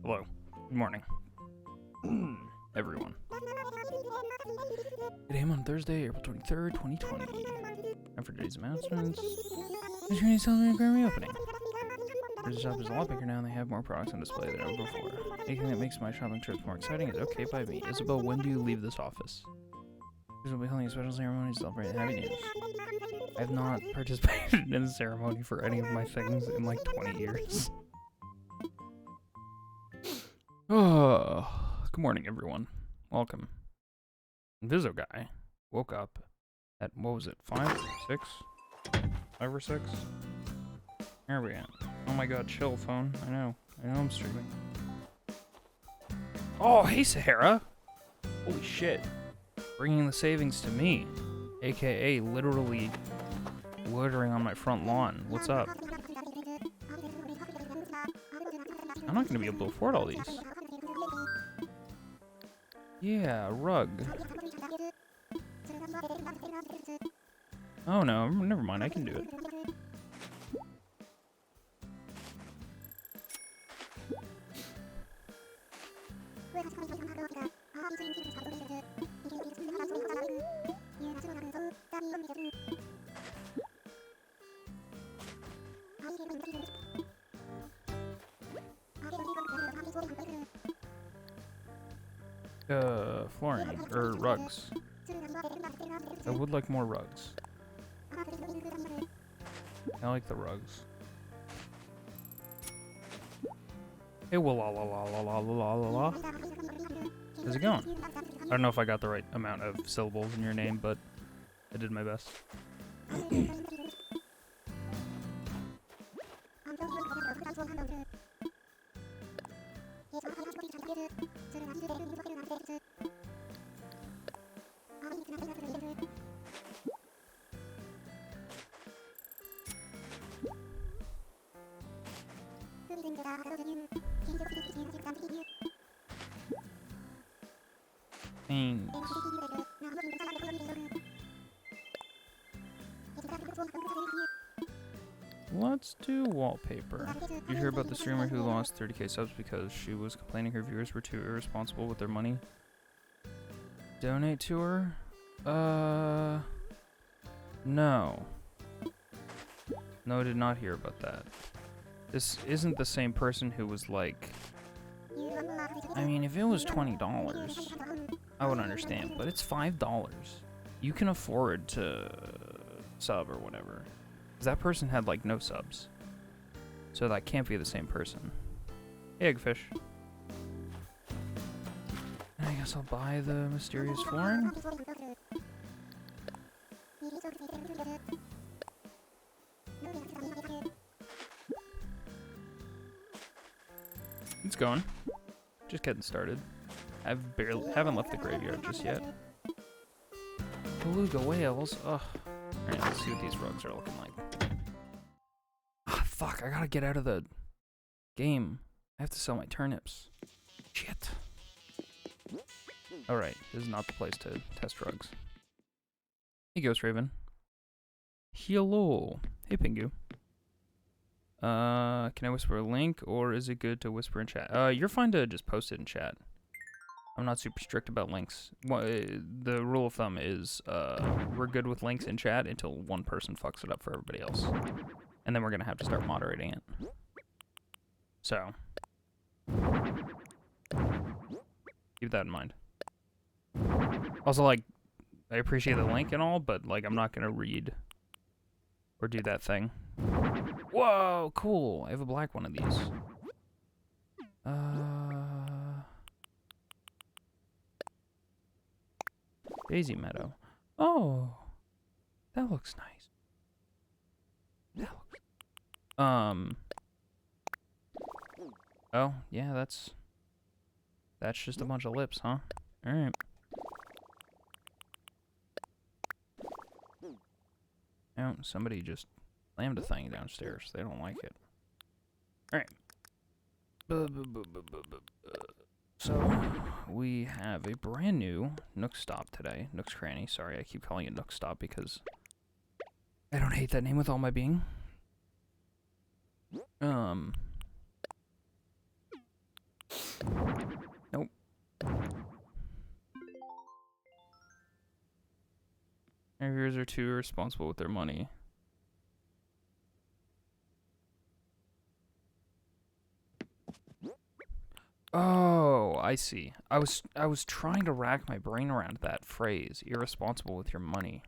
Hello. Good morning. Everyone. 8 a.m. on Thursday, April 23rd, 2020. And for today's announcements, there's going to be celebrating grand reopening. The shop is a lot bigger now and they have more products on display than ever before. Anything that makes my shopping trips more exciting is okay by me. Isabel, when do you leave this office? We'll be holding a special ceremony to celebrate happy news. I have not participated in a ceremony for any of my things in like 20 years. Oh, good morning, everyone. Welcome. Inviso guy woke up at, what was it, 5, 6? 5 or 6? Where are we at? Oh my god, chill, phone. I know I'm streaming. Oh, hey, Sahara! Holy shit. Bringing the savings to me. AKA literally loitering on my front lawn. What's up? I'm not gonna be able to afford all these. Yeah, rug. Oh no, never mind, I can do it. Flooring, or rugs. I would like more rugs. I like the rugs. Hey, la la la la la la la la. How's it going? I don't know if I got the right amount of syllables in your name, but I did my best. Thanks. Let's do wallpaper. You hear about the streamer who lost 30k subs because she was complaining her viewers were too irresponsible with their money? Donate to her? No. No, I did not hear about that. This isn't the same person who was like... I mean, if it was $20, I would understand, but it's $5. You can afford to sub or whatever. 'Cause that person had, like, no subs. So that can't be the same person. Hey, Eggfish. I guess I'll buy the mysterious flooring. It's going. Just getting started. Haven't left the graveyard just yet. Beluga whales. Ugh. Alright, let's see what these rugs are looking like. Ah, fuck, I gotta get out of the game. I have to sell my turnips. Shit. Alright, this is not the place to test rugs. Hey, Ghost Raven. Hello. Hey, Pingu. Can I whisper a link, or is it good to whisper in chat? You're fine to just post it in chat. I'm not super strict about links. The rule of thumb is, we're good with links in chat until one person fucks it up for everybody else. And then we're gonna have to start moderating it. So. Keep that in mind. Also, like, I appreciate the link and all, but, like, I'm not gonna read or do that thing. Whoa, cool. I have a black one of these. Daisy Meadow. Oh, that looks nice. That looks... Oh, yeah, that's just a bunch of lips, huh? Alright. Oh, somebody just slammed a thing downstairs. They don't like it. Alright. So, we have a brand new Nook Stop today. Nook's Cranny. Sorry, I keep calling it Nook Stop because I don't hate that name with all my being. are too irresponsible with their money. Oh, I see. I was trying to rack my brain around that phrase, irresponsible with your money.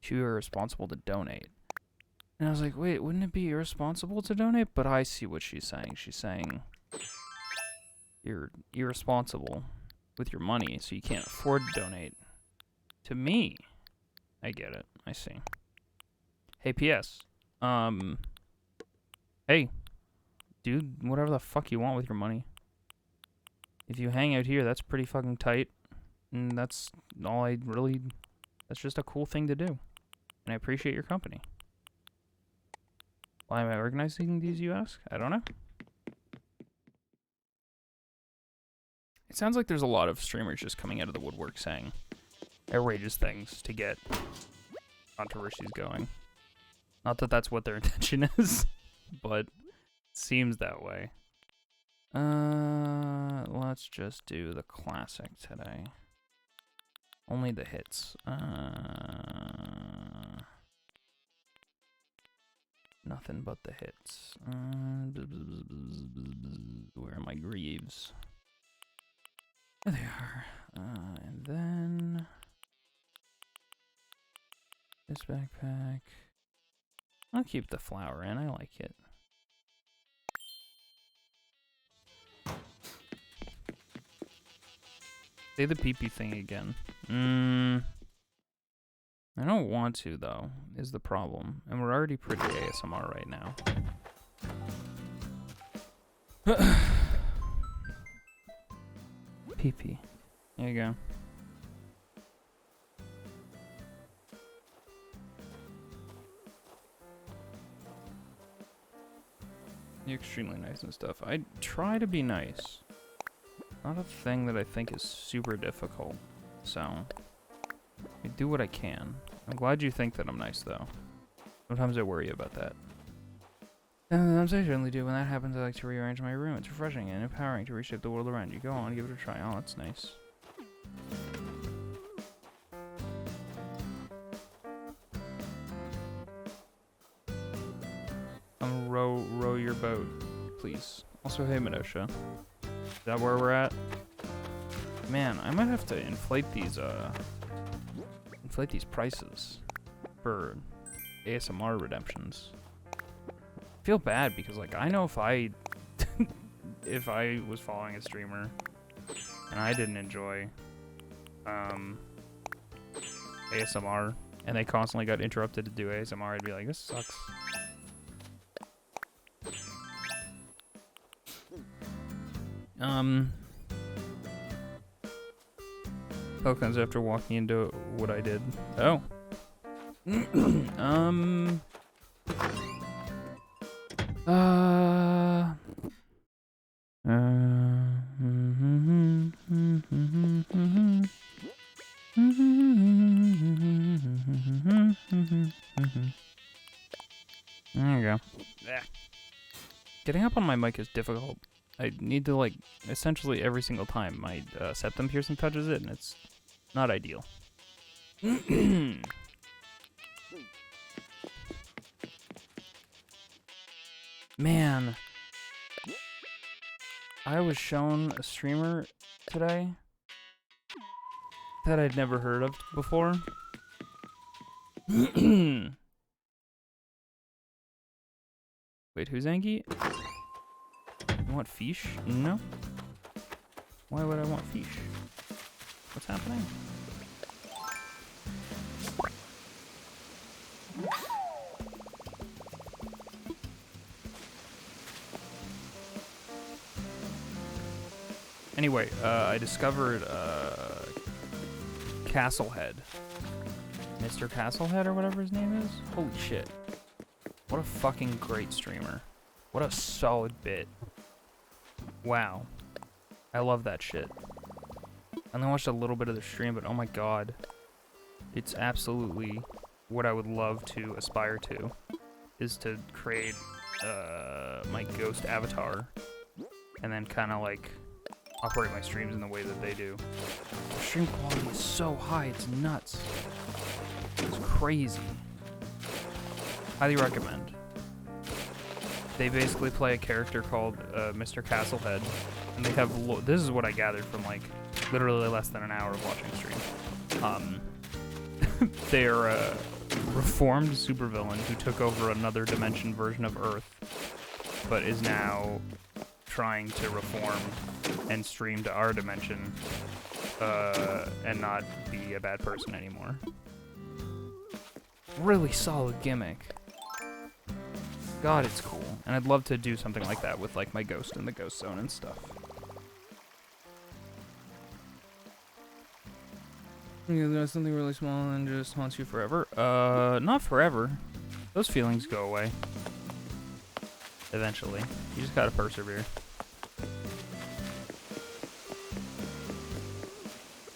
Too irresponsible to donate. And I was like, wait, wouldn't it be irresponsible to donate? But I see what she's saying. She's saying you're irresponsible with your money, so you can't afford to donate to me. I get it. I see. Hey, P.S. Hey, dude, whatever the fuck you want with your money. If you hang out here, that's pretty fucking tight. And that's all I really... That's just a cool thing to do. And I appreciate your company. Why am I organizing these, you ask? I don't know. It sounds like there's a lot of streamers just coming out of the woodwork saying outrageous things to get controversies going. Not that that's what their intention is, but it seems that way. Let's just do the classic today. Only the hits. Nothing but the hits. Where are my greaves? There they are. And then this backpack. I'll keep the flower in. I like it. Say the pee-pee thing again. I don't want to, though, is the problem. And we're already pretty ASMR right now. Pee-pee. There you go. You're extremely nice and stuff. I try to be nice. Not a thing that I think is super difficult, so I do what I can. I'm glad you think that I'm nice, though. Sometimes I worry about that. And sometimes I certainly do. When that happens, I like to rearrange my room. It's refreshing and empowering to reshape the world around you. Go on, give it a try. Oh, that's nice. Row your boat, please. Also, hey, Medosha. Is that where we're at? Man, I might have to inflate these prices for ASMR redemptions. I feel bad because, like, I know if I if I was following a streamer and I didn't enjoy ASMR and they constantly got interrupted to do ASMR, I'd be like, this sucks. Tokens after walking into what I did. Oh. There you go. Getting up on my mic is difficult. I need to, like, essentially every single time my septum piercing touches it, and it's not ideal. Man. I was shown a streamer today that I'd never heard of before. Wait, who's Angie? You want fish? No. Why would I want fish? What's happening? Anyway, I discovered Castlehead. Mr. Castlehead or whatever his name is? Holy shit. What a fucking great streamer. What a solid bit. Wow. I love that shit. I only watched a little bit of the stream, but oh my god. It's absolutely what I would love to aspire to. Is to create my ghost avatar. And then kind of like operate my streams in the way that they do. The stream quality is so high, it's nuts. It's crazy. Highly recommend. They basically play a character called Mr. Castlehead, and they have this is what I gathered from like literally less than an hour of watching stream. They're a reformed supervillain who took over another dimension version of Earth, but is now trying to reform and stream to our dimension and not be a bad person anymore. Really solid gimmick. God, it's cool. And I'd love to do something like that with like my Ghost in the Ghost Zone and stuff. There's something really small and just haunts you forever. Not forever. Those feelings go away. Eventually. You just gotta persevere.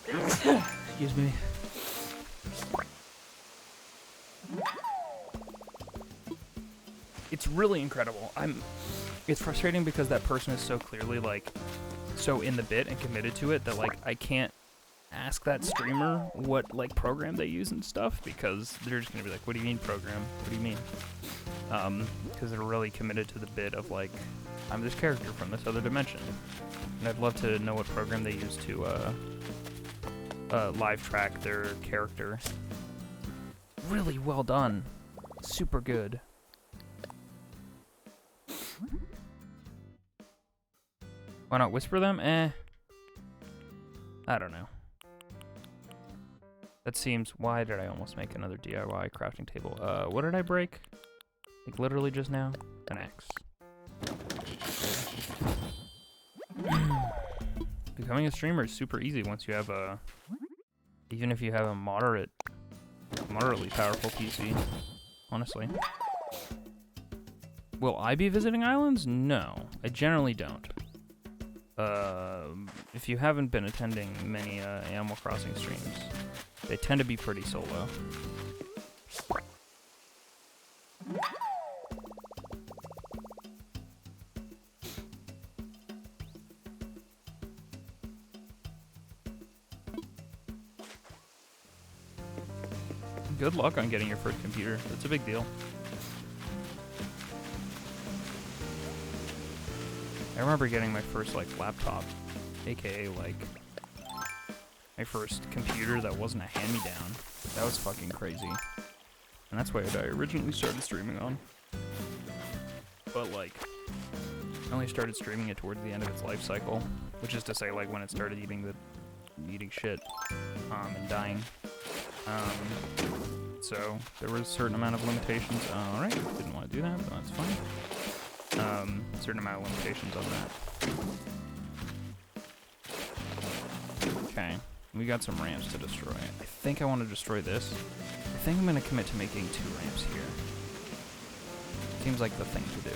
Excuse me. It's really incredible. It's frustrating because that person is so clearly like so in the bit and committed to it that like I can't ask that streamer what like program they use and stuff because they're just gonna be like, what do you mean program? What do you mean? Because they're really committed to the bit of like, I'm this character from this other dimension. And I'd love to know what program they use to live track their character. Really well done. Super good. Why not whisper them? I don't know. That seems... Why did I almost make another DIY crafting table? What did I break? Like literally just now? An axe. Becoming a streamer is super easy once you have a... Even if you have a moderately powerful PC. Honestly. Will I be visiting islands? No. I generally don't. If you haven't been attending many Animal Crossing streams, they tend to be pretty solo. Good luck on getting your first computer. That's a big deal. I remember getting my first, like, laptop, aka, like, my first computer that wasn't a hand-me-down. That was fucking crazy. And that's what I originally started streaming on. But, like, I only started streaming it towards the end of its life cycle, which is to say, like, when it started eating shit, and dying. So, there was a certain amount of limitations. Alright, didn't want to do that, but that's fine. Certain amount of limitations on that. Okay, we got some ramps to destroy. I think I want to destroy this. I think I'm going to commit to making 2 ramps here. Seems like the thing to do.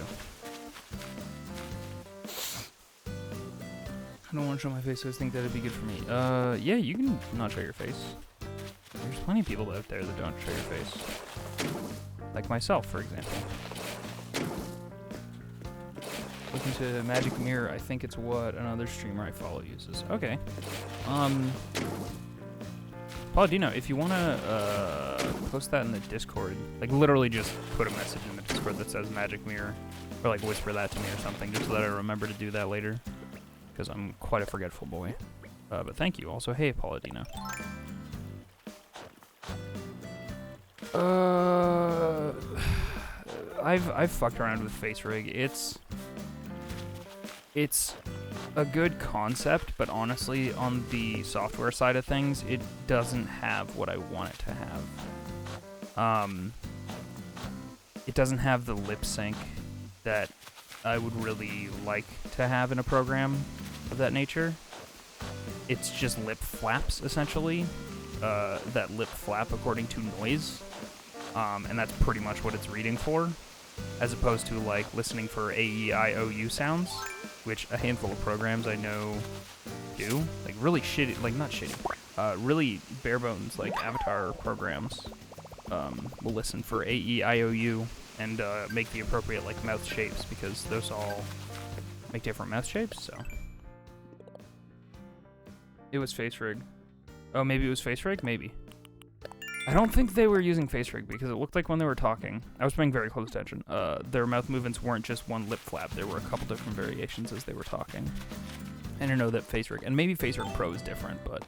I don't want to show my face, so I think that'd be good for me. Yeah, you can not show your face. There's plenty of people out there that don't show your face. Like myself, for example. Looking to Magic Mirror, I think it's what another streamer I follow uses. Okay. Paladino, if you want to post that in the Discord, like literally just put a message in the Discord that says Magic Mirror, or like whisper that to me or something, just so that I remember to do that later, because I'm quite a forgetful boy. But thank you. Also, hey, Paladino. I've fucked around with FaceRig. It's a good concept, but honestly, on the software side of things, it doesn't have what I want it to have. It doesn't have the lip sync that I would really like to have in a program of that nature. It's just lip flaps, essentially. That lip flap according to noise. And that's pretty much what it's reading for, as opposed to like listening for A-E-I-O-U sounds, which a handful of programs I know do. Like really shitty, like not shitty, really bare bones like Avatar programs will listen for A-E-I-O-U and make the appropriate like mouth shapes, because those all make different mouth shapes. So it was FaceRig. Oh, maybe it was FaceRig? Maybe. I don't think they were using face rig because it looked like when they were talking, I was paying very close attention, their mouth movements weren't just one lip flap. There were a couple different variations as they were talking. And I know that face rig, and maybe face rig pro is different, but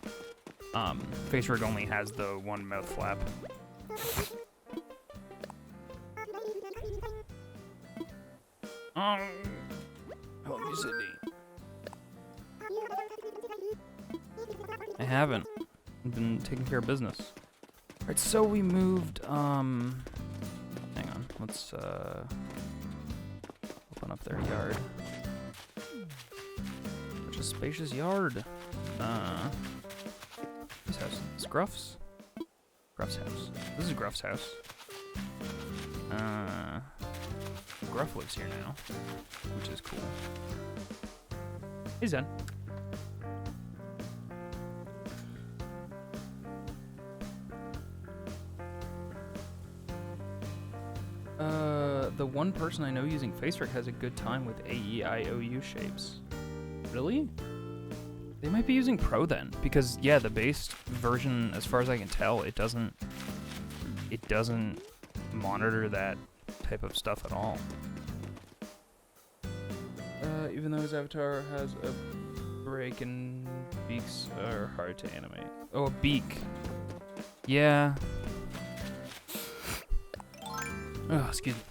face rig only has the one mouth flap. Help me, Sydney. I haven't. I've been taking care of business. Alright, so we moved, hang on, let's, open up their yard. Such a spacious yard. This house is Gruff's? Gruff's house. This is Gruff's house. Gruff lives here now, which is cool. Hey, Zen. The one person I know using FaceRig has a good time with AEIOU shapes. Really? They might be using Pro then, because yeah, the base version, as far as I can tell, it doesn't monitor that type of stuff at all. Even though his avatar has a break and beaks are hard to animate. Oh, a beak. Yeah. Oh, excuse me.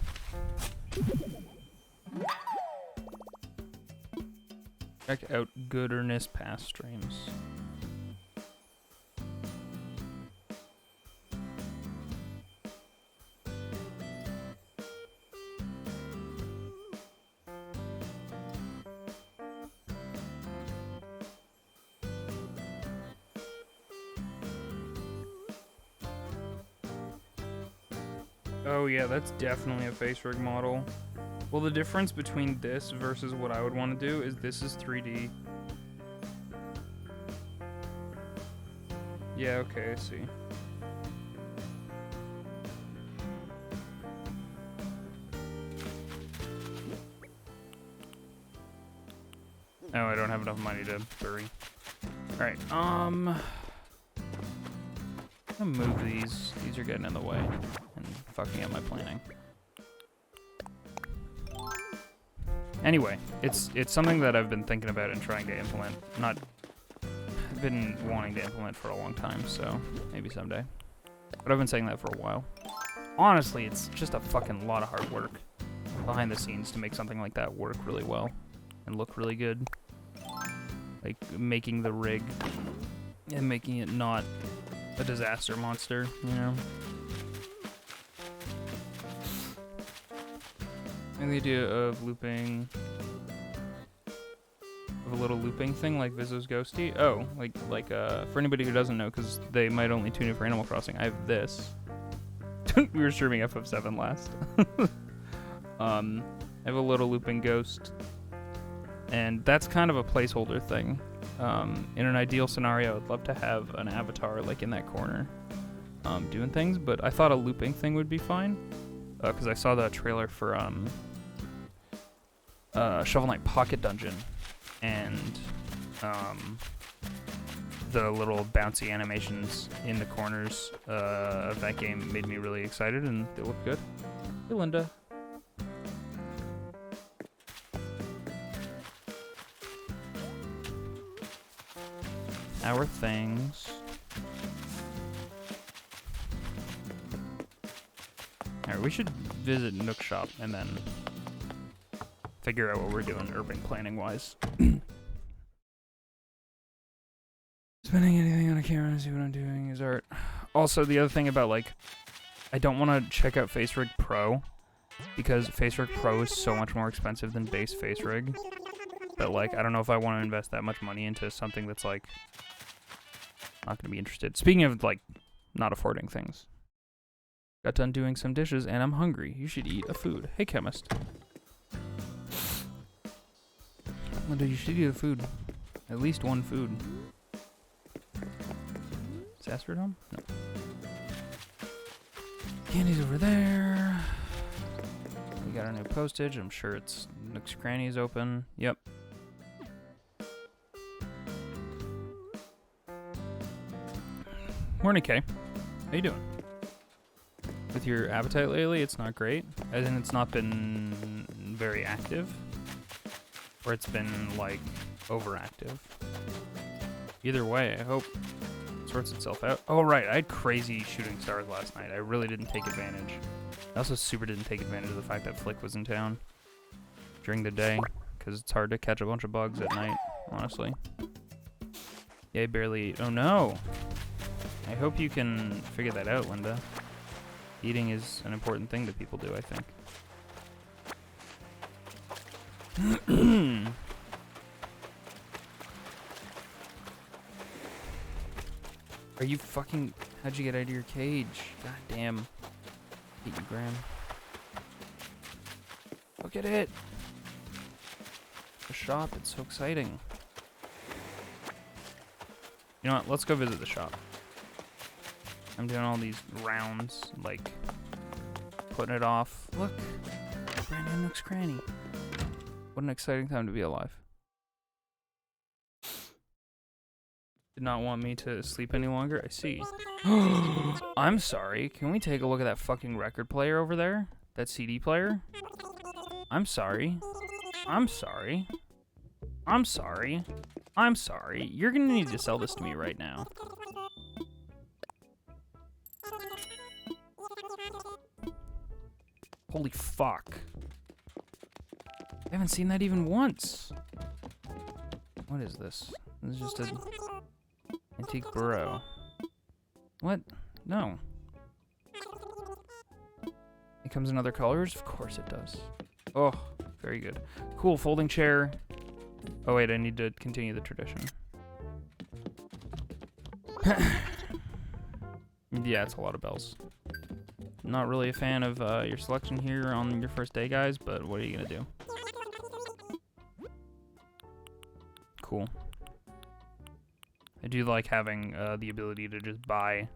Check out Gooderness past streams. Oh yeah, that's definitely a face rig model. Well, the difference between this versus what I would want to do is this is 3D. Yeah, okay, I see. Oh, I don't have enough money to bury. Alright, I'm gonna move these. These are getting in the way and fucking up my planning. Anyway, it's something that I've been thinking about and trying to implement. I've been wanting to implement for a long time, so maybe someday. But I've been saying that for a while. Honestly, it's just a fucking lot of hard work behind the scenes to make something like that work really well and look really good. Like making the rig and making it not a disaster monster, you know? And the idea of looping, of a little looping thing like Vizzo's Ghosty. Oh, like for anybody who doesn't know, because they might only tune in for Animal Crossing, I have this. We were streaming FF7 last. I have a little looping ghost, and that's kind of a placeholder thing. In an ideal scenario, I'd love to have an avatar like in that corner, doing things, but I thought a looping thing would be fine. Because I saw the trailer for Shovel Knight Pocket Dungeon, and the little bouncy animations in the corners of that game made me really excited, and they look good. Hey, Linda. Our things. Alright, we should visit Nook Shop and then figure out what we're doing urban planning wise. Spending anything on a camera to see what I'm doing is art. Also, the other thing about, like, I don't want to check out FaceRig Pro because FaceRig Pro is so much more expensive than base FaceRig. But, like, I don't know if I want to invest that much money into something that's, like, not going to be interested. Speaking of, like, not affording things. Got done doing some dishes and I'm hungry. You should eat a food. Hey, chemist. Linda, you should eat a food. At least one food. Is Astrid home? No. Candy's over there. We got our new postage. I'm sure it's Nook's Cranny is open. Yep. Morning, Kay. How you doing? with your appetite lately, it's not great. As in, it's not been very active. Or it's been, like, overactive. Either way, I hope it sorts itself out. Oh, right, I had crazy shooting stars last night. I really didn't take advantage. I also super didn't take advantage of the fact that Flick was in town during the day, because it's hard to catch a bunch of bugs at night, honestly. Yeah, I barely ate. Oh, no! I hope you can figure that out, Linda. Eating is an important thing that people do, I think. Are you fucking... How'd you get out of your cage? God damn. Hate you, Graham. Look at it! The shop, it's so exciting. You know what, let's go visit the shop. I'm doing all these rounds, like, putting it off. Look! Brand new Nook's Cranny. What an exciting time to be alive. Did not want me to sleep any longer, I see. I'm sorry, can we take a look at that fucking record player over there? That CD player? I'm sorry. I'm sorry. I'm sorry. I'm sorry. You're gonna need to sell this to me right now. Holy fuck. I haven't seen that even once. What is this? This is just an antique burro. What? No. It comes in other colors? Of course it does. Oh, very good. Cool, folding chair. Oh wait, I need to continue the tradition. Yeah, it's a lot of bells. Not really a fan of your selection here on your first day, guys, but what are you gonna do? Cool. I do like having the ability to just buy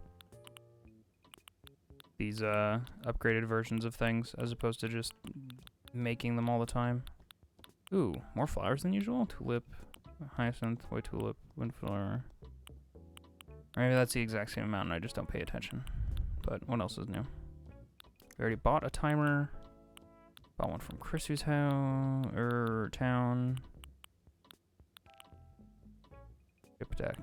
these upgraded versions of things as opposed to just making them all the time. Ooh, more flowers than usual? Tulip, hyacinth, white tulip, windflower. Or maybe that's the exact same amount and I just don't pay attention. But what else is new? We already bought a timer. Bought one from Chrissy's house, town. Ship deck.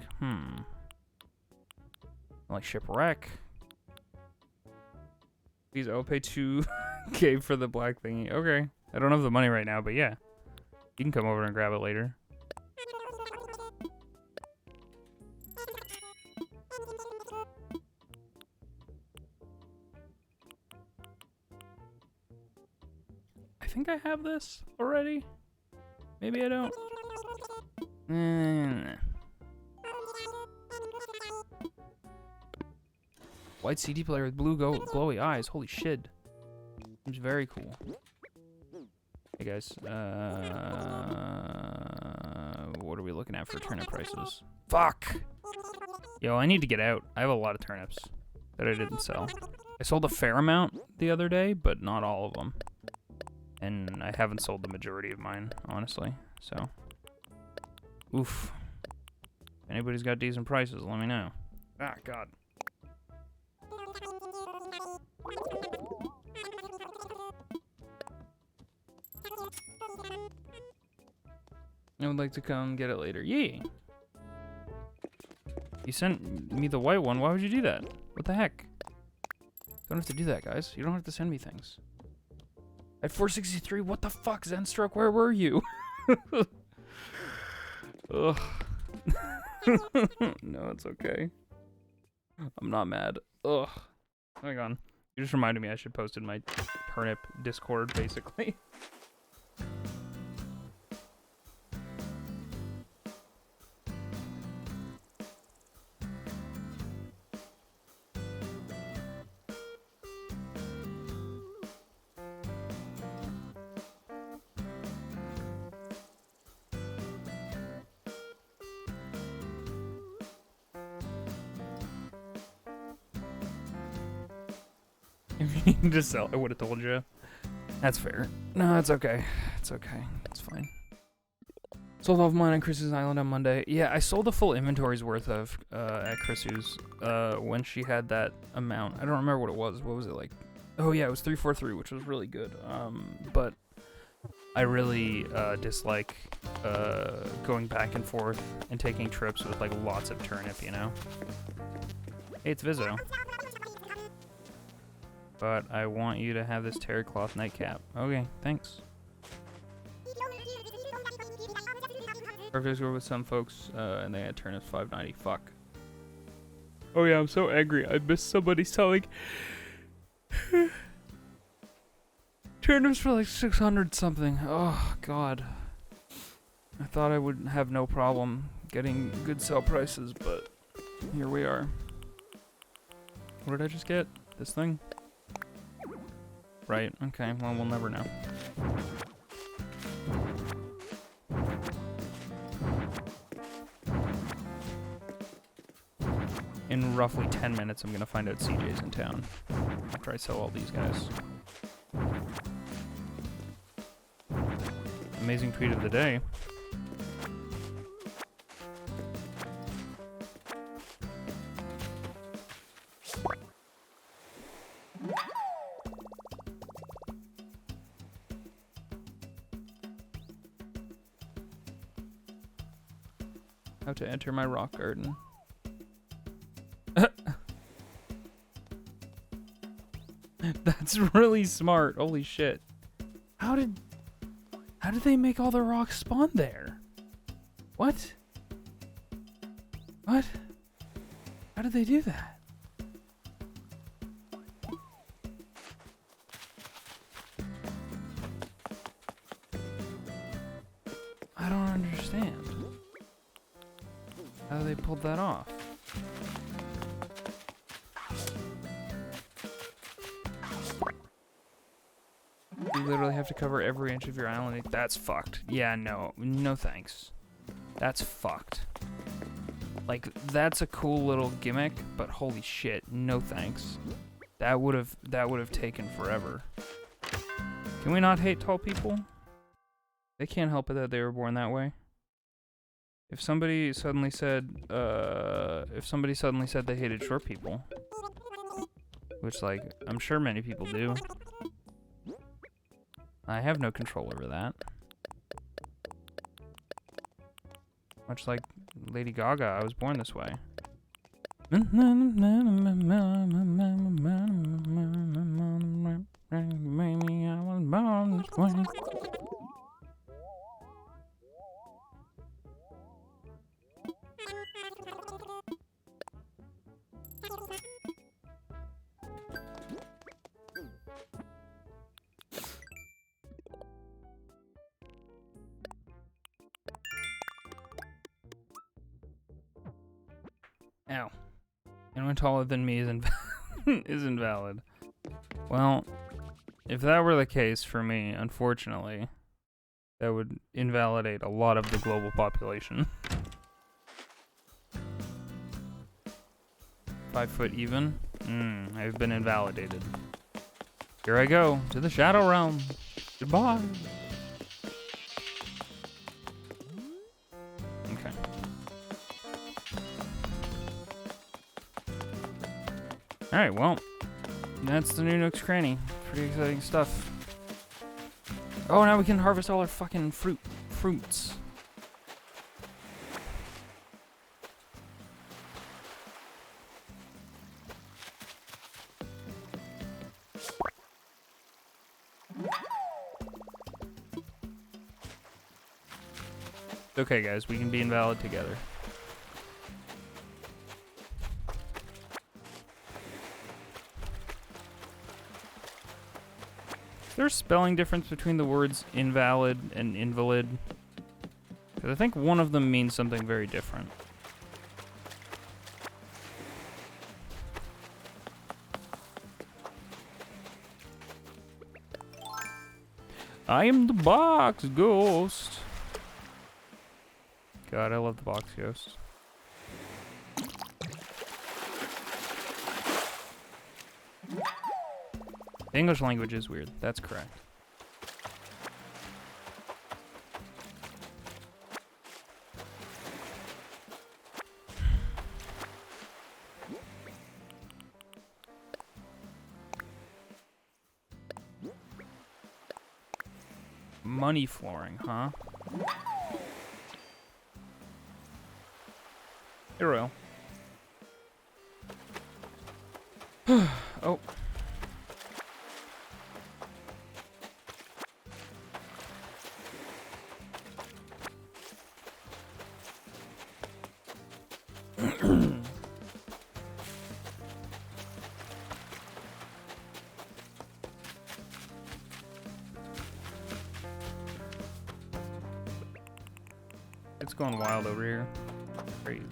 Like shipwreck. Please, I'll pay 2K for the black thingy. Okay. I don't have the money right now, but yeah. You can come over and grab it later. I think I have this already. Maybe I don't. White CD player with blue glowy eyes. Holy shit. Seems very cool. Hey guys, what are we looking at for turnip prices? Fuck! Yo, I need to get out. I have a lot of turnips that I didn't sell. I sold a fair amount the other day, but not all of them. And I haven't sold the majority of mine, honestly, so. Oof. If anybody's got decent prices, let me know. Ah, God. I would like to come get it later. Yay! You sent me the white one. Why would you do that? What the heck? Don't have to do that, guys. You don't have to send me things. At 463, what the fuck, Zenstruck? Where were you? Ugh. No, it's okay. I'm not mad. Ugh. Hang on. You just reminded me I should post in my turnip Discord, basically. If you need to sell, I would have told you. That's fair. No, it's okay. It's okay. It's fine. Sold off mine on Chris's Island on Monday. Yeah, I sold the full inventory's worth of at Chris's when she had that amount. I don't remember what it was. What was it like? Oh yeah, it was 343, which was really good. But I really dislike going back and forth and taking trips with like lots of turnip, you know? Hey, it's Vizzo. But I want you to have this terry cloth nightcap. Okay, thanks. Perfect score with some folks, and they had turnips $5.90. Fuck. Oh yeah, I'm so angry. I missed somebody selling turnips for like 600 something. Oh god. I thought I would have no problem getting good sell prices, but here we are. What did I just get? This thing? Right, okay, well, we'll never know. In roughly 10 minutes, I'm gonna find out CJ's in town after I sell all these guys. Amazing tweet of the day. How to enter my rock garden. That's really smart. Holy shit. How did they make all the rocks spawn there? What? What? How did they do that? I don't understand. How they pulled that off? You literally have to cover every inch of your island. That's fucked. Yeah, no. No thanks. That's fucked. Like, that's a cool little gimmick, but holy shit, no thanks. That would have taken forever. Can we not hate tall people? They can't help it that they were born that way. If somebody suddenly said they hated short people, which, like, I'm sure many people do, I have no control over that. Much like Lady Gaga, I was born this way. Ow. Anyone taller than me is invalid. Well, if that were the case for me, unfortunately, that would invalidate a lot of the global population. 5 foot even? I've been invalidated. Here I go, to the Shadow Realm. Goodbye. Okay. Alright, well, that's the new Nook's Cranny. Pretty exciting stuff. Oh, now we can harvest all our fucking fruits. Okay, guys, we can be invalid together. Is there a spelling difference between the words invalid and invalid? Because I think one of them means something very different. I am the box ghost. God, I love the box ghost. The English language is weird. That's correct. Money flooring, huh? Hero. Oh. It's going wild over here. Crazy.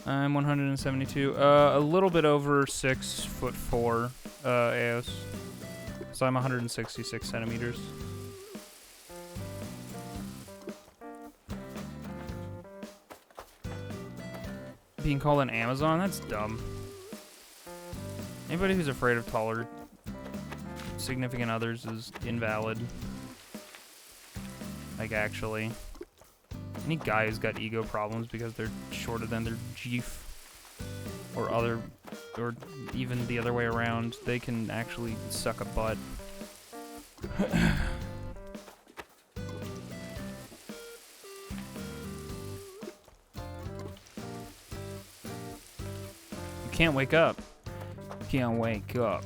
I'm 172. A little bit over 6'4" AOS. So I'm 166 centimeters. Being called an Amazon? That's dumb. Anybody who's afraid of taller significant others is invalid. Like, actually. Any guy who's got ego problems because they're shorter than their chief, or even the other way around, they can actually suck a butt. You can't wake up. Can't wake up.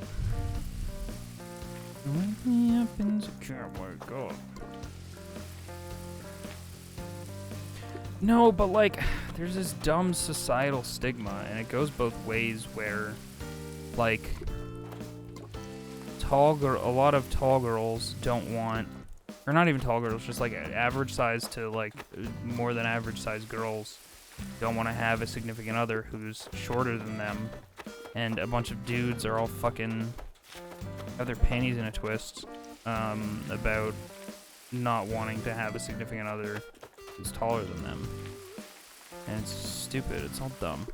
Wake me up and can't wake up. No, but like, there's this dumb societal stigma, and it goes both ways where, like, a lot of tall girls don't want, or not even tall girls, just like average size to like more than average size girls don't want to have a significant other who's shorter than them, and a bunch of dudes are all fucking have their panties in a twist about not wanting to have a significant other who's taller than them. And it's stupid. It's all dumb.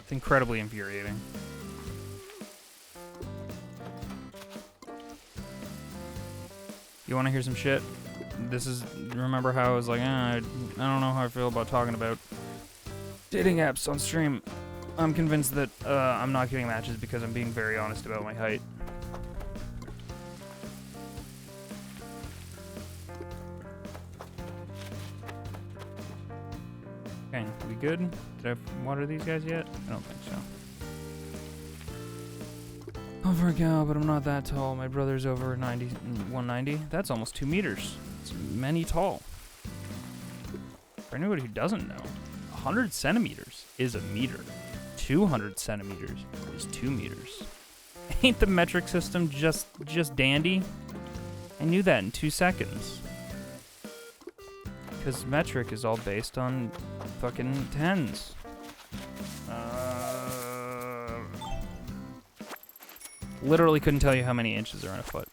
It's incredibly infuriating. You want to hear some shit? This is, remember how I was like, I don't know how I feel about talking about dating apps on stream. I'm convinced that I'm not getting matches because I'm being very honest about my height. Okay, we good? Did I water these guys yet? I don't think so. I'll freak out, but I'm not that tall. My brother's over 190. That's almost 2 meters. It's many tall. For anybody who doesn't know, 100 centimeters is a meter. 200 centimeters is 2 meters. Ain't the metric system just dandy? I knew that in 2 seconds. Because metric is all based on fucking tens. Literally couldn't tell you how many inches are in a foot.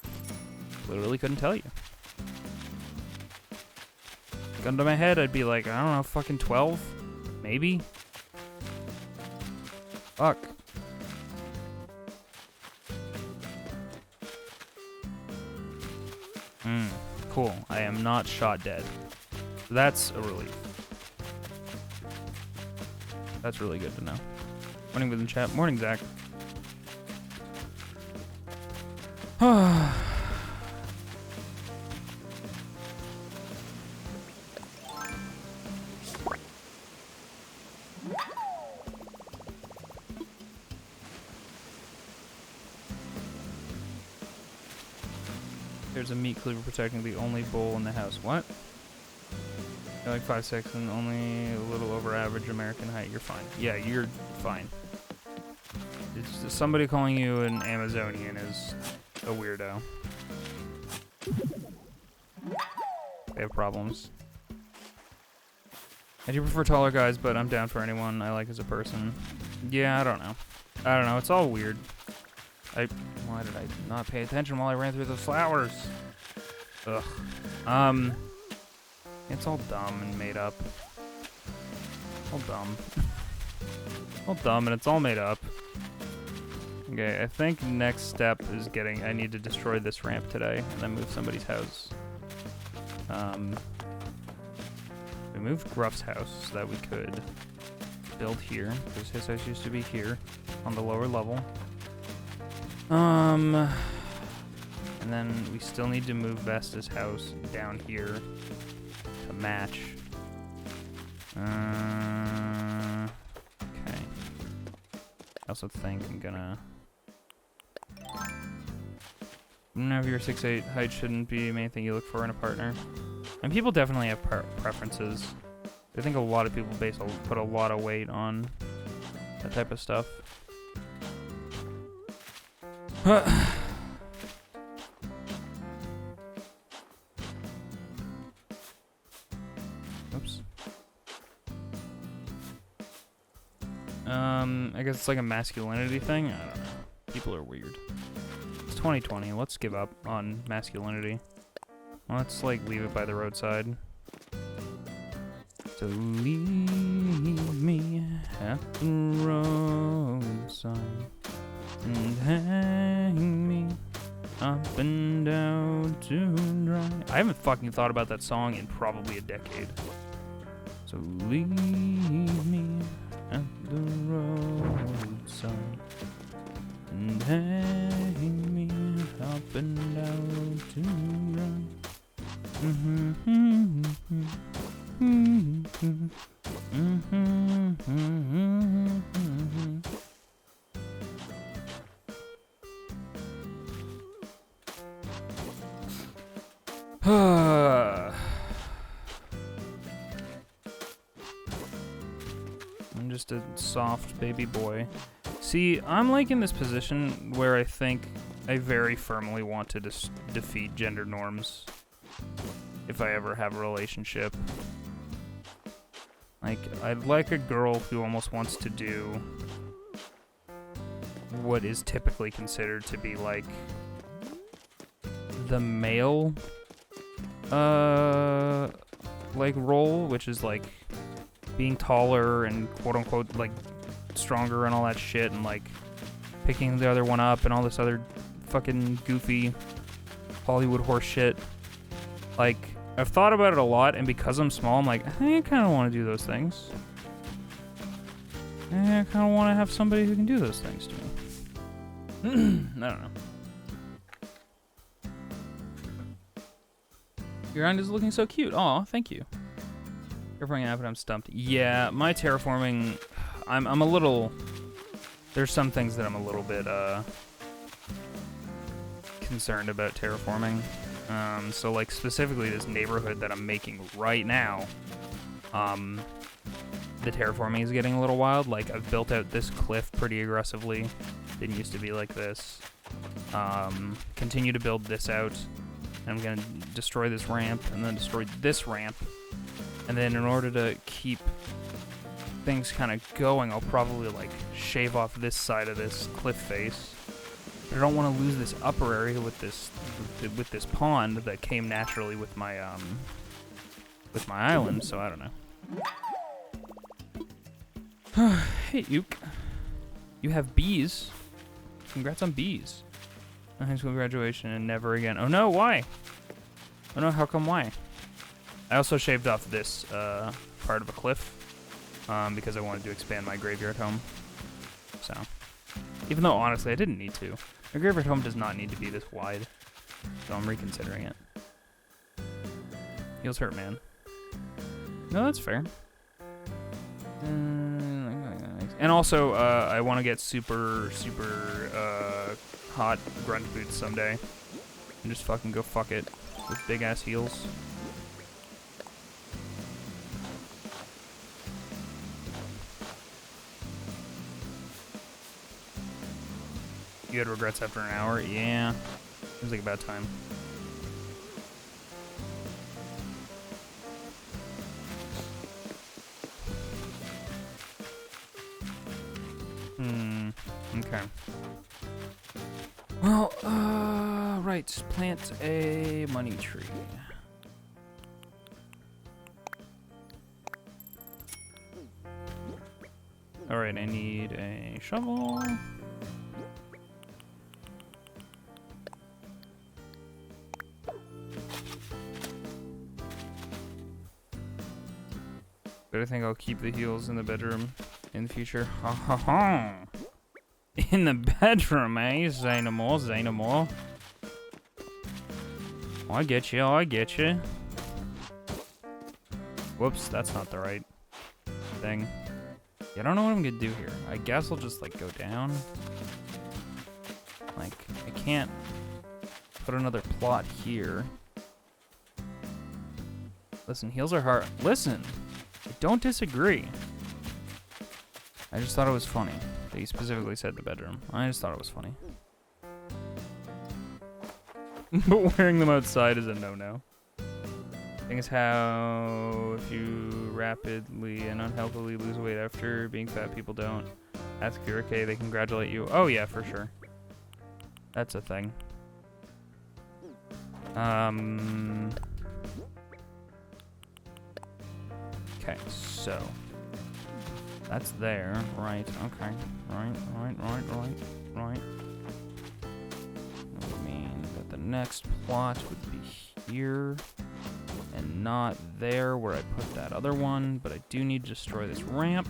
Literally couldn't tell you. Gun to my head, I'd be like, I don't know, fucking 12? Maybe? Fuck. Cool. I am not shot dead. That's a relief. That's really good to know. Morning within chat. Morning, Zach. There's a meat cleaver protecting the only bull in the house. What? You're like 5'6" and only a little over average American height. You're fine. Yeah, you're fine. It's just somebody calling you an Amazonian is a weirdo. They have problems. I do prefer taller guys, but I'm down for anyone I like as a person. Yeah, I don't know. It's all weird. Why did I not pay attention while I ran through the flowers? Ugh. It's all dumb and made up. All dumb. All dumb and it's all made up. Okay, I think next step is I need to destroy this ramp today and then move somebody's house. We moved Gruff's house so that we could build here, because his house used to be here on the lower level. And then we still need to move Vesta's house down here to match. Okay. I also think I'm gonna... Whenever you're 6'8", height shouldn't be the main thing you look for in a partner. And people definitely have preferences. I think a lot of people put a lot of weight on that type of stuff. Oops. I guess it's like a masculinity thing. I don't know. People are weird. It's 2020. Let's give up on masculinity. Let's like leave it by the roadside. So leave me at the roadside and hang me up and down to dry. I haven't fucking thought about that song in probably a decade. So leave me at the roadside and hang me up and down to dry. I'm just a soft baby boy. See, I'm like in this position where I think I very firmly want to defeat gender norms if I ever have a relationship. Like, I'd like a girl who almost wants to do what is typically considered to be like the male like role, which is like being taller and quote unquote like stronger and all that shit, and like picking the other one up and all this other fucking goofy Hollywood horse shit. Like, I've thought about it a lot, and because I'm small, I'm like, I kind of want to do those things. I kind of want to have somebody who can do those things to me. I don't know. Your island is looking so cute. Aw, thank you. Terraforming an app and I'm stumped. Yeah, my terraforming, I'm a little... There's some things that I'm a little bit concerned about terraforming. So like specifically this neighborhood that I'm making right now, the terraforming is getting a little wild. Like, I've built out this cliff pretty aggressively. Didn't used to be like this. Continue to build this out. I'm gonna destroy this ramp and then destroy this ramp. And then in order to keep things kind of going, I'll probably like shave off this side of this cliff face. But I don't want to lose this upper area with this pond that came naturally with my island. So I don't know. Hey, Uke. You have bees. Congrats on bees. High school graduation and never again. Oh no, why? Oh no, how come why? I also shaved off this part of a cliff because I wanted to expand my graveyard home. So, even though honestly I didn't need to. My graveyard home does not need to be this wide. So I'm reconsidering it. Heels hurt, man. No, that's fair. And also, I want to get super hot grunt boots someday. And just fucking go fuck it with big ass heels. You had regrets after an hour? Yeah. Seems like about time. Okay. Well, right. Plant a money tree. Alright, I need a shovel. But I think I'll keep the heels in the bedroom in the future. Ha ha ha! In the bedroom, eh? Say no more, say no more. I get you, I get you. Whoops, that's not the right thing. Yeah, I don't know what I'm gonna do here. I guess I'll just, like, go down. Like, I can't put another plot here. Listen, heels are hard. Listen! I don't disagree. I just thought it was funny that he specifically said the bedroom. I just thought it was funny. But wearing them outside is a no-no. Thing is how if you rapidly and unhealthily lose weight after being fat, people don't ask if you're okay, they congratulate you. Oh yeah, for sure. That's a thing. Okay, so that's there, right? Okay, right. That would mean that the next plot would be here. And not there where I put that other one, but I do need to destroy this ramp.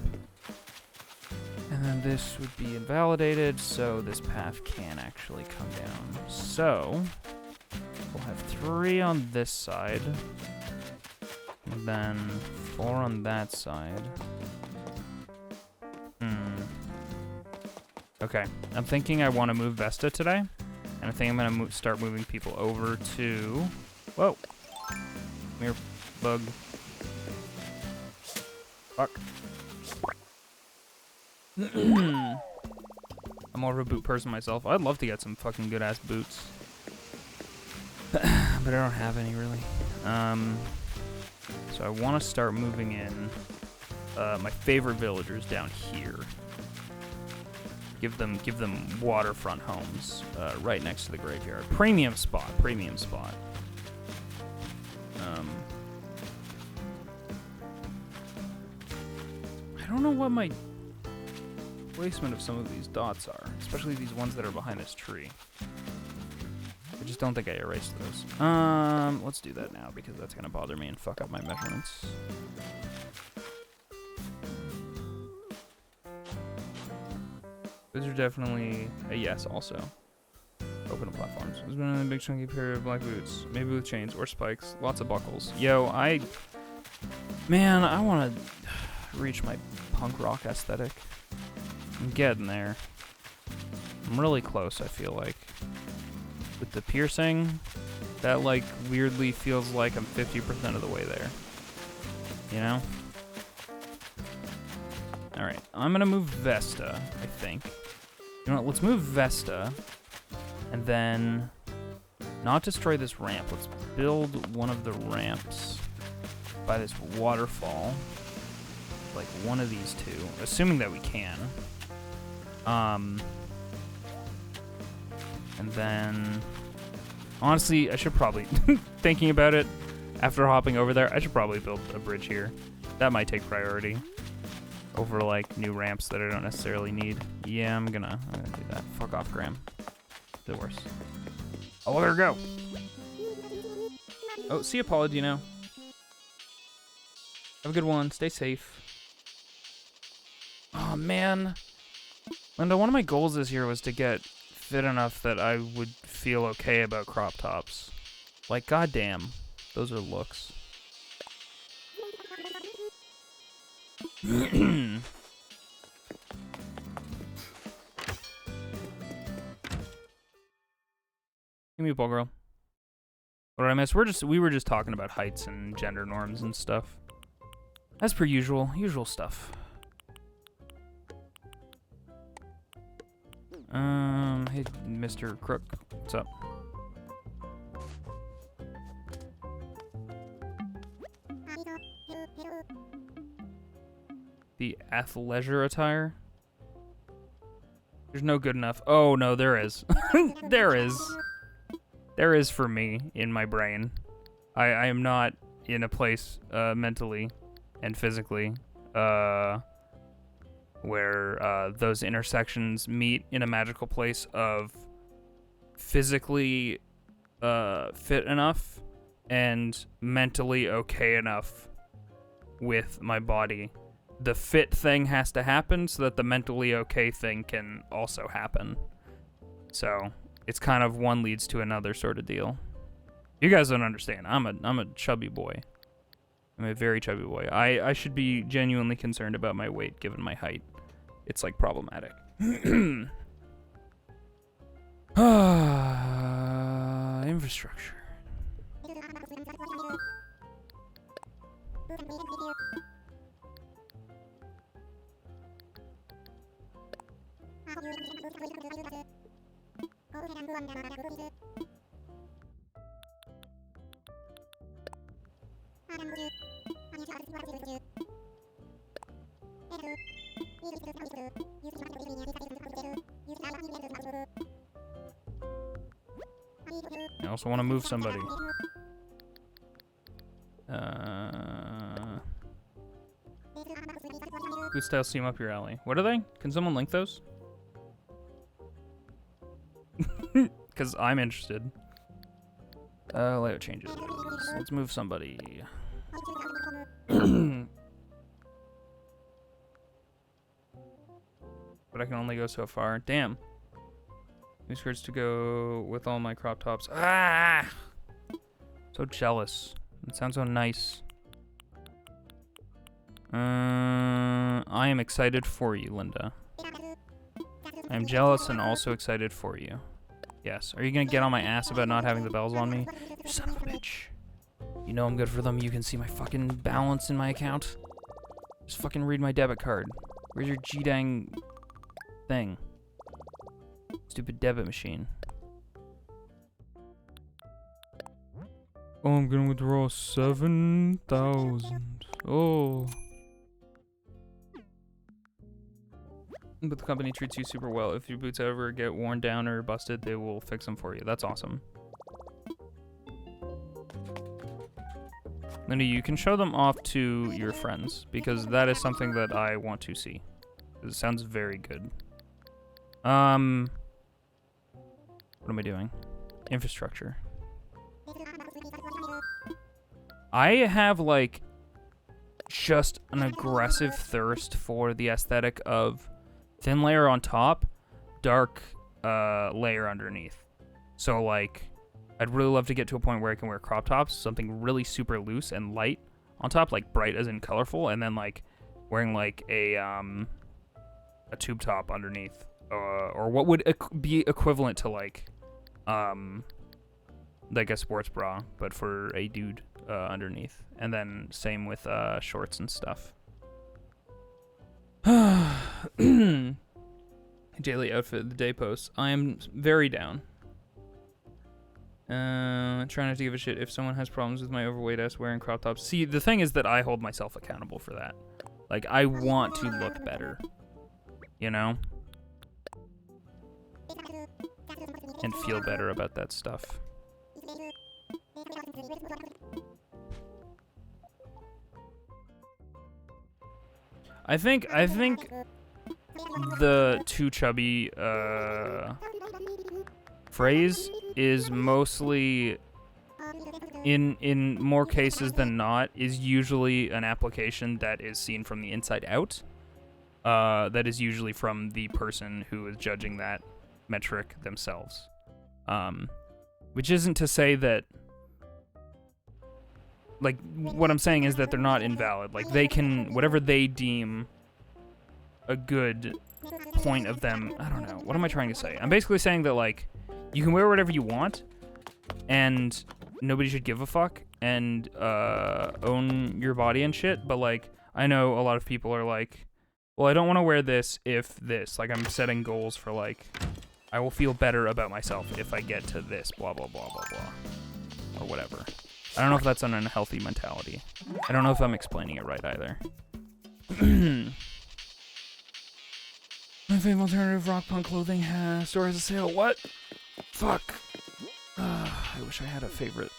And then this would be invalidated, so this path can actually come down. So, we'll have 3 on this side, and then 4 on that side. Okay, I'm thinking I want to move Vesta today, and I think I'm going to start moving people over to... Whoa! Come here, bug. Fuck. I'm more of a boot person myself. I'd love to get some fucking good-ass boots. But I don't have any, really. So I want to start moving in my favorite villagers down here. Give them waterfront homes right next to the graveyard. Premium spot. I don't know what my placement of some of these dots are, especially these ones that are behind this tree. I just don't think I erased those. Let's do that now because that's gonna bother me and fuck up my measurements. Those are definitely a yes also. Open platforms. There's been a big chunky pair of black boots, maybe with chains or spikes, lots of buckles. Yo, man, I want to reach my punk rock aesthetic. I'm getting there. I'm really close, I feel like. With the piercing, that like weirdly feels like I'm 50% of the way there. You know? Alright, I'm gonna move Vesta, I think. You know what, let's move Vesta, and then not destroy this ramp. Let's build one of the ramps by this waterfall. Like one of these two, assuming that we can. And then, honestly, I should probably, thinking about it, after hopping over there, I should probably build a bridge here. That might take priority over, like, new ramps that I don't necessarily need. Yeah, I'm gonna do that. Fuck off, Graham. The worst. Oh, let her go. Oh, see you, Palladino. Have a good one. Stay safe. Oh, man. Linda, one of my goals this year was to get fit enough that I would feel okay about crop tops. Like, goddamn, those are looks. Give me a ball, girl. What did I miss? We were just talking about heights and gender norms and stuff. As per usual stuff. Hey, Mr. Crook, what's up? The athleisure attire? There's no good enough. Oh, no, there is. There is. There is for me in my brain. I am not in a place mentally and physically where those intersections meet in a magical place of physically fit enough and mentally okay enough with my body. The fit thing has to happen so that the mentally okay thing can also happen. So it's kind of one leads to another sort of deal. You guys don't understand. I'm a chubby boy. I'm a very chubby boy. I should be genuinely concerned about my weight given my height. It's like problematic. Infrastructure. I also want to move somebody. Food styles seem up your alley. What are they? Can someone link those? Because I'm interested. Layout changes. Let's move somebody. But I can only go so far. Damn. New skirts to go with all my crop tops. Ah! So jealous. It sounds so nice. I am excited for you, Linda. I am jealous and also excited for you. Yes. Are you gonna get on my ass about not having the bells on me? You son of a bitch. You know I'm good for them. You can see my fucking balance in my account. Just fucking read my debit card. Where's your G-dang thing? Stupid debit machine. Oh, I'm gonna withdraw 7,000. Oh. But the company treats you super well. If your boots ever get worn down or busted, they will fix them for you. That's awesome. Linda, you can show them off to your friends, because that is something that I want to see. It sounds very good. What am I doing? Infrastructure. I have, like, just an aggressive thirst for the aesthetic of thin layer on top, dark layer underneath. So, like, I'd really love to get to a point where I can wear crop tops, something really super loose and light on top, like bright as in colorful, and then, like, wearing, like, a tube top underneath. Or what would be equivalent to, like a sports bra, but for a dude underneath. And then same with shorts and stuff. Daily outfit of the day post. I am very down. Try not to give a shit if someone has problems with my overweight ass wearing crop tops. See, the thing is that I hold myself accountable for that. Like, I want to look better. You know? And feel better about that stuff. I think the too chubby phrase is mostly, in more cases than not, is usually an application that is seen from the inside out. That is usually from the person who is judging that metric themselves. Which isn't to say that, like, what I'm saying is that they're not invalid. Like, they can, whatever they deem a good point of them, I don't know, what am I trying to say? I'm basically saying that, like, you can wear whatever you want, and nobody should give a fuck, and own your body and shit, but, like, I know a lot of people are like, well, I don't want to wear this if this. Like, I'm setting goals for, like, I will feel better about myself if I get to this, blah, blah, blah, blah, blah. Or whatever. I don't know if that's an unhealthy mentality. I don't know if I'm explaining it right either. My favorite alternative rock punk clothing store has a sale. What? Fuck. I wish I had a favorite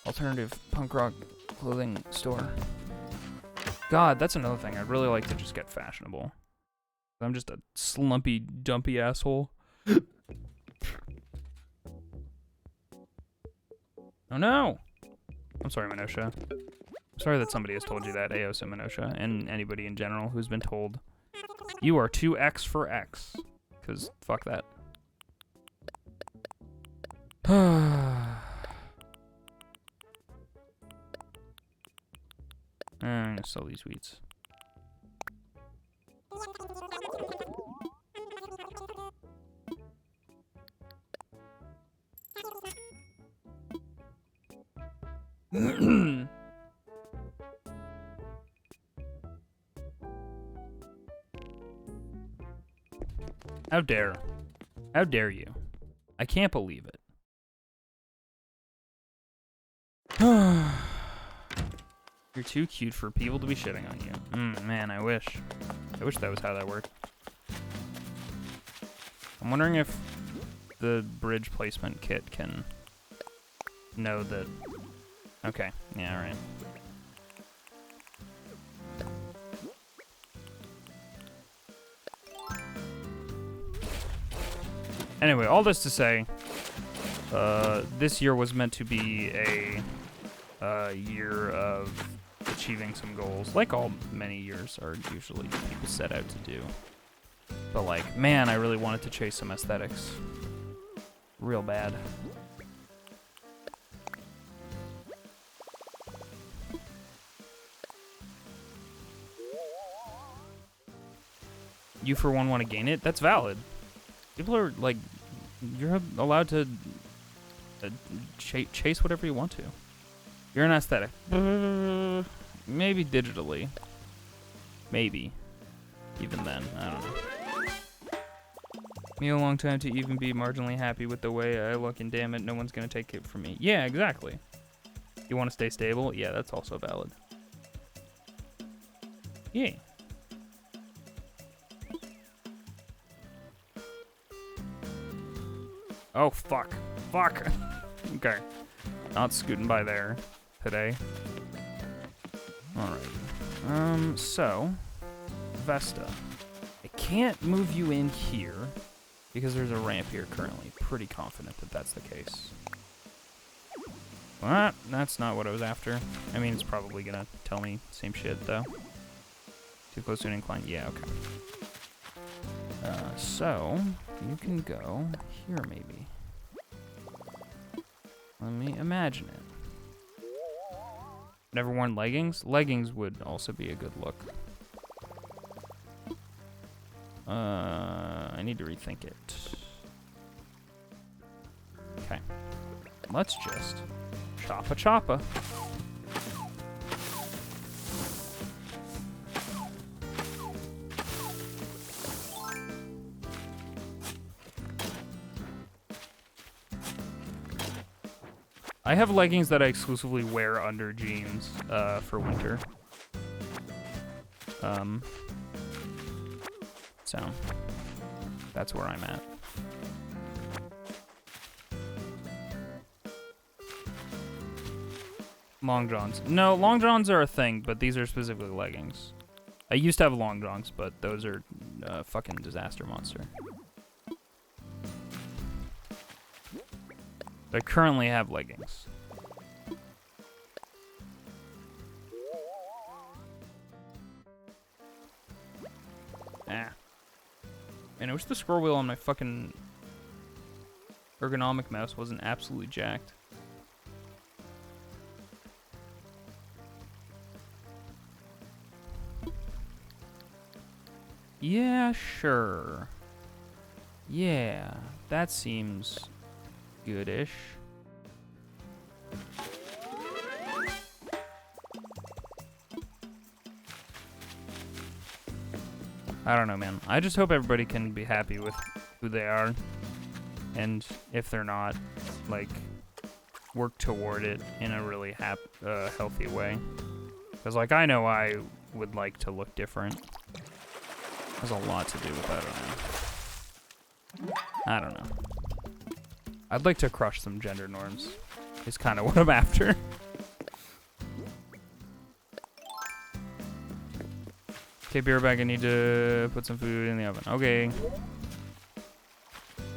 alternative punk rock clothing store. God, that's another thing. I'd really like to just get fashionable. I'm just a slumpy, dumpy asshole. Oh no! I'm sorry, Minutia. Sorry that somebody has told you that, Eos and Minosha, and anybody in general who's been told, you are too X for X. Because fuck that. I'm gonna sell these wheats. How dare? How dare you? I can't believe it. You're too cute for people to be shitting on you. Man, I wish. I wish that was how that worked. I'm wondering if the bridge placement kit can know that... Okay, yeah, right. Anyway, all this to say, this year was meant to be a year of achieving some goals, like all many years are usually people set out to do. But like, man, I really wanted to chase some aesthetics. Real bad. You for one want to gain it? That's valid. People are like, you're allowed to chase whatever you want to. You're an aesthetic. Maybe digitally. Maybe. Even then, I don't know. Me a long time to even be marginally happy with the way I look, and damn it, no one's gonna take it from me. Yeah, exactly. You want to stay stable? Yeah, that's also valid. Yeah. Oh, fuck. Fuck. Okay. Not scooting by there today. Alright. So, Vesta. I can't move you in here because there's a ramp here currently. Pretty confident that that's the case. Well, that's not what I was after. I mean, it's probably gonna tell me same shit, though. Too close to an incline? Yeah, okay. So, you can go here, maybe. Let me imagine it. Never worn leggings? Leggings would also be a good look. I need to rethink it. Okay. Let's just choppa. I have leggings that I exclusively wear under jeans for winter. So that's where I'm at. Long johns. No, long johns are a thing, but these are specifically leggings. I used to have long johns, but those are fucking disaster monster. I currently have leggings. Man, I wish the scroll wheel on my fucking ergonomic mouse wasn't absolutely jacked. Yeah, sure. Yeah, that seems goodish. I don't know, man. I just hope everybody can be happy with who they are. And if they're not, like, work toward it in a really healthy way. Because, like, I know I would like to look different. Has a lot to do with that, I don't know. I'd like to crush some gender norms. Is kind of what I'm after. Okay, beer bag, I need to put some food in the oven. Okay.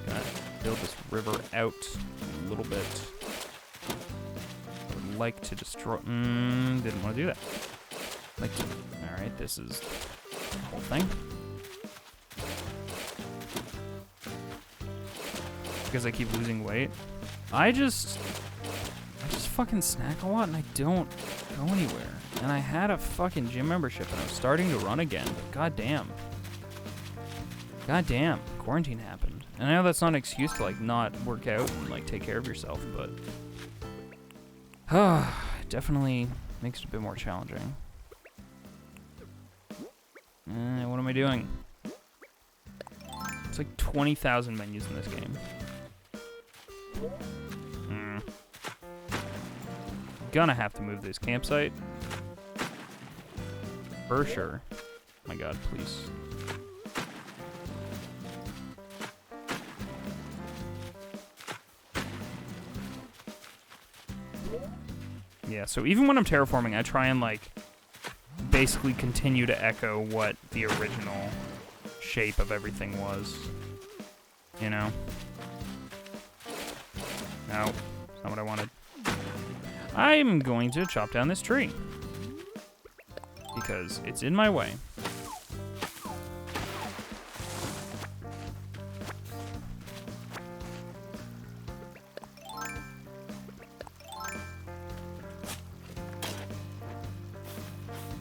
Gonna build this river out a little bit. I would like to destroy... didn't want to do that. Like to... Alright, this is the whole thing. Because I keep losing weight. I just fucking snack a lot and I don't go anywhere. And I had a fucking gym membership and I was starting to run again, but goddamn. Goddamn, quarantine happened. And I know that's not an excuse to like not work out and like take care of yourself, but definitely makes it a bit more challenging. What am I doing? It's like 20,000 menus in this game. Gonna have to move this campsite. For sure. Oh my god, please. Yeah, so even when I'm terraforming, I try and like basically continue to echo what the original shape of everything was. You know? No, it's not what I wanted. I'm going to chop down this tree. Because it's in my way.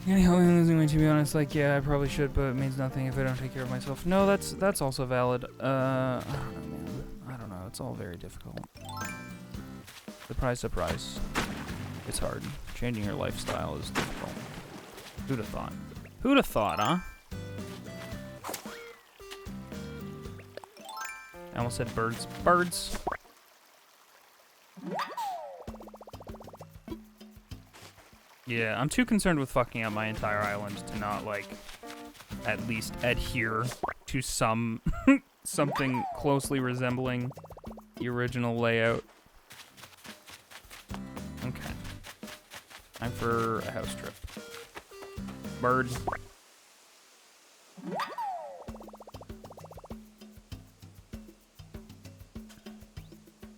Anyhow, I'm losing weight, to be honest. Like, yeah, I probably should, but it means nothing if I don't take care of myself. No, that's also valid. I don't know, man. I don't know. It's all very difficult. Surprise, surprise. It's hard. Changing your lifestyle is difficult. Who'd have thought? Who'd have thought, huh? I almost said birds. Birds! Yeah, I'm too concerned with fucking up my entire island to not, like, at least adhere to some something closely resembling the original layout. Okay. Time for a house trip. Bird.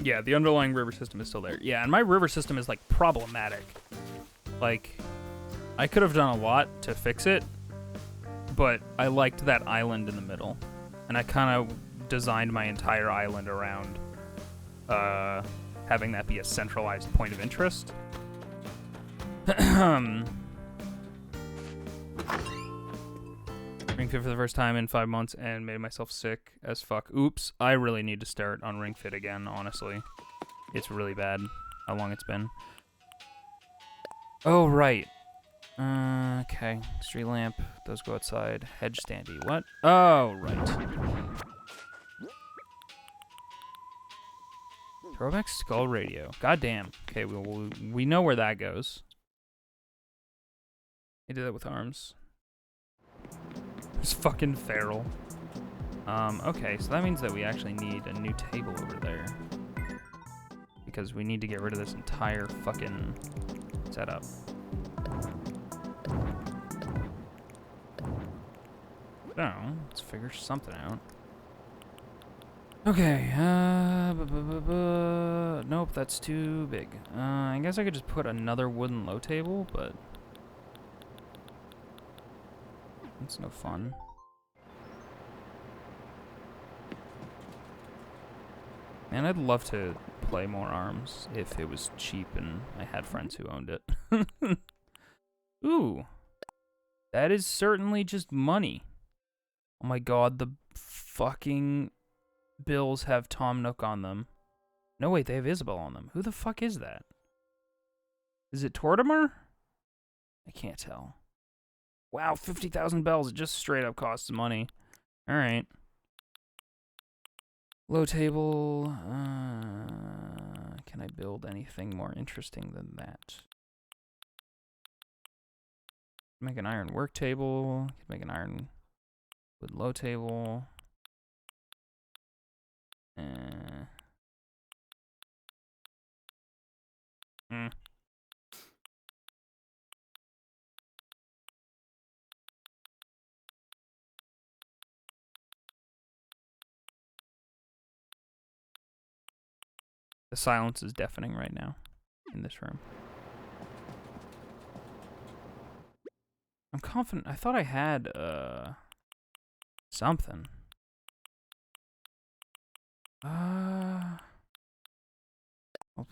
Yeah, the underlying river system is still there. Yeah, and my river system is, like, problematic. Like, I could have done a lot to fix it, but I liked that island in the middle. And I kind of designed my entire island around having that be a centralized point of interest. Ring Fit for the first time in 5 months and made myself sick as fuck. Oops, I really need to start on Ring Fit again, honestly. It's really bad how long it's been. Oh, right. Okay. Street lamp. Those go outside. Hedge standee. What? Oh, right. Throwback skull radio. Goddamn. Okay, we know where that goes. They did that with arms. It's fucking feral. Okay, so that means that we actually need a new table over there. Because we need to get rid of this entire fucking setup. So, let's figure something out. Okay, nope, that's too big. I guess I could just put another wooden low table, but it's no fun. Man, I'd love to play more ARMS if it was cheap and I had friends who owned it. Ooh. That is certainly just money. Oh my god, the fucking bills have Tom Nook on them. No, wait, they have Isabelle on them. Who the fuck is that? Is it Tortimer? I can't tell. Wow, 50,000 bells. It just straight up costs money. Alright. Low table. Can I build anything more interesting than that? Make an iron work table. Could make an iron wood low table. The silence is deafening right now in this room. I'm confident. I thought I had, something. I'll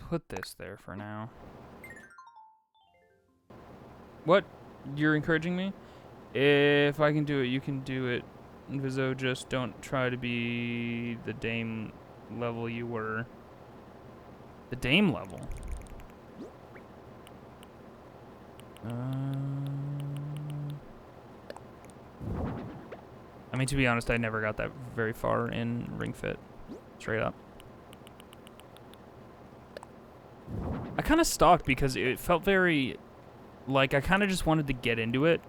put this there for now. What? You're encouraging me? If I can do it, you can do it. Vizo, just don't try to be the Dame level you were. The Dame level? I mean, to be honest, I never got that very far in Ring Fit. Straight up. I kind of stalked because it felt very... Like, I kind of just wanted to get into it,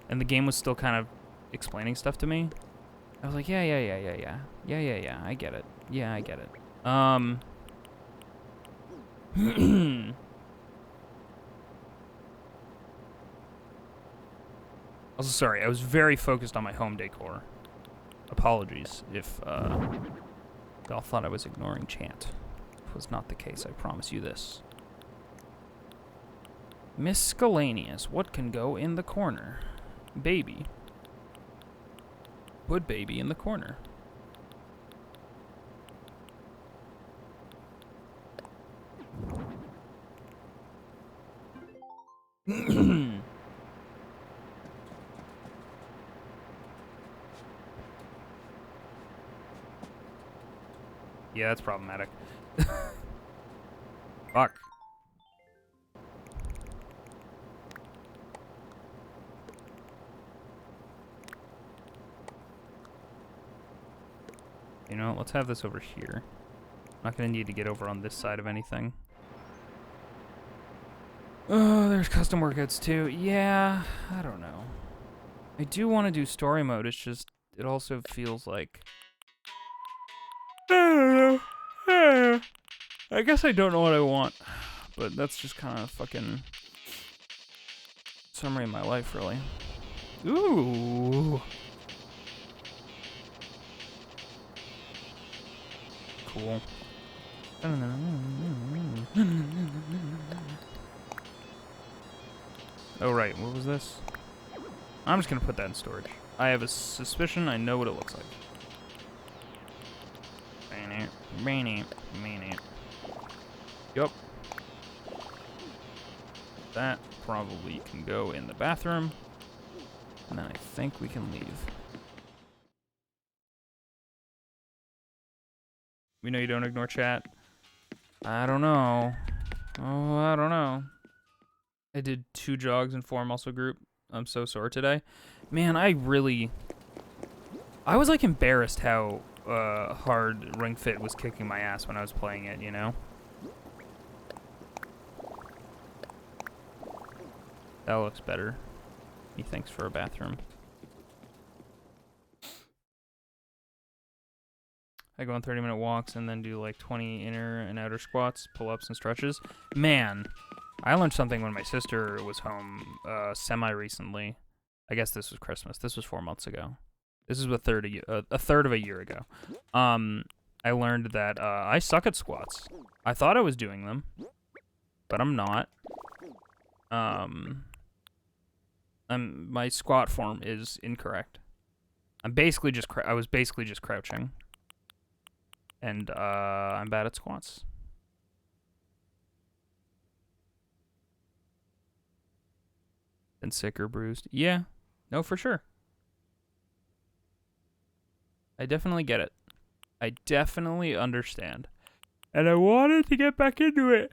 and the game was still kind of explaining stuff to me. I was like, yeah, I get it. Yeah, I get it. Also, sorry, I was very focused on my home decor. Apologies if, y'all thought I was ignoring chat. It was not the case, I promise you this. Miscellaneous. What can go in the corner? Baby. Put baby in the corner. Yeah, that's problematic. Fuck. You know, let's have this over here. Not gonna need to get over on this side of anything. Oh, there's custom workouts too. Yeah, I don't know. I do want to do story mode, it's just, it also feels like... I don't know. I guess I don't know what I want, but that's just kind of fucking summary of my life, really. Ooh. Cool. Oh, right. What was this? I'm just going to put that in storage. I have a suspicion I know what it looks like. Yup. That probably can go in the bathroom. And then I think we can leave. We know you don't ignore chat. I don't know. Oh, I don't know. I did 2 jogs and 4 muscle group. I'm so sore today. Man, I was like embarrassed how hard Ring Fit was kicking my ass when I was playing it, you know? That looks better. Thanks for a bathroom. I go on 30-minute walks and then do like 20 inner and outer squats, pull-ups, and stretches. Man, I learned something when my sister was home semi-recently. I guess this was Christmas. This was 4 months ago. This is a third of a year ago. I learned that I suck at squats. I thought I was doing them, but I'm not. My squat form is incorrect. I was basically just crouching. And I'm bad at squats. Been sick or bruised? Yeah. No, for sure. I definitely get it. I definitely understand. And I wanted to get back into it.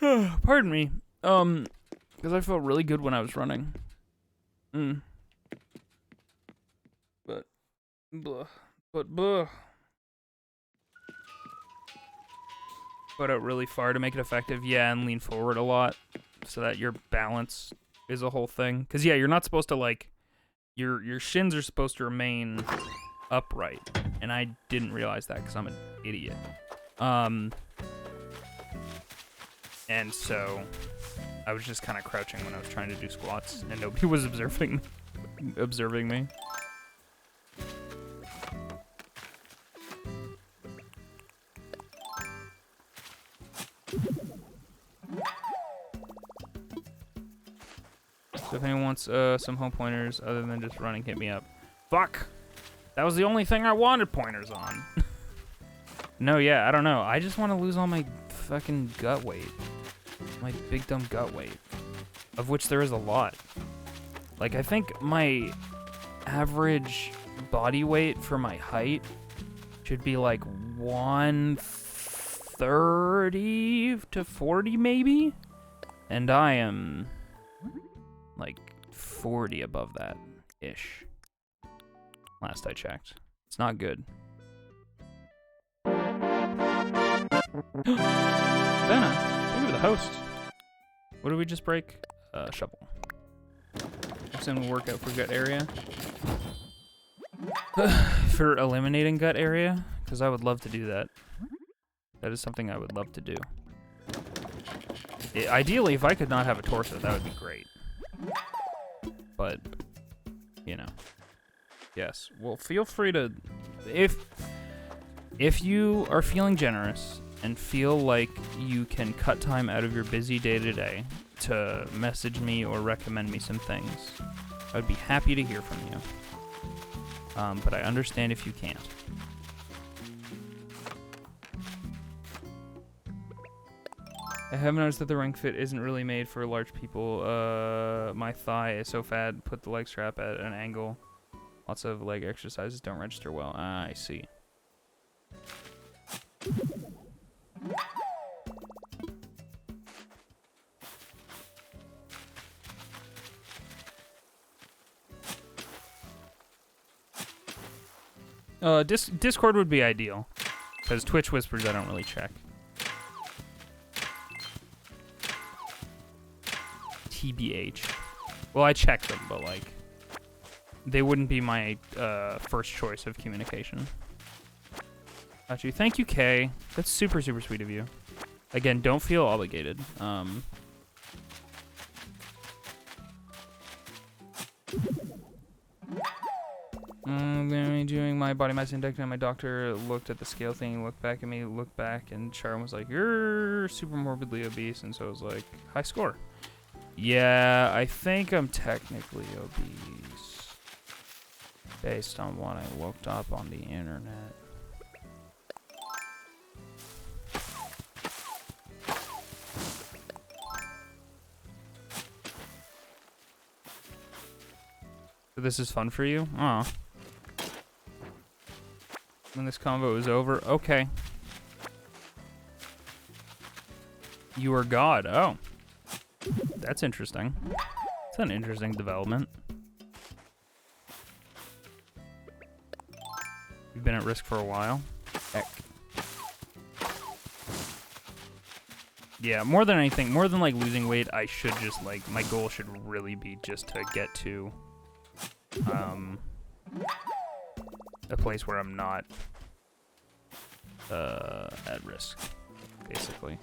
Pardon me. Because I felt really good when I was running. But put out really far to make it effective, yeah, and lean forward a lot so that your balance is a whole thing. Because, yeah, you're not supposed to, like, your shins are supposed to remain upright, and I didn't realize that because I'm an idiot. And so I was just kind of crouching when I was trying to do squats, and nobody was observing me. So if anyone wants some home pointers other than just running, hit me up. Fuck! That was the only thing I wanted pointers on. No, yeah, I don't know. I just want to lose all my fucking gut weight. My big dumb gut weight. Of which there is a lot. Like, I think my average body weight for my height should be like 130 to 40 maybe? And I am like 40 above that-ish. Last I checked. It's not good. Benna, thank you for the host. What did we just break? Shovel. It's in workout for gut area. For eliminating gut area, because I would love to do that. That is something I would love to do. Ideally, if I could not have a torso, that would be great. But, you know. Yes. Well, feel free to... If you are feeling generous and feel like you can cut time out of your busy day-to-day to message me or recommend me some things, I would be happy to hear from you. But I understand if you can't. I have noticed that the ring fit isn't really made for large people. My thigh is so fat, put the leg strap at an angle. Lots of leg exercises don't register well. I see. Discord would be ideal, because Twitch Whispers I don't really check. TBH. Well, I check them, but like, they wouldn't be my first choice of communication. Got you. Thank you, Kay. That's super, super sweet of you. Again, don't feel obligated. I'm gonna be doing my body mass index, and my doctor looked at the scale thing, looked back at me, looked back, and Sharon was like, "You're super morbidly obese," and so I was like, "High score." Yeah, I think I'm technically obese, based on what I looked up on the internet. So this is fun for you? Aw. When this convo is over, okay. You are God. Oh. That's interesting. It's an interesting development. You've been at risk for a while. Heck. Yeah, more than anything, more than like losing weight, I should just like, my goal should really be just to get to a place where I'm not at risk, basically.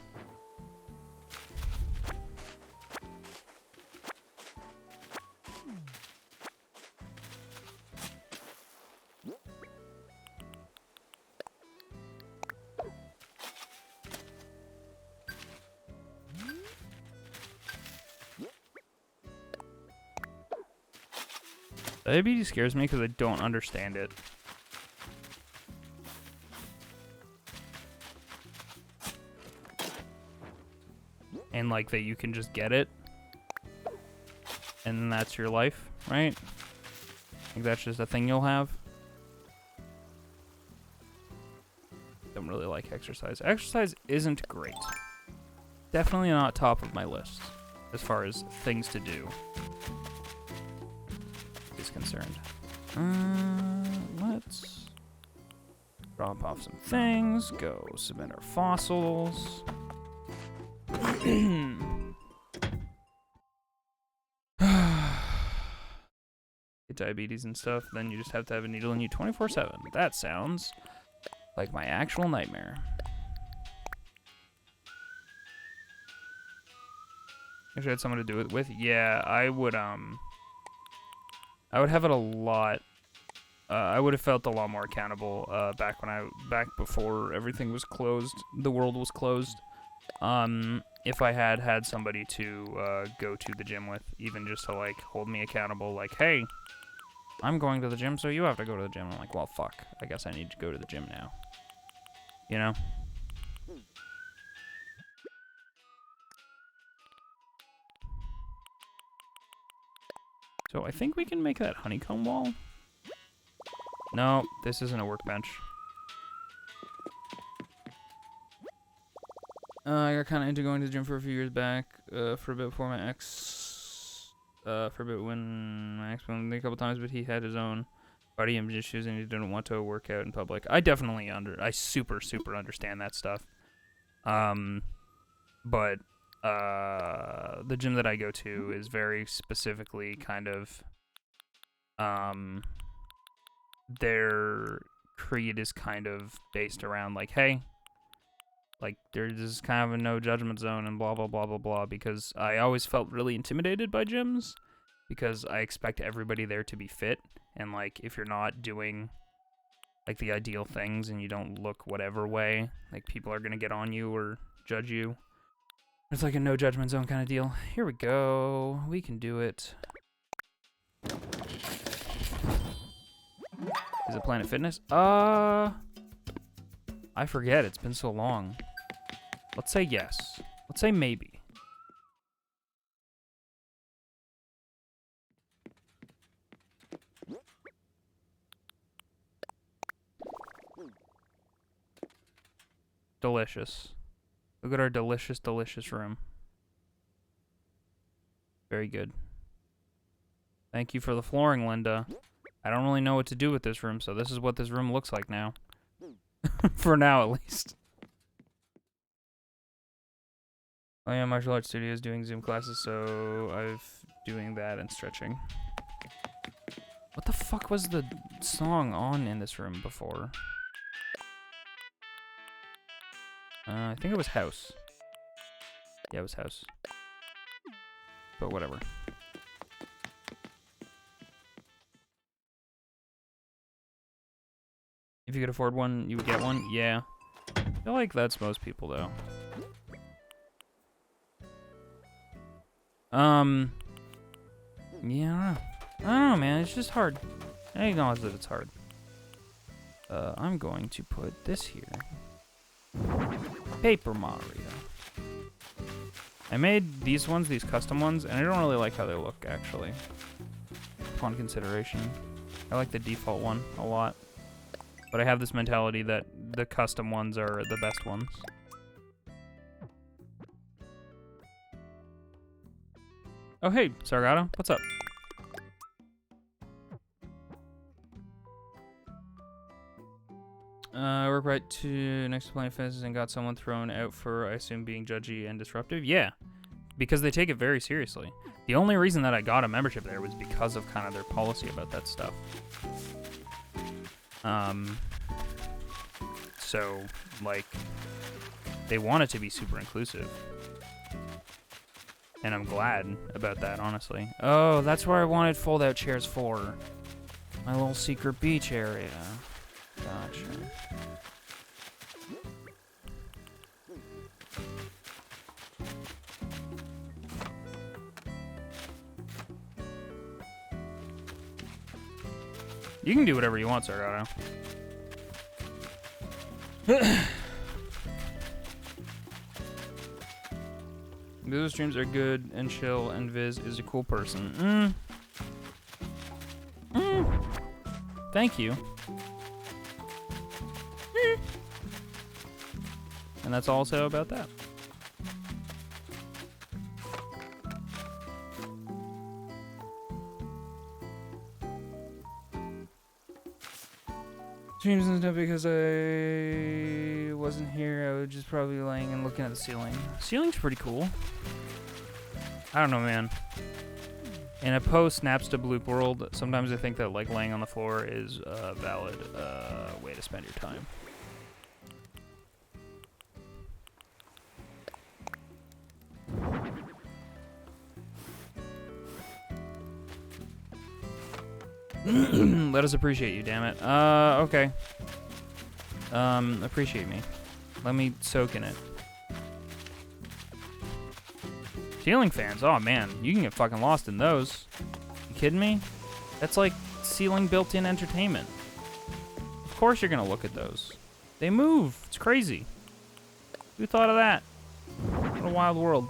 Diabetes scares me because I don't understand it. And like that you can just get it. And then that's your life, right? Like that's just a thing you'll have. Don't really like exercise. Exercise isn't great. Definitely not top of my list as far as things to do is concerned. Let's drop off some things, go submit our fossils. Get diabetes and stuff, then you just have to have a needle in you 24/7. That sounds like my actual nightmare. If I had someone to do it with, yeah, I would have it a lot. I would have felt a lot more accountable back before everything was closed, the world was closed. if I had somebody to go to the gym with, even just to like hold me accountable, like, hey, I'm going to the gym, so you have to go to the gym. I'm like, well, fuck, I guess I need to go to the gym now. You know? So I think we can make that honeycomb wall. No, this isn't a workbench. I got kind of into going to the gym for a few years back, for a bit before my ex, for a bit when my ex went a couple times, but he had his own body image issues and he didn't want to work out in public. I definitely I super understand that stuff. But the gym that I go to is very specifically kind of, their creed is kind of based around like, hey, like there's kind of a no judgment zone and blah blah blah blah blah, because I always felt really intimidated by gyms because I expect everybody there to be fit, and like if you're not doing like the ideal things and you don't look whatever way, like people are gonna get on you or judge you. It's like a no judgment zone kind of deal. Here we go. We can do it. Is it Planet Fitness? I forget. It's been so long. Let's say yes. Let's say maybe. Delicious. Look at our delicious, delicious room. Very good. Thank you for the flooring, Linda. I don't really know what to do with this room, so this is what this room looks like now. For now, at least. I am martial arts studios doing Zoom classes, so I've doing that and stretching. What the fuck was the song on in this room before? I think it was House. Yeah, it was House. But whatever. If you could afford one, you would get one? Yeah. I feel like that's most people, though. Yeah, I don't know, man. It's just hard. I acknowledge that it's hard. I'm going to put this here. Paper Mario. I made these ones, these custom ones, and I don't really like how they look, actually. Upon consideration. I like the default one a lot. But I have this mentality that the custom ones are the best ones. Oh, hey, Sargato. What's up? I work right to next to Planet Fitness and got someone thrown out for, I assume, being judgy and disruptive. Yeah, because they take it very seriously. The only reason that I got a membership there was because of kind of their policy about that stuff. So, like, they want it to be super inclusive. And I'm glad about that, honestly. Oh, that's where I wanted fold-out chairs for. My little secret beach area. Gotcha. You can do whatever you want, Sargato. Viz streams are good and chill, and Viz is a cool person. Thank you. And that's all I'll say about that. Streams and stuff because I wasn't here. I was just probably laying and looking at the ceiling. Ceiling's pretty cool. I don't know, man. In a post-Napster bloop world, sometimes I think that like laying on the floor is a valid way to spend your time. Let us appreciate you, damn it. Okay. Appreciate me. Let me soak in it. Ceiling fans, oh man, you can get fucking lost in those. You kidding me? That's like ceiling built-in entertainment. Of course you're gonna look at those. They move, it's crazy. Who thought of that? What a wild world.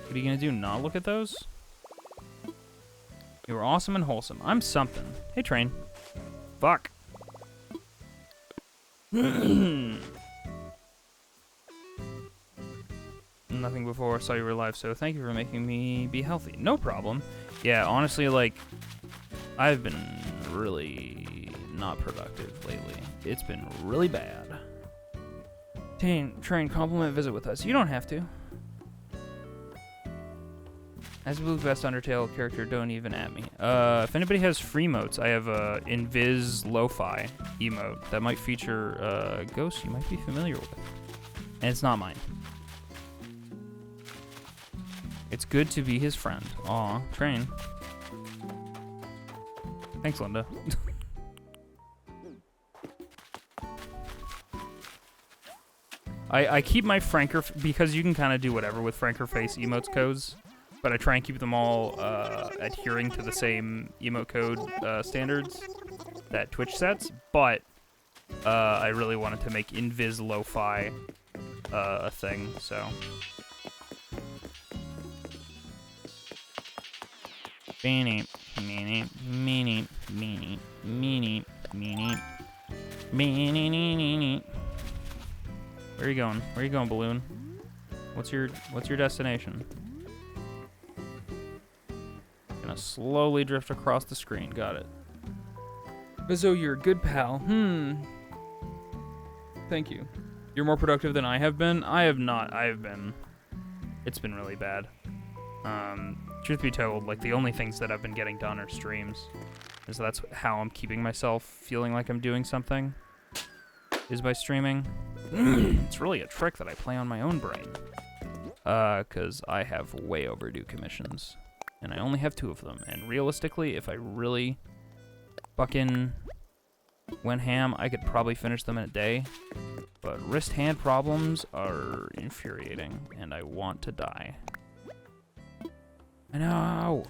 What are you gonna do, not look at those? You were awesome and wholesome. I'm something. Hey, train. Fuck. Nothing before I saw you were alive, so thank you for making me be healthy. No problem. Yeah, honestly, like, I've been really not productive lately. It's been really bad. Train, compliment visit with us. You don't have to. As the best Undertale character, don't even at me. If anybody has free emotes, I have a Invis Lo-Fi emote that might feature a ghost you might be familiar with. And it's not mine. It's good to be his friend. Aw, Train. Thanks, Linda. I keep my Franker, because you can kind of do whatever with Franker face emotes codes. But I try and keep them all adhering to the same emote code standards that Twitch sets. But I really wanted to make Invis Lo-Fi a thing, so. Meanie, meanie, meanie, meanie, meanie, meanie, meanie. Where are you going? Where are you going, Balloon? What's your destination? Gonna slowly drift across the screen. Got it. Bizzo, you're a good pal. Thank you. You're more productive than I have been. I have not. I have been. It's been really bad. Truth be told, like, the only things that I've been getting done are streams. And so that's how I'm keeping myself feeling like I'm doing something, is by streaming. It's really a trick that I play on my own brain. Because I have way overdue commissions. And I only have 2 of them. And realistically, if I really fucking went ham, I could probably finish them in a day. But wrist-hand problems are infuriating, and I want to die. I know!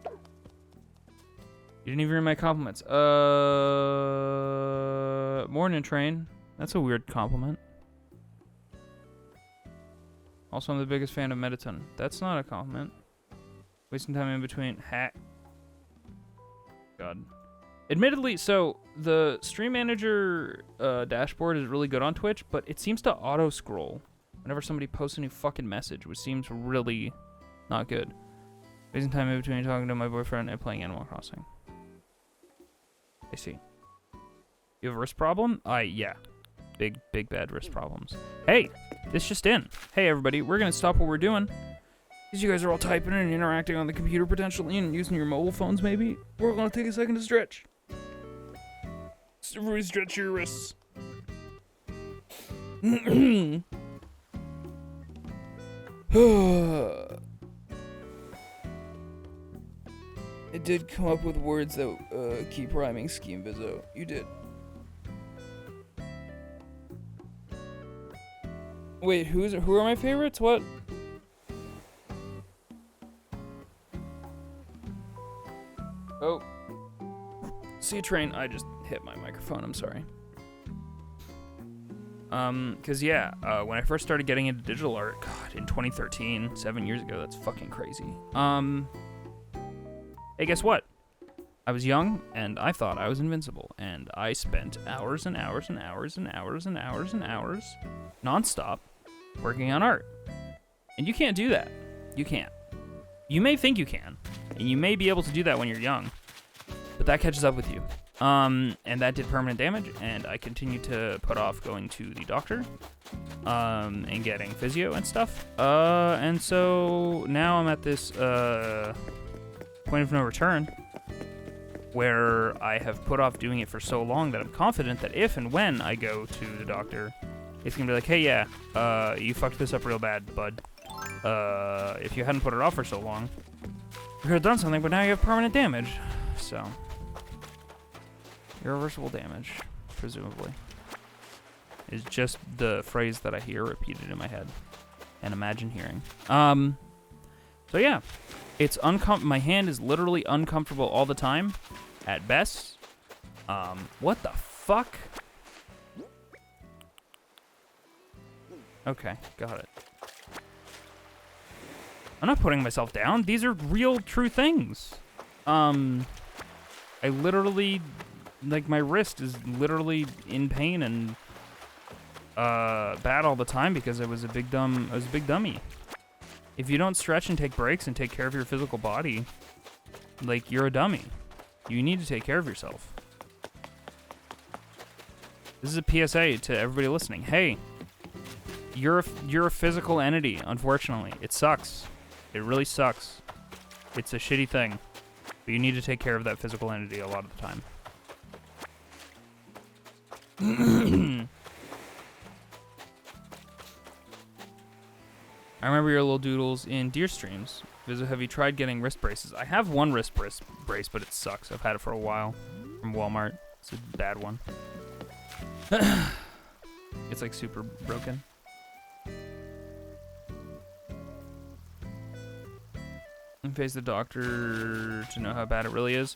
You didn't even read my compliments. Morning, Train. That's a weird compliment. Also, I'm the biggest fan of Mediton. That's not a compliment. Wasting time in between. Hack. God. Admittedly, so the Stream Manager dashboard is really good on Twitch, but it seems to auto-scroll whenever somebody posts a new fucking message, which seems really not good. Wasting time in between talking to my boyfriend and playing Animal Crossing. I see. You have a wrist problem? Yeah. Big bad wrist problems. Hey, this just in. Hey, everybody, we're gonna stop what we're doing. Because you guys are all typing and interacting on the computer potentially and using your mobile phones maybe. We're gonna take a second to stretch. Everybody stretch your wrists. It did come up with words that keep rhyming, Scheme Bizzo. You did. Wait, who are my favorites? What? Oh. See, Train, I just hit my microphone, I'm sorry. Cause yeah, when I first started getting into digital art, God, in 2013, 7 years ago, that's fucking crazy. Hey, guess what? I was young, and I thought I was invincible, and I spent hours and hours and hours and hours and hours and hours, nonstop, working on art. And you can't do that. You can't. You may think you can, and you may be able to do that when you're young, but that catches up with you. And that did permanent damage, and I continued to put off going to the doctor, and getting physio and stuff. And so now I'm at this, point of no return, where I have put off doing it for so long that I'm confident that if and when I go to the doctor, it's gonna be like, hey, yeah, you fucked this up real bad, bud. If you hadn't put it off for so long, could have done something, but now you have permanent damage. So, irreversible damage, presumably, is just the phrase that I hear repeated in my head and imagine hearing. So yeah, it's my hand is literally uncomfortable all the time, at best. What the fuck? Okay, got it. I'm not putting myself down. These are real, true things. I literally, like, my wrist is literally in pain and bad all the time because I was a big dummy. If you don't stretch and take breaks and take care of your physical body, like, you're a dummy. You need to take care of yourself. This is a PSA to everybody listening. Hey, you're a physical entity, unfortunately. It sucks. It really sucks. It's a shitty thing. But you need to take care of that physical entity a lot of the time. I remember your little doodles in Deer Streams. Have you tried getting wrist braces? I have one wrist brace, but it sucks. I've had it for a while from Walmart. It's a bad one. It's like super broken. And face the doctor to know how bad it really is.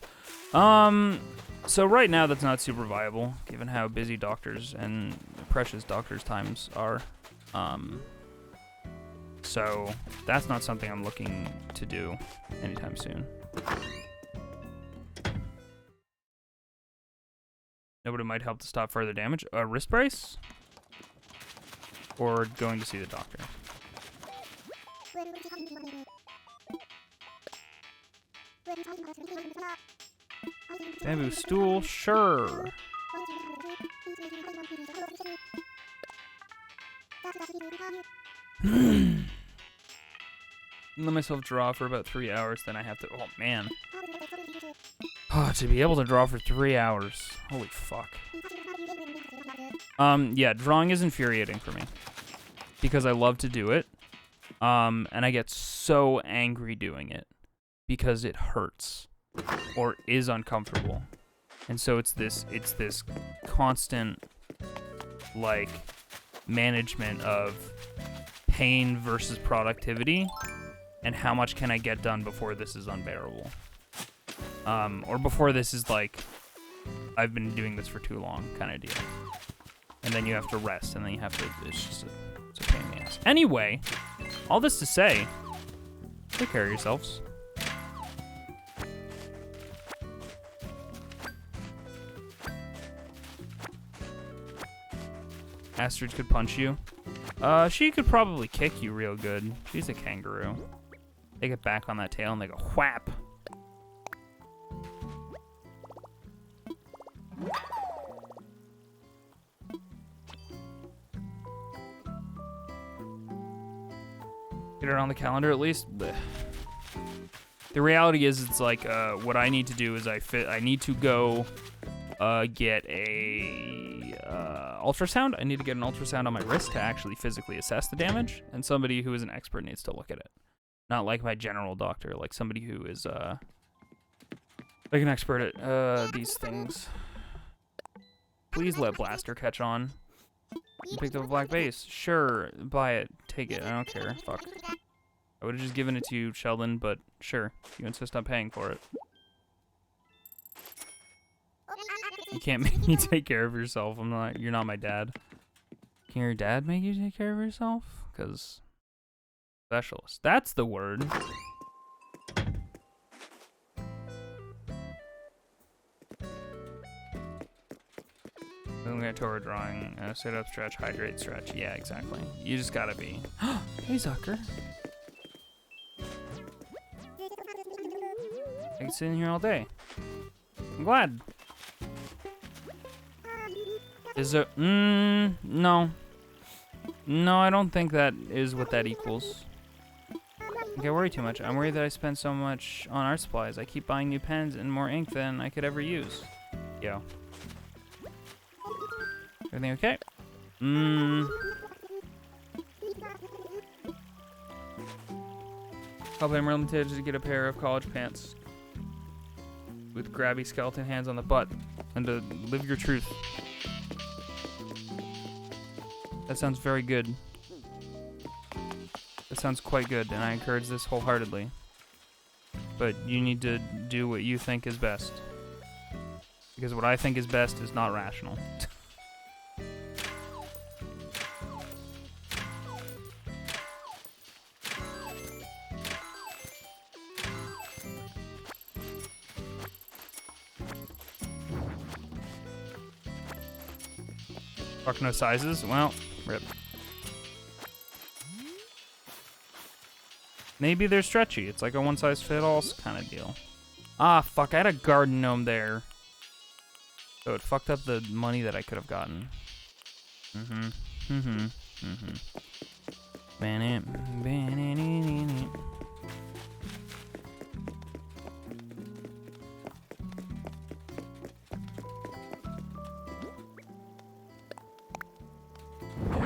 So right now that's not super viable, given how busy doctors and precious doctors' times are. So that's not something I'm looking to do anytime soon. Nobody might help to stop further damage. A wrist brace? Or going to see the doctor? Bamboo stool? Sure. Let myself draw for about 3 hours, then I have to... Oh, man. Oh, to be able to draw for 3 hours. Holy fuck. Yeah, drawing is infuriating for me. Because I love to do it. And I get so angry doing it. Because it hurts. Or is uncomfortable. And so it's this constant, like, management of pain versus productivity. And how much can I get done before this is unbearable? Or before this is like, I've been doing this for too long kind of deal. And then you have to rest, and then you have to, it's a pain in the ass. Anyway, all this to say, take care of yourselves. Astrid could punch you. She could probably kick you real good. She's a kangaroo. They get back on that tail and they go whap. Get it on the calendar at least. Blech. The reality is, it's like what I need to do is I need to go get a ultrasound. I need to get an ultrasound on my wrist to actually physically assess the damage, and somebody who is an expert needs to look at it. Not like my general doctor, like somebody who is like an expert at these things. Please let Blaster catch on. You picked up a black vase. Sure, buy it. Take it. I don't care. Fuck. I would have just given it to you, Sheldon, but sure. You insist on paying for it. You can't make me take care of yourself. You're not my dad. Can your dad make you take care of yourself? Because specialist. That's the word. Looking at Torah drawing, sit up, stretch, hydrate, stretch. Yeah, exactly. You just gotta be. Hey, Zucker. I can sit in here all day. I'm glad. Is there... no. No, I don't think that is what that equals. I worry too much. I'm worried that I spend so much on art supplies. I keep buying new pens and more ink than I could ever use. Yo. Everything okay? I'll blame relative to get a pair of college pants with grabby skeleton hands on the butt and to live your truth. That sounds very good. That sounds quite good, and I encourage this wholeheartedly. But you need to do what you think is best. Because what I think is best is not rational. Fuck no sizes? Well, rip. Maybe they're stretchy. It's like a one-size-fits-all kind of deal. Ah, fuck. I had a garden gnome there. So it fucked up the money that I could have gotten.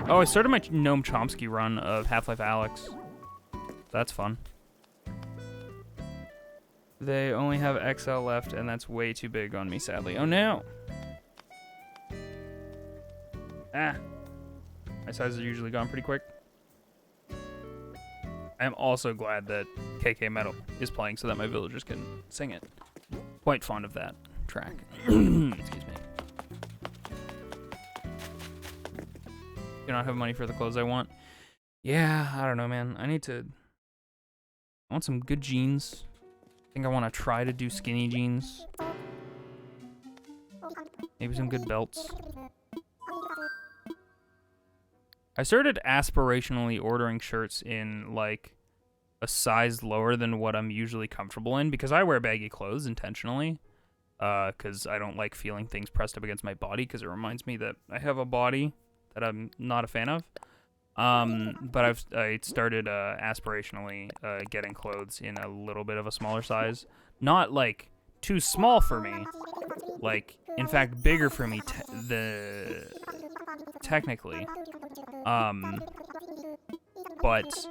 Oh, I started my Noam Chomsky run of Half-Life Alyx. That's fun. They only have XL left, and that's way too big on me, sadly. Oh no! Ah. My sizes are usually gone pretty quick. I am also glad that KK Metal is playing so that my villagers can sing it. Quite fond of that track. Excuse me. Do not have money for the clothes I want. Yeah, I don't know, man. I want some good jeans. I think I want to try to do skinny jeans. Maybe some good belts. I started aspirationally ordering shirts in, like, a size lower than what I'm usually comfortable in, because I wear baggy clothes intentionally, because I don't like feeling things pressed up against my body, because it reminds me that I have a body that I'm not a fan of. But I started aspirationally getting clothes in a little bit of a smaller size. Not, like, too small for me. Like, in fact, bigger for me technically. But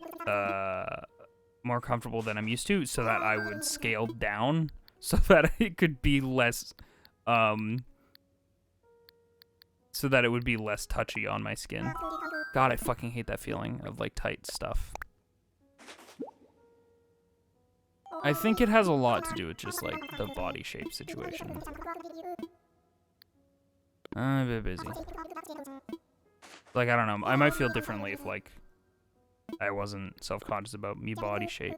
more comfortable than I'm used to, so that I would scale down so that it could be less so that it would be less touchy on my skin. God, I fucking hate that feeling of, like, tight stuff. I think it has a lot to do with just, like, the body shape situation. I'm a bit busy. Like, I don't know. I might feel differently if, like, I wasn't self-conscious about me body shape.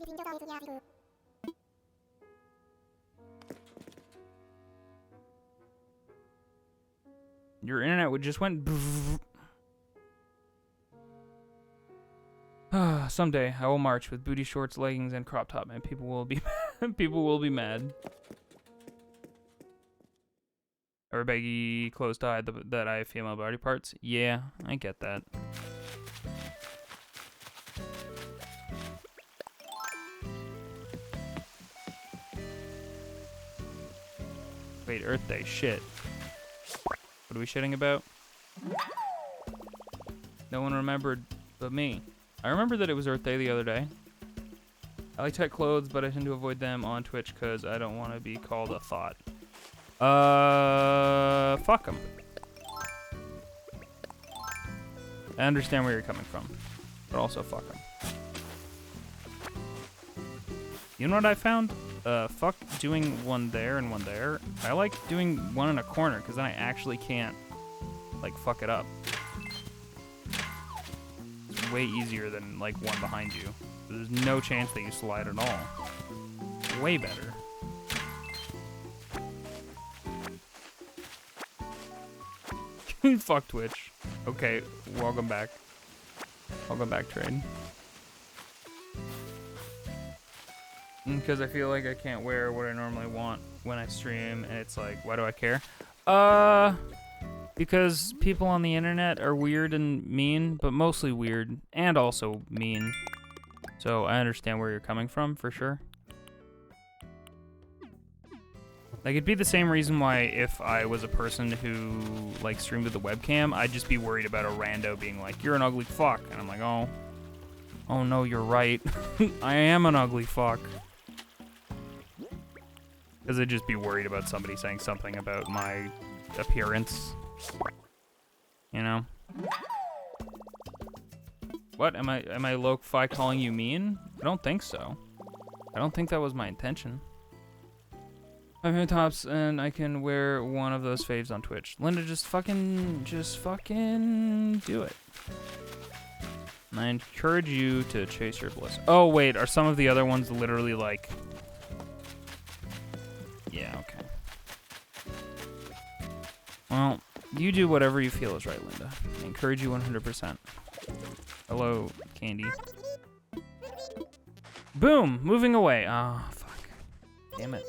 Your internet would just went. Someday I will march with booty shorts, leggings, and crop top, and people will be mad. Or baggy clothes to hide that I have female body parts. Yeah, I get that. Wait, Earth Day, shit. What are we shitting about? No one remembered but me. I remember that it was Earth Day the other day. I like tight clothes, but I tend to avoid them on Twitch because I don't want to be called a thought. Fuck them. I understand where you're coming from, but also fuck them. You know what I found? Fuck doing one there and one there. I like doing one in a corner, because then I actually can't, like, fuck it up. It's way easier than, like, one behind you. There's no chance that you slide at all. Way better. Fuck Twitch. Okay, welcome back. Welcome back, Trade. Because I feel like I can't wear what I normally want when I stream, and it's like, why do I care? Because people on the internet are weird and mean, but mostly weird, and also mean. So I understand where you're coming from, for sure. Like, it'd be the same reason why if I was a person who, like, streamed with a webcam, I'd just be worried about a rando being like, you're an ugly fuck. And I'm like, oh, Oh no, you're right. I am an ugly fuck. Because I'd just be worried about somebody saying something about my appearance. You know? What? Am I lo-fi calling you mean? I don't think so. I don't think that was my intention. I'm in tops and I can wear one of those faves on Twitch. Linda, just fucking do it. And I encourage you to chase your bliss. Oh wait, are some of the other ones literally like... Yeah, okay. Well, you do whatever you feel is right, Linda. I encourage you 100%. Hello, Candy. Boom! Moving away. Ah, oh, fuck. Damn it.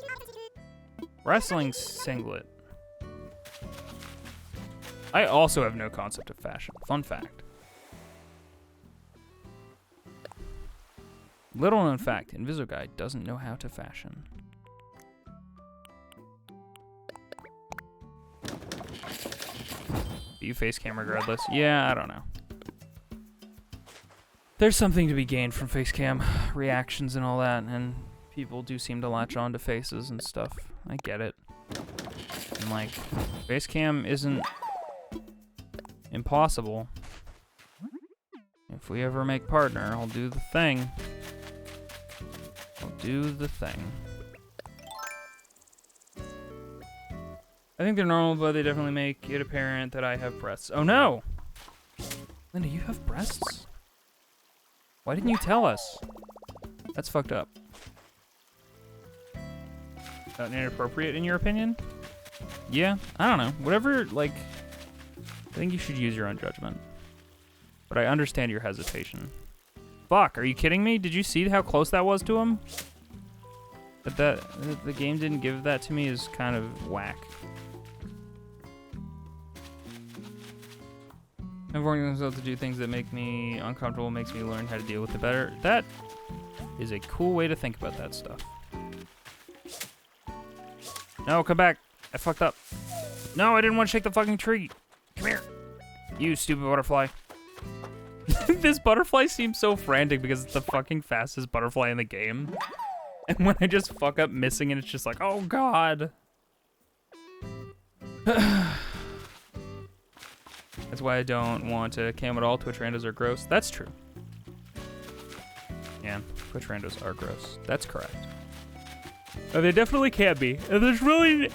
Wrestling singlet. I also have no concept of fashion. Fun fact. Little known fact, Invisuguy doesn't know how to fashion. Do you face cam regardless? Yeah, I don't know. There's something to be gained from face cam reactions and all that, and people do seem to latch on to faces and stuff. I get it. And like, face cam isn't impossible. If we ever make partner, I'll do the thing. I'll do the thing. I think they're normal, but they definitely make it apparent that I have breasts. Oh no! Linda, you have breasts? Why didn't you tell us? That's fucked up. That inappropriate in your opinion? Yeah, I don't know. Whatever, like, I think you should use your own judgment. But I understand your hesitation. Fuck, are you kidding me? Did you see how close that was to him? That the game didn't give that to me is kind of whack. I'm forcing myself to do things that make me uncomfortable, makes me learn how to deal with it better. That is a cool way to think about that stuff. No, come back. I fucked up. No, I didn't want to shake the fucking tree. Come here. You stupid butterfly. This butterfly seems so frantic because it's the fucking fastest butterfly in the game. And when I just fuck up missing it, it's just like, oh god. That's why I don't want to cam at all. Twitch randos are gross. That's true. Yeah, Twitch randos are gross. That's correct. They definitely can be. And there's really...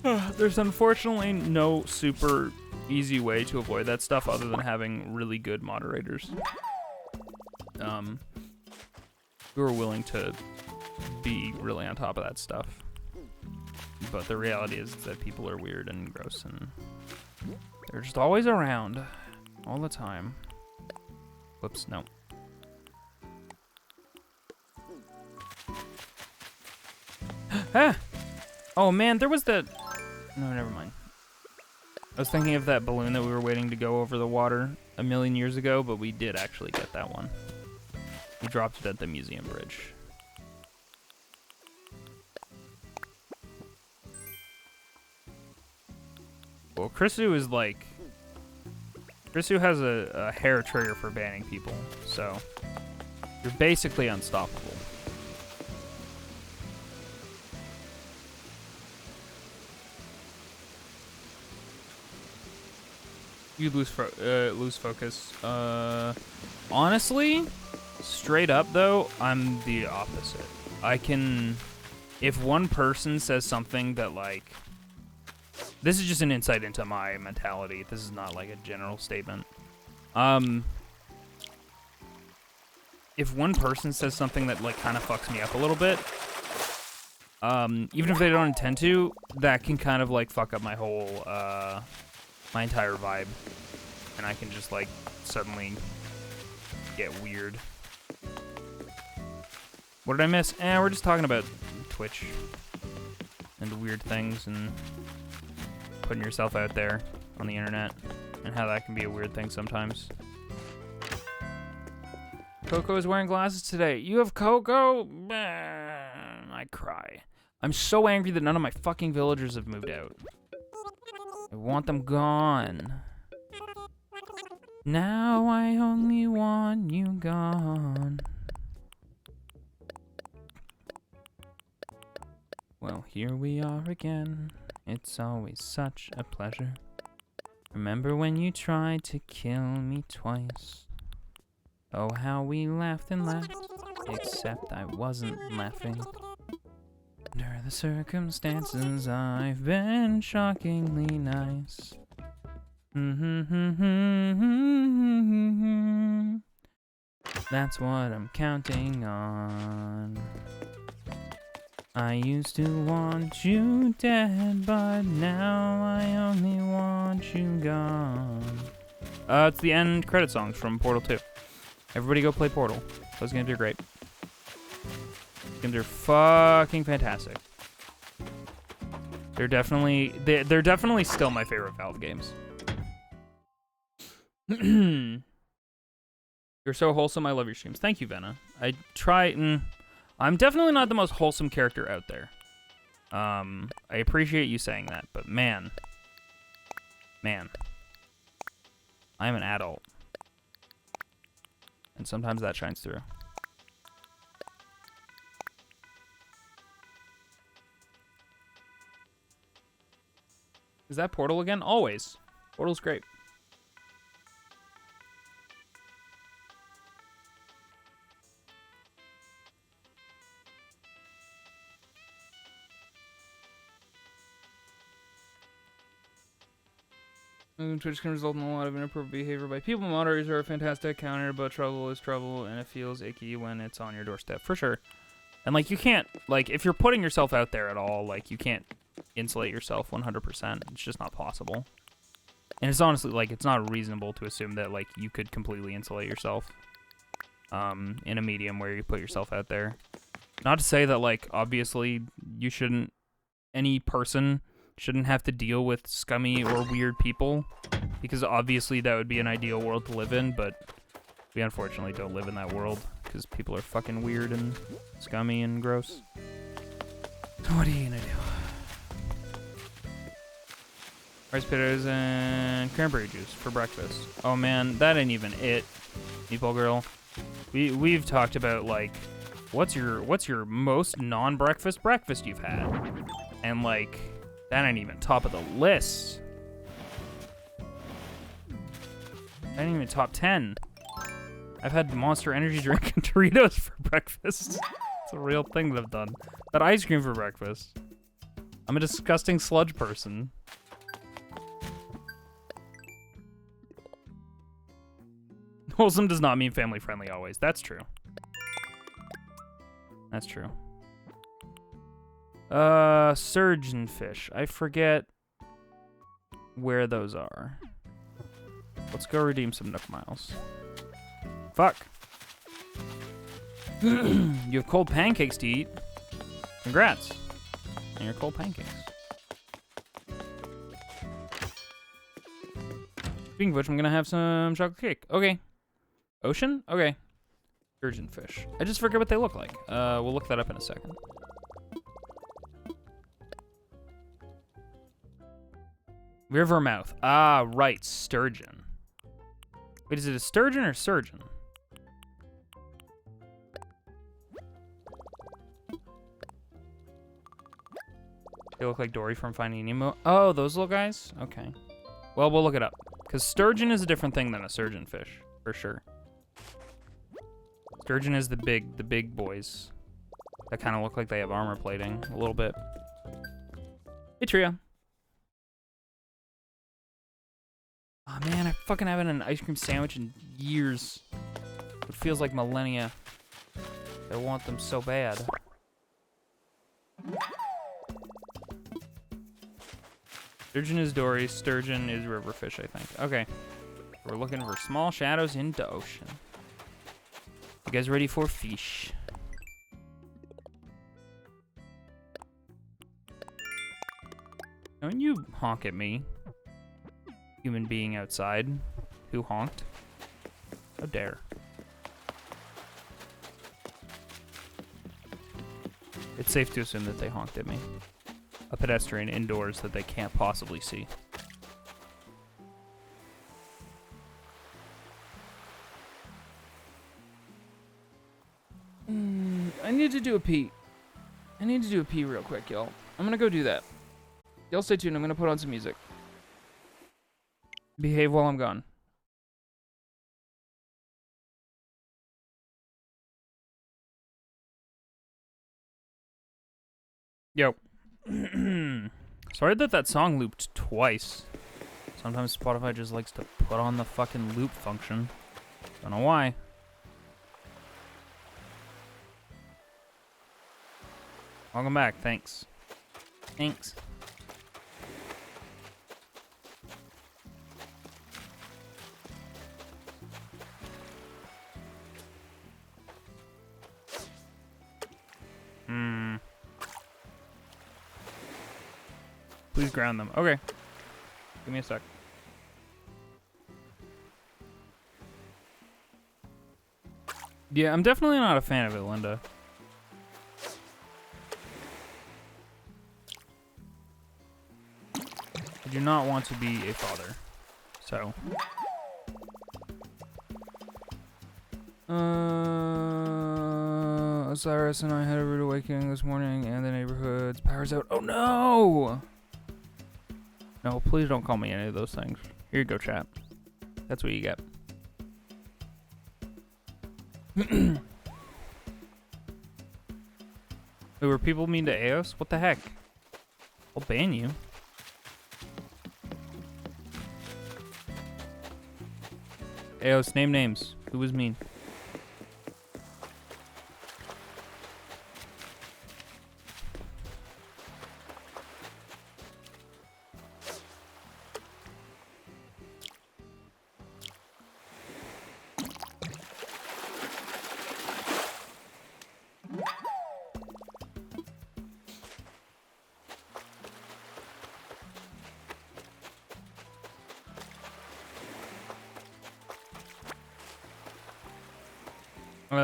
there's unfortunately no super easy way to avoid that stuff other than having really good moderators. Who are willing to be really on top of that stuff. But the reality is that people are weird and gross and they're just always around. All the time. Whoops, no. Ah! Oh man, there was that... No, never mind. I was thinking of that balloon that we were waiting to go over the water a million years ago, but we did actually get that one. We dropped it at the museum bridge. Well, Krisu is like... Krisu has a hair trigger for banning people, so... You're basically unstoppable. You lose focus. Honestly, straight up though, I'm the opposite. I can... If one person says something that like... This is just an insight into my mentality. This is not like a general statement. If one person says something that like kind of fucks me up a little bit, even if they don't intend to, that can kind of like fuck up my whole, my entire vibe. And I can just like suddenly get weird. What did I miss? We're just talking about Twitch and weird things and putting yourself out there on the internet and how that can be a weird thing sometimes. Coco is wearing glasses today. You have Coco? I cry. I'm so angry that none of my fucking villagers have moved out. I want them gone. Now I only want you gone. Well, here we are again. It's always such a pleasure. Remember when you tried to kill me twice? Oh, how we laughed and laughed, except I wasn't laughing. Under the circumstances, I've been shockingly nice. That's what I'm counting on. I used to want you dead, but now I only want you gone. It's the end credit songs from Portal 2. Everybody go play Portal. Those games are great. Those games are fucking fantastic. They're definitely still my favorite Valve games. You're so wholesome. I love your streams. Thank you, Venna. I try and I'm definitely not the most wholesome character out there. I appreciate you saying that, but man, I'm an adult. And sometimes that shines through. Is that Portal again? Always. Portal's great. Twitch can result in a lot of inappropriate behavior by people. Moderators are a fantastic counter, but trouble is trouble, and it feels icky when it's on your doorstep, for sure. And, like, you can't, like, if you're putting yourself out there at all, like, you can't insulate yourself 100%. It's just not possible. And it's honestly, like, it's not reasonable to assume that, like, you could completely insulate yourself in a medium where you put yourself out there. Not to say that, like, obviously you shouldn't, any person shouldn't have to deal with scummy or weird people, because obviously that would be an ideal world to live in, but we unfortunately don't live in that world, because people are fucking weird and scummy and gross. So what are you gonna do? Rice potatoes and cranberry juice for breakfast. Oh man, that ain't even it, Meatball Girl. We've talked about, like, what's your most non-breakfast breakfast you've had, and like, that ain't even top of the list. That ain't even top 10. I've had Monster Energy drink and Doritos for breakfast. It's a real thing that I've done. But ice cream for breakfast. I'm a disgusting sludge person. Wholesome does not mean family friendly always. That's true. That's true. Surgeon fish. I forget where those are. Let's go redeem some Nook Miles. Fuck. You have cold pancakes to eat. Congrats on your cold pancakes. Speaking of which, I'm gonna have some chocolate cake. Okay. Ocean? Okay. Surgeon fish. I just forget what they look like. We'll look that up in a second. Rivermouth. Ah, right. Sturgeon. Wait, is it a sturgeon or surgeon? They look like Dory from Finding Nemo. Oh, those little guys? Okay. Well, we'll look it up. Because sturgeon is a different thing than a surgeon fish, for sure. Sturgeon is the big boys that kind of look like they have armor plating a little bit. Hey, Tria. Oh man, I fucking haven't had an ice cream sandwich in years. It feels like millennia. I want them so bad. Sturgeon is Dory, sturgeon is riverfish, I think. Okay. We're looking for small shadows in the ocean. You guys ready for fish? Don't you honk at me. Human being outside who honked. How dare. It's safe to assume that they honked at me. A pedestrian indoors that they can't possibly see. I need to do a pee. I need to do a pee real quick, y'all. I'm gonna go do that. Y'all stay tuned. I'm gonna put on some music. Behave while I'm gone. Yo. Sorry that that song looped twice. Sometimes Spotify just likes to put on the fucking loop function. Don't know why. Welcome back. Thanks. Thanks. Please ground them. Okay. Give me a sec. Yeah, I'm definitely not a fan of it, Linda. I do not want to be a father. So. Osiris and I had a rude awakening this morning and the neighborhood's power's out. Oh no! No, please don't call me any of those things. Here you go, chat. That's what you get. Wait, were people mean to Eos? What the heck? I'll ban you. Eos, name names. Who was mean?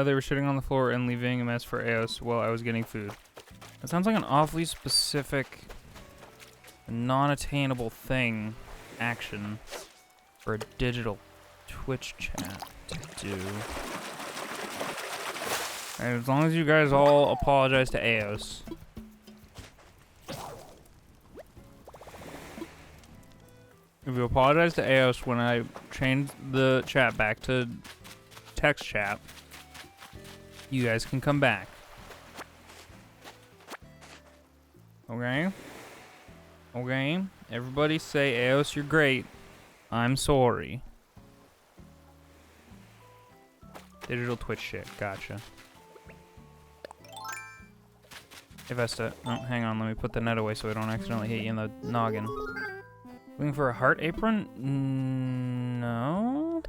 They were shitting on the floor and leaving a mess for Eos while I was getting food. That sounds like an awfully specific, non-attainable thing, action, for a digital Twitch chat to do. And as long as you guys all apologize to Eos. If you apologize to Eos when I changed the chat back to text chat, you guys can come back. Okay? Okay? Everybody say, Eos, you're great. I'm sorry. Digital Twitch shit. Gotcha. Hey, Vesta. Oh, hang on. Let me put the net away so I don't accidentally hit you in the noggin. Looking for a heart apron? No.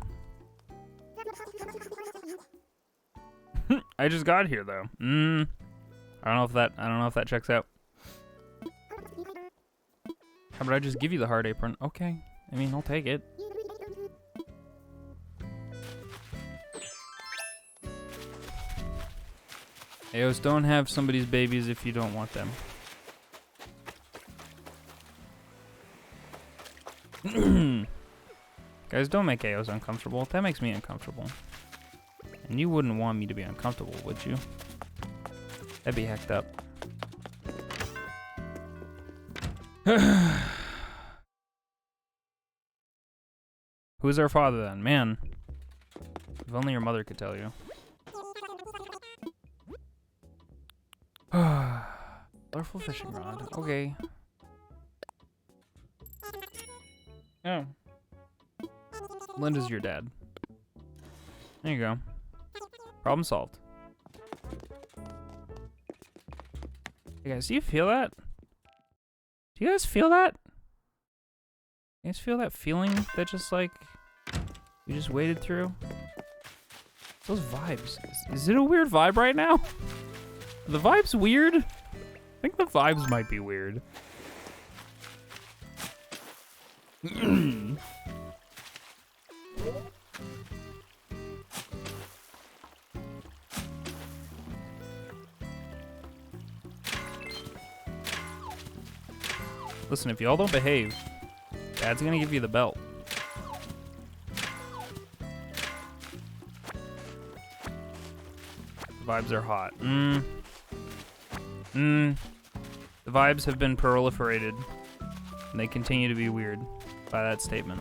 I just got here though. I don't know if that checks out. How about I just give you the heart apron? Okay. I mean, I'll take it. Eos, don't have somebody's babies if you don't want them. Guys, don't make Eos uncomfortable. That makes me uncomfortable. And you wouldn't want me to be uncomfortable, would you? That'd be hecked up. Who's our father then? Man. If only your mother could tell you. Colorful fishing rod. Okay. Oh. Linda's your dad. There you go. Problem solved. Hey guys, do you feel that? Do you guys feel that? You guys feel that feeling that just like you just waded through? Those vibes. Is it a weird vibe right now? Are the vibes weird? I think the vibes might be weird. Listen, if y'all don't behave, Dad's gonna give you the belt. The Vibes are hot. The vibes have been proliferated, and they continue to be weird by that statement.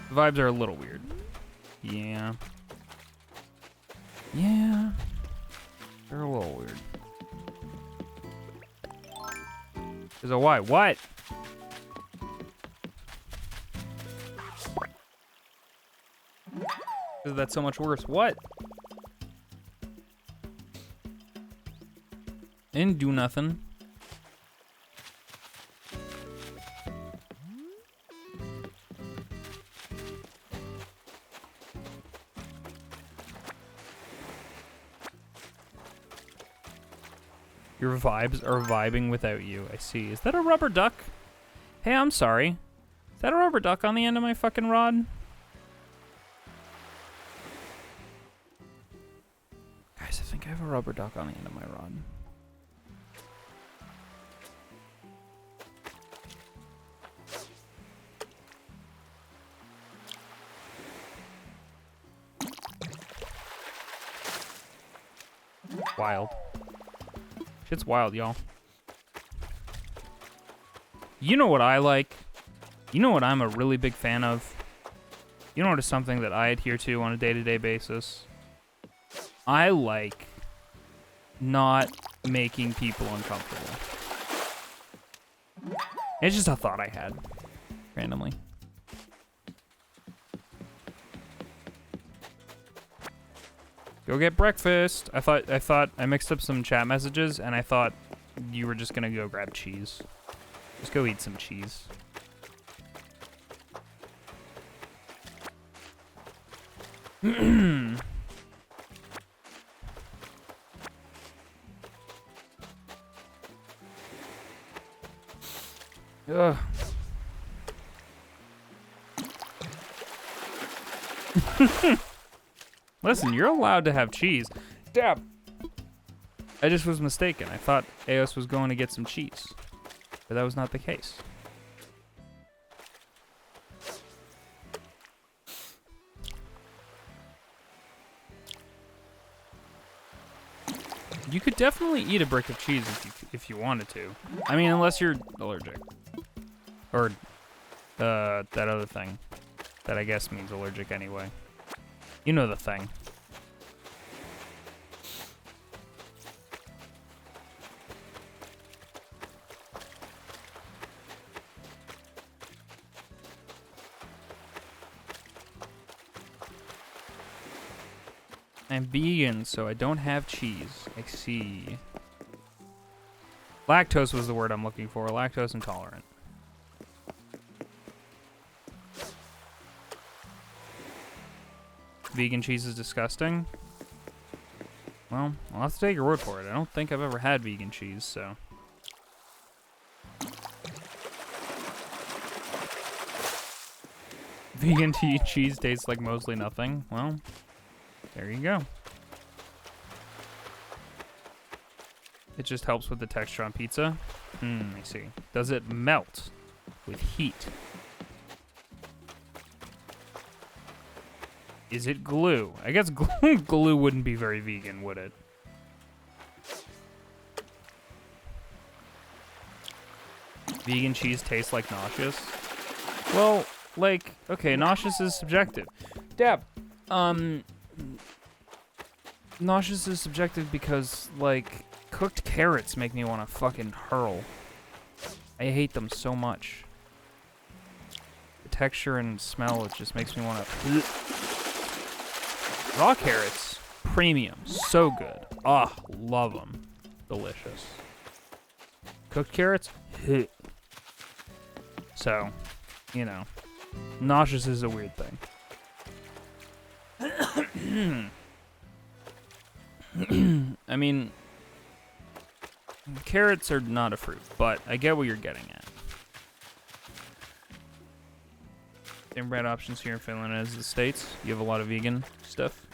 The vibes are a little weird. Yeah. Yeah. They're a little weird. There's a why. What? That's so much worse. What? Didn't do nothing. Your vibes are vibing without you. I see. Is that a rubber duck? Hey, I'm sorry. Is that a rubber duck on the end of my fucking rod? Guys, I think I have a rubber duck on the end of my rod. Wild. Shit's wild, y'all. You know what I like? You know what I'm a really big fan of? You know what is something that I adhere to on a day-to-day basis? I like not making people uncomfortable. It's just a thought I had, randomly. Go get breakfast. I thought I mixed up some chat messages and I thought you were just gonna go grab cheese. Just go eat some cheese. Ugh. Listen, you're allowed to have cheese. Dab. I just was mistaken. I thought Eos was going to get some cheese, but that was not the case. You could definitely eat a brick of cheese if you wanted to. I mean, unless you're allergic. Or that other thing that I guess means allergic anyway. You know the thing. I'm vegan, so I don't have cheese. I see. Lactose was the word I'm looking for. Lactose intolerant. Vegan cheese is disgusting. Well, I'll have to take your word for it. I don't think I've ever had vegan cheese, so. Vegan cheese tastes like mostly nothing. Well, there you go. It just helps with the texture on pizza. I see. Does it melt with heat? Is it glue? I guess glue wouldn't be very vegan, would it? Vegan cheese tastes like nauseous? Well, like, okay, nauseous is subjective. Dab, nauseous is subjective because, like, cooked carrots make me want to fucking hurl. I hate them so much. The texture and smell, it just makes me want to... Raw carrots, premium, so good. Ah, love them. Delicious. Cooked carrots, so, you know, nauseous is a weird thing. I mean, carrots are not a fruit, but I get what you're getting at. Same bread options here in Finland as the States. You have a lot of vegan stuff.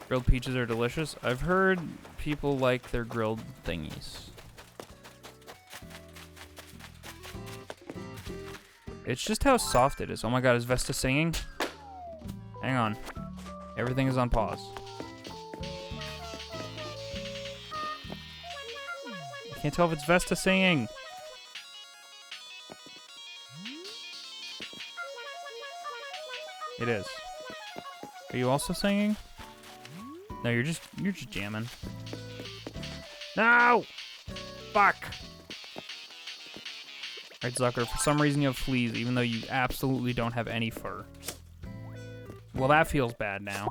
Grilled peaches are delicious. I've heard people like their grilled thingies. It's just how soft it is. Oh my god, is Vesta singing? Hang on. Everything is on pause. I can't tell if it's Vesta singing. It is. Are you also singing? No, you're just jamming. No! Fuck! Alright, Zucker, for some reason you have fleas, even though you absolutely don't have any fur. Well, that feels bad now.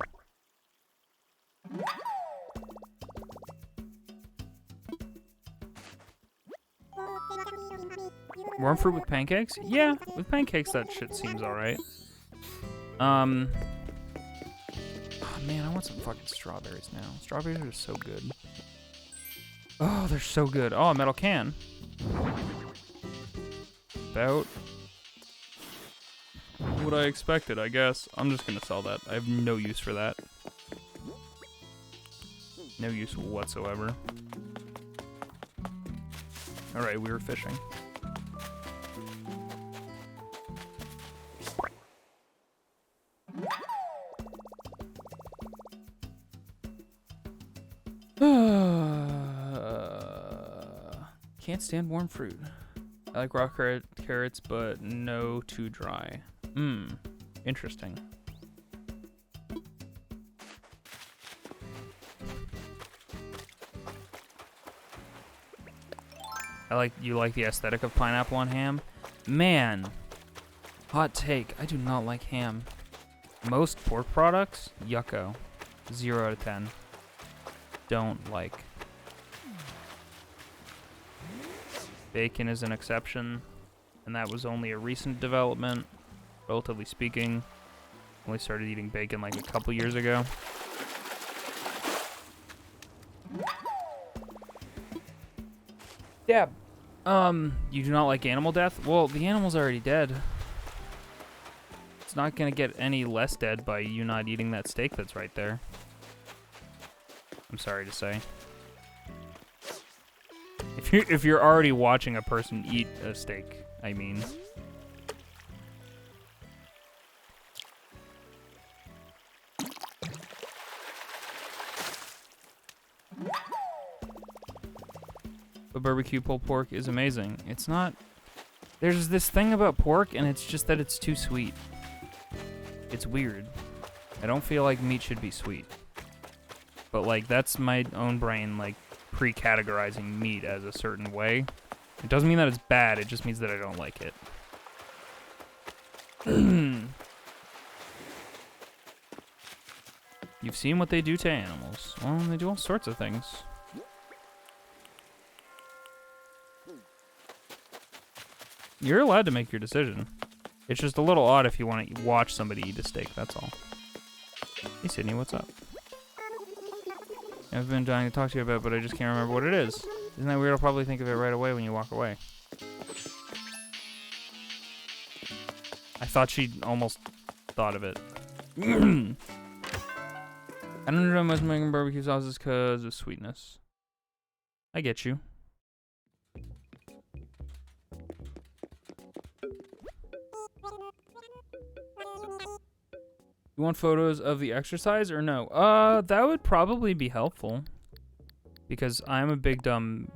Worm fruit with pancakes? Yeah, with pancakes that shit seems alright. Oh man, I want some fucking strawberries now. Strawberries are so good. Oh, they're so good. Oh, a metal can. About what I expected, I guess. I'm just gonna sell that. I have no use for that. No use whatsoever. Alright, we were fishing. Can't stand warm fruit. I like raw carrots, but no too dry. Interesting. You like the aesthetic of pineapple on ham? Man, hot take, I do not like ham. Most pork products, yucko. 0 out of 10. Don't like. Bacon is an exception, and that was only a recent development, relatively speaking. Only started eating bacon like a couple years ago. Yeah. You do not like animal death? Well, the animal's already dead. It's not gonna get any less dead by you not eating that steak that's right there. I'm sorry to say. If you're already watching a person eat a steak, I mean. But barbecue pulled pork is amazing. It's not... There's this thing about pork, and it's just that it's too sweet. It's weird. I don't feel like meat should be sweet. But, like, that's my own brain, like, pre-categorizing meat as a certain way. It doesn't mean that it's bad, it just means that I don't like it. You've seen what they do to animals. Well, they do all sorts of things. You're allowed to make your decision. It's just a little odd if you want to watch somebody eat a steak, that's all. Hey Sydney, what's up? I've been dying to talk to you about, but I just can't remember what it is. Isn't that weird? I'll probably think of it right away when you walk away. I thought she almost thought of it. I don't know much making barbecue sauces because of sweetness. I get you. You want photos of the exercise or no? That would probably be helpful. Because I'm a big dumb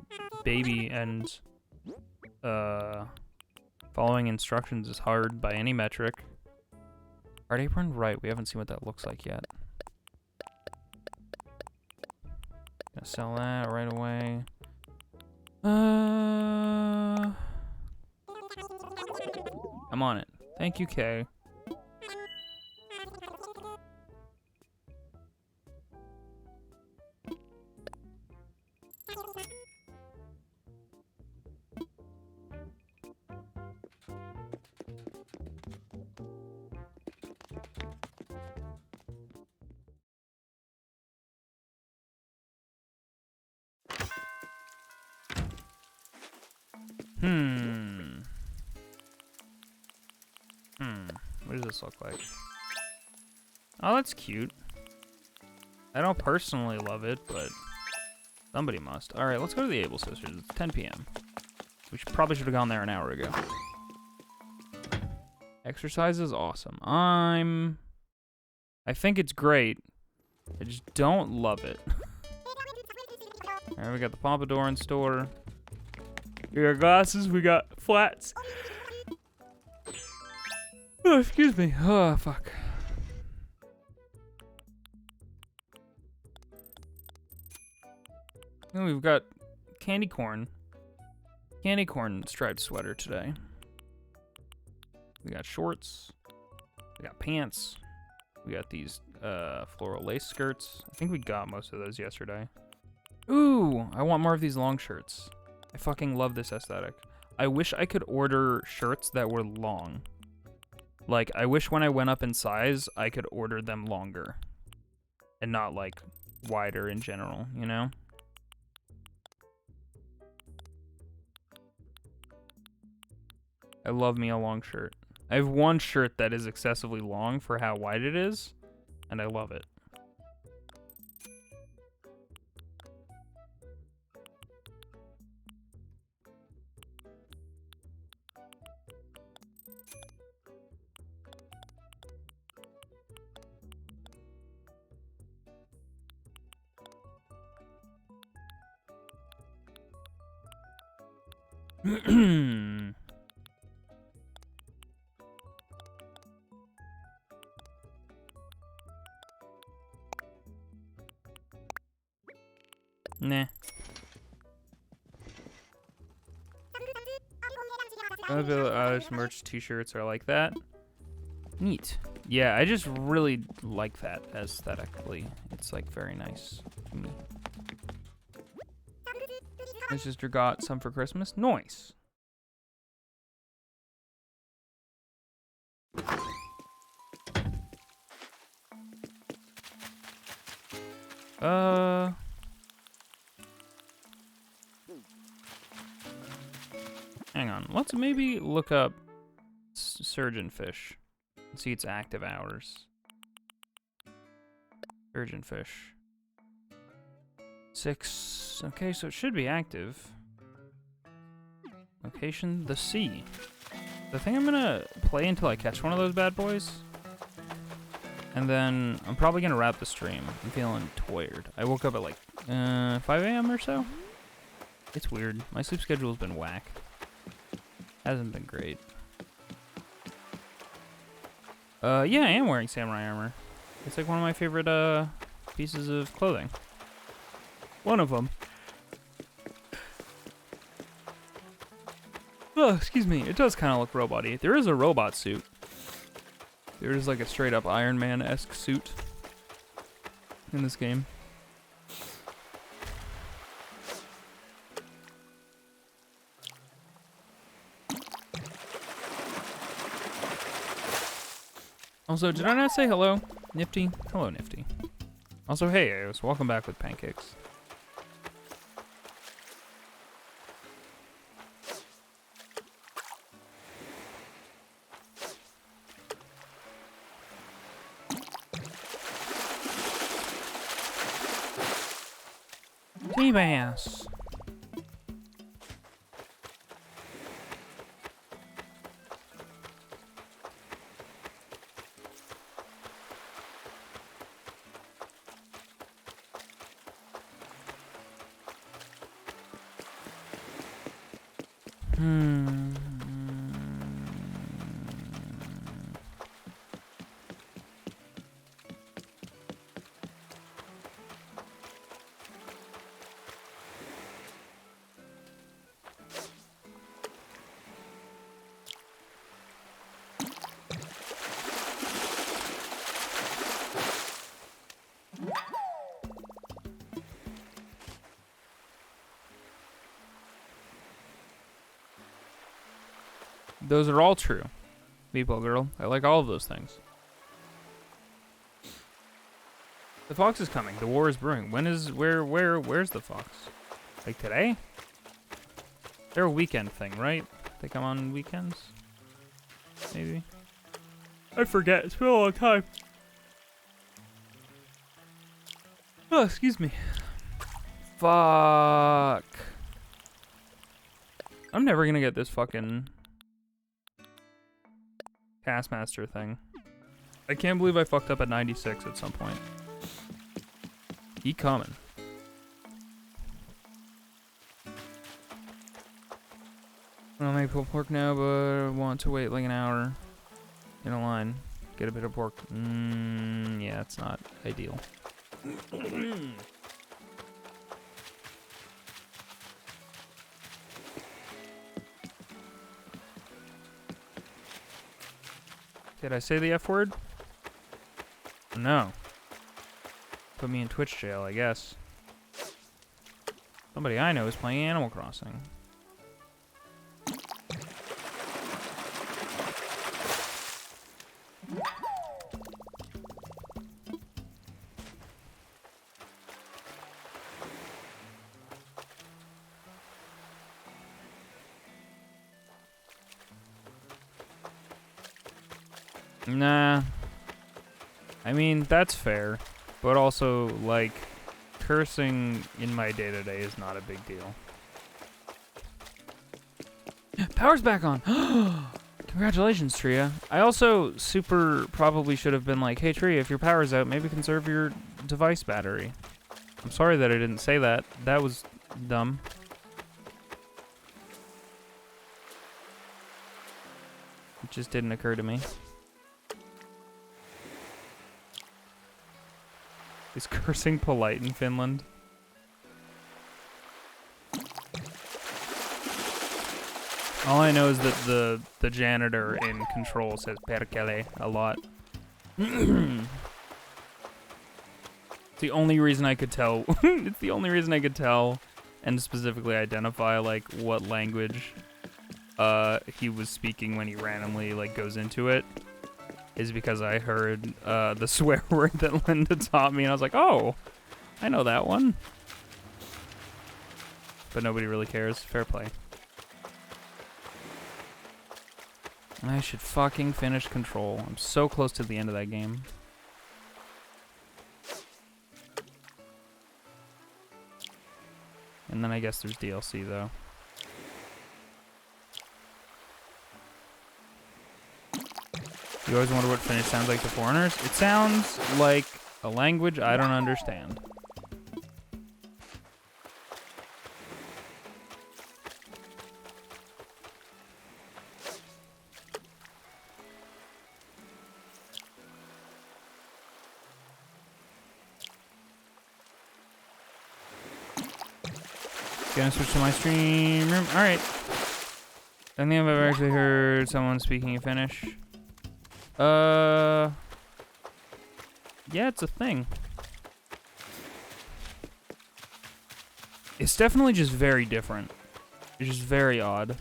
baby and following instructions is hard by any metric. Art apron? Right, we haven't seen what that looks like yet. Gonna sell that right away. I'm on it. Thank you, Kay. What does this look like? Oh, that's cute. I don't personally love it, but somebody must. All right, let's go to the Able Sisters. It's 10 p.m. We probably should have gone there an hour ago. Exercise is awesome. I'm I think it's great. I just don't love it. Alright, we got the Pompadour in store. We got glasses, we got flats. Oh, excuse me. Oh, fuck. And we've got candy corn. Candy corn striped sweater today. We got shorts. We got pants. We got these floral lace skirts. I think we got most of those yesterday. Ooh, I want more of these long shirts. I fucking love this aesthetic. I wish I could order shirts that were long. Like, I wish when I went up in size, I could order them longer. And not, like, wider in general, you know? I love me a long shirt. I have one shirt that is excessively long for how wide it is, and I love it. Nah. Others merch t-shirts are like that. Neat. Yeah, I just really like that aesthetically. It's like very nice to me. My sister got some for Christmas. Nice. Hang on. Let's maybe look up surgeonfish and see its active hours. Surgeonfish. 6. Okay, so it should be active. Location, the sea. I think I'm gonna play until I catch one of those bad boys. And then I'm probably gonna wrap the stream. I'm feeling tired. I woke up at like 5 a.m. or so. It's weird. My sleep schedule's been whack. Hasn't been great. Yeah, I am wearing samurai armor. It's like one of my favorite pieces of clothing. One of them. Oh, excuse me. It does kind of look robot-y. There is a robot suit. There is like a straight-up Iron Man-esque suit in this game. Also, did I not say hello, Nifty? Hello, Nifty. Also, hey, Aos, welcome back with pancakes. Bass. Those are all true, Meeple Girl. I like all of those things. The fox is coming. The war is brewing. When is where's the fox? Like today? They're a weekend thing, right? They come on weekends? Maybe. I forget. It's been a long time. Oh, excuse me. Fuck. I'm never gonna get this fucking Taskmaster thing. I can't believe I fucked up at 96 at some point. He coming. I'll make pulled pork now, but I want to wait like an hour in a line. Get a bit of pork. Yeah, it's not ideal. Did I say the F word? No. Put me in Twitch jail, I guess. Somebody I know is playing Animal Crossing. Nah. I mean, that's fair. But also, like, cursing in my day-to-day is not a big deal. Power's back on! Congratulations, Tria. I also probably should have been like, hey, Tria, if your power's out, maybe conserve your device battery. I'm sorry that I didn't say that. That was dumb. It just didn't occur to me. Is cursing polite in Finland? All I know is that the janitor in Control says perkele a lot. It's the only reason I could tell. It's the only reason I could tell and specifically identify like what language he was speaking when he randomly like goes into it. Is because I heard the swear word that Linda taught me, and I was like, oh, I know that one. But nobody really cares. Fair play. I should fucking finish Control. I'm so close to the end of that game. And then I guess there's DLC, though. You always wonder what Finnish sounds like to foreigners? It sounds like a language I don't understand. Gonna switch to my stream room. Alright. I don't think I've ever actually heard someone speaking in Finnish. Yeah, it's a thing. It's definitely just very different. It's just very odd.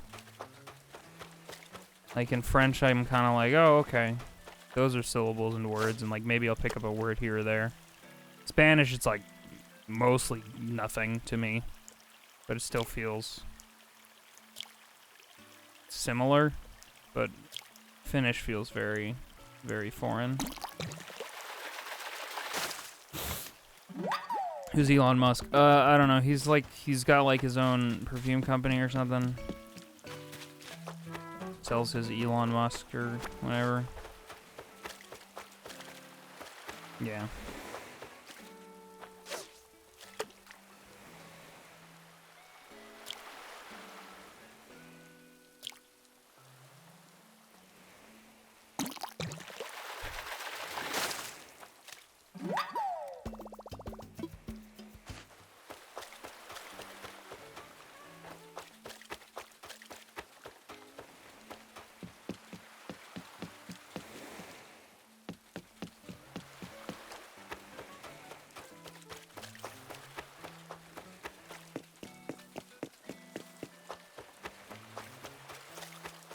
Like in French, I'm kind of like, oh, okay. Those are syllables and words, and like maybe I'll pick up a word here or there. Spanish, it's like mostly nothing to me, but it still feels similar, but Finnish feels very, very foreign. Who's Elon Musk? I don't know. He's got like his own perfume company or something. Sells his Elon Musk or whatever. Yeah.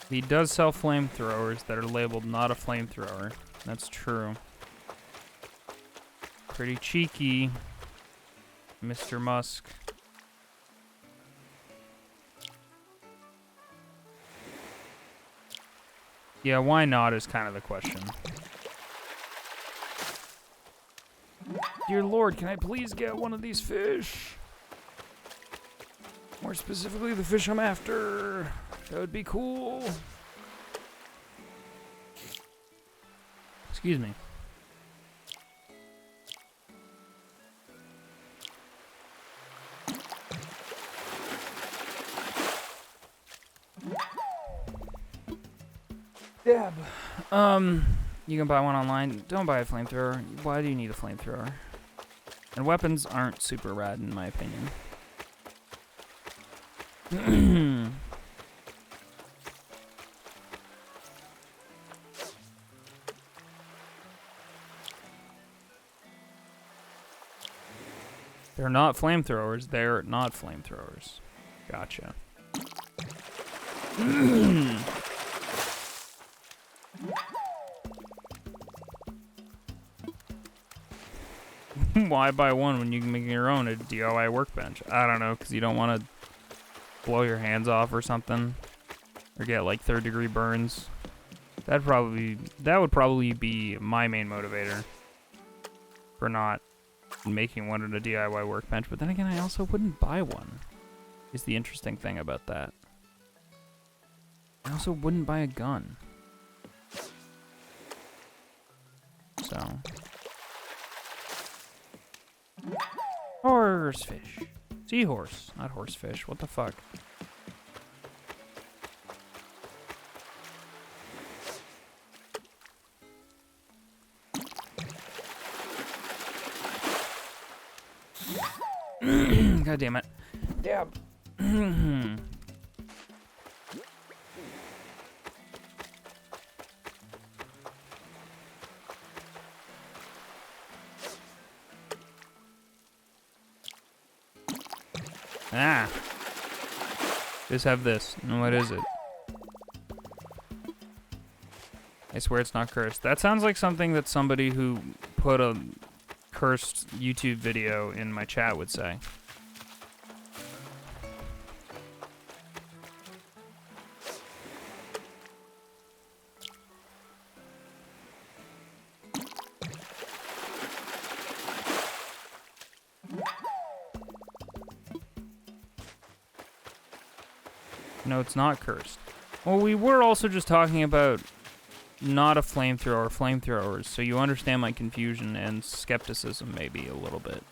He does sell flamethrowers that are labeled not a flamethrower. That's true. Pretty cheeky, Mr. Musk. Yeah, why not is kind of the question. Dear Lord, can I please get one of these fish? More specifically, the fish I'm after. That would be cool. Excuse me. Dab. You can buy one online. Don't buy a flamethrower. Why do you need a flamethrower? And weapons aren't super rad in my opinion. They're not flamethrowers. They're not flamethrowers. Gotcha. Why buy one when you can make your own a DIY workbench? I don't know, because you don't want to blow your hands off or something, or get like third-degree burns. That would probably be my main motivator for not making one at a DIY workbench. But then again, I also wouldn't buy one. Is the interesting thing about that. I also wouldn't buy a gun. So. Horsefish. Seahorse, not horsefish. What the fuck? God damn it. Dab. Ah. Just have this. And what is it? I swear it's not cursed. That sounds like something that somebody who put a cursed YouTube video in my chat would say. No, it's not cursed. Well, we were also just talking about not a flamethrower, flamethrowers, so you understand my confusion and skepticism maybe a little bit.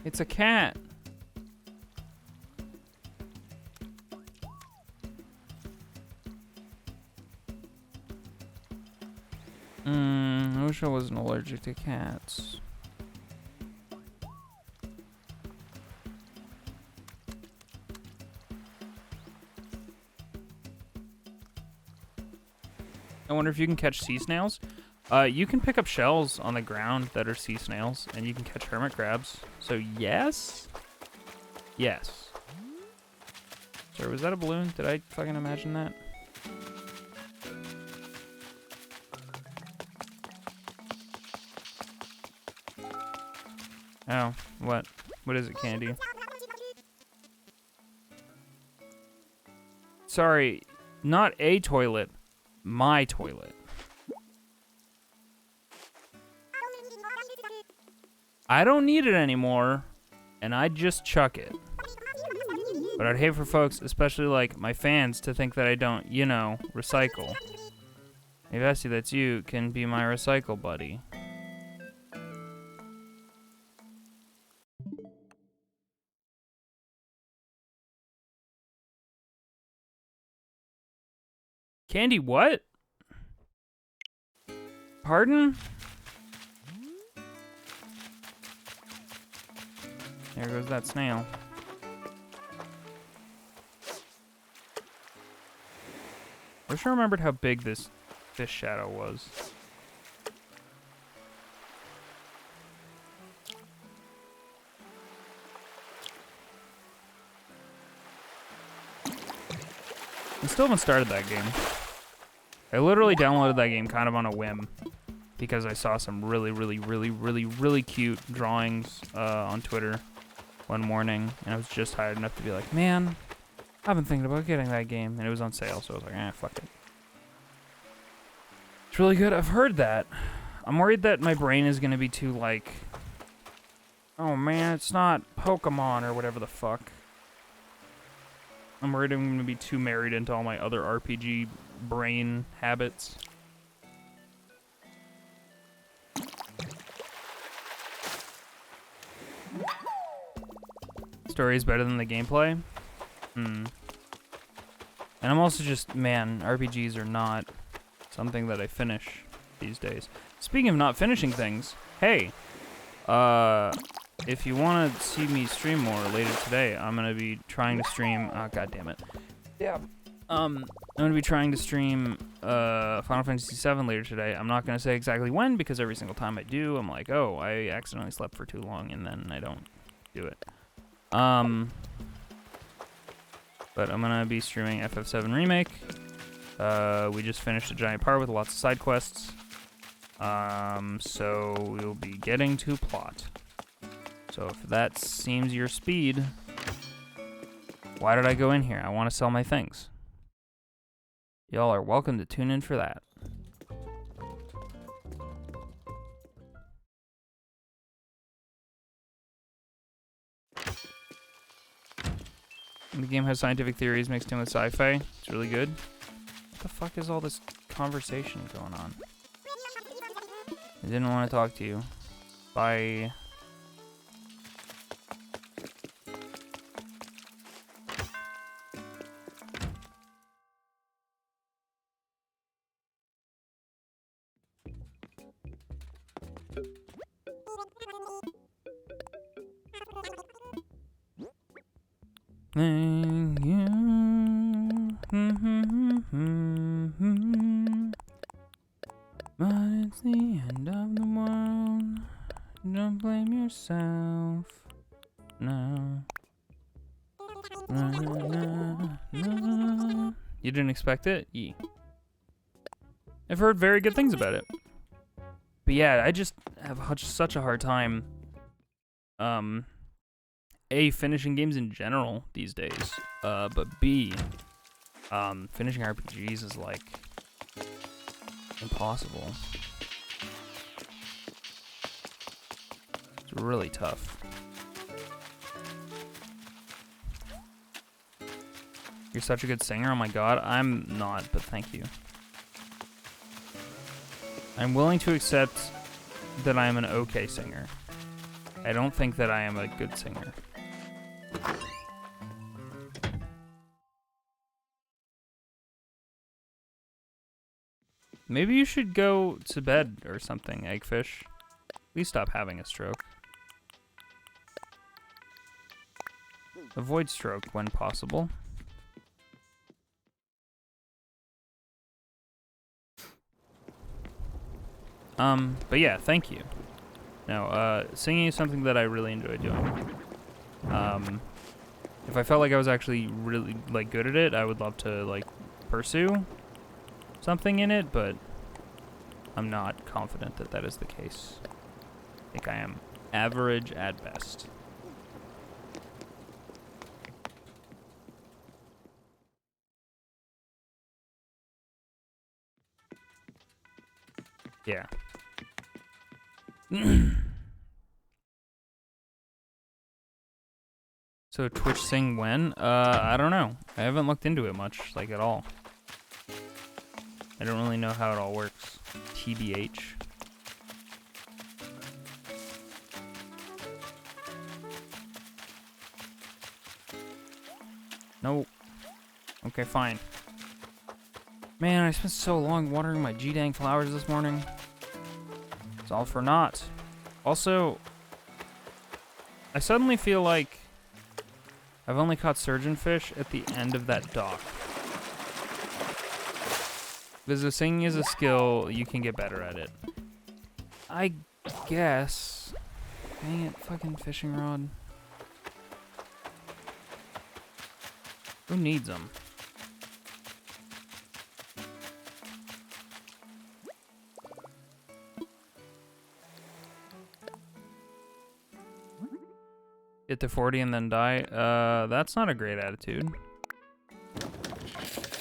It's a cat. I wish I wasn't allergic to cats. I wonder if you can catch sea snails. You can pick up shells on the ground that are sea snails, and you can catch hermit crabs. So yes? Yes. Sorry, was that a balloon? Did I fucking imagine that? Oh, what? What is it, Candy? Sorry, not a toilet, my toilet. I don't need it anymore, and I'd just chuck it. But I'd hate for folks, especially like my fans, to think that I don't, you know, recycle. Hey, Vesty, that's you, can be my recycle buddy. Candy, what? Pardon? There goes that snail. I wish I remembered how big this shadow was. I still haven't started that game. I literally downloaded that game kind of on a whim because I saw some really cute drawings on Twitter one morning, and I was just tired enough to be like, man, I've been thinking about getting that game, and it was on sale, so I was like, eh, fuck it. It's really good. I've heard that. I'm worried that my brain is gonna be too, like, oh man, it's not Pokemon or whatever the fuck. I'm worried I'm gonna be too married into all my other RPG brain habits. Story is better than the gameplay? And I'm also just, man, RPGs are not something that I finish these days. Speaking of not finishing things, hey, if you want to see me stream more later today, I'm going to be trying to stream, oh, god damn it. Yeah. I'm going to be trying to stream Final Fantasy VII later today. I'm not going to say exactly when, because every single time I do, I'm like, oh, I accidentally slept for too long, and then I don't do it. But I'm gonna be streaming FF7 Remake. We just finished a giant part with lots of side quests. So we'll be getting to plot. So if that seems your speed, why did I go in here? I want to sell my things. Y'all are welcome to tune in for that. The game has scientific theories mixed in with sci-fi. It's really good. What the fuck is all this conversation going on? I didn't want to talk to you. Bye. Thank you. But it's the end of the world. Don't blame yourself. No. No. You didn't expect it? Yee. I've heard very good things about it. But yeah, I just have such a hard time, A, finishing games in general these days, but B, finishing RPGs is, like, impossible. It's really tough. You're such a good singer, oh my god. I'm not, but thank you. I'm willing to accept that I am an okay singer. I don't think that I am a good singer. Maybe you should go to bed or something, Eggfish. Please stop having a stroke. Avoid stroke when possible. But yeah, thank you. No, singing is something that I really enjoy doing. If I felt like I was actually really, like, good at it, I would love to, like, pursue something in it, but I'm not confident that that is the case. I think I am average at best. Yeah. So Twitch sing when? I don't know. I haven't looked into it much, like, at all. I don't really know how it all works. TBH. No. Okay, fine. Man, I spent so long watering my G-dang flowers this morning. It's all for naught. Also, I suddenly feel like I've only caught surgeonfish at the end of that dock. Because if singing is a skill, you can get better at it. I guess. Dang it, fucking fishing rod. Who needs them? Get to 40 and then die? That's not a great attitude.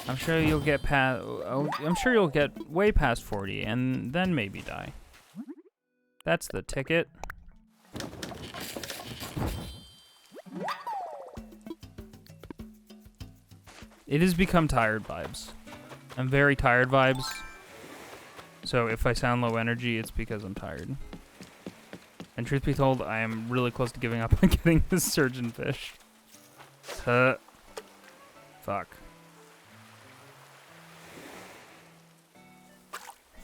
I'm sure you'll get past. I'm sure you'll get way past 40 and then maybe die. That's the ticket. It has become tired vibes. I'm very tired vibes. So if I sound low energy, it's because I'm tired. And truth be told, I am really close to giving up on getting this surgeon fish. Fuck.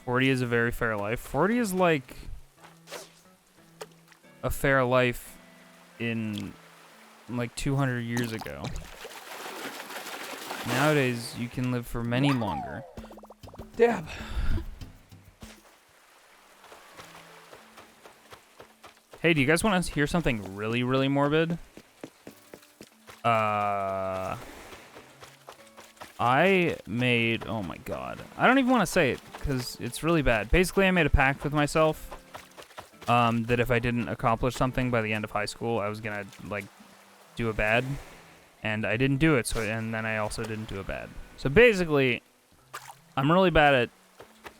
40 is a very fair life. 40 is like a fair life in like 200 years ago. Nowadays, you can live for many longer. Dab. Hey, do you guys want to hear something really, really morbid? I made, oh my god. I don't even want to say it, because it's really bad. Basically, I made a pact with myself, that if I didn't accomplish something by the end of high school, I was gonna, like, do a bad. And I didn't do it, and then I also didn't do a bad. So basically, I'm really bad at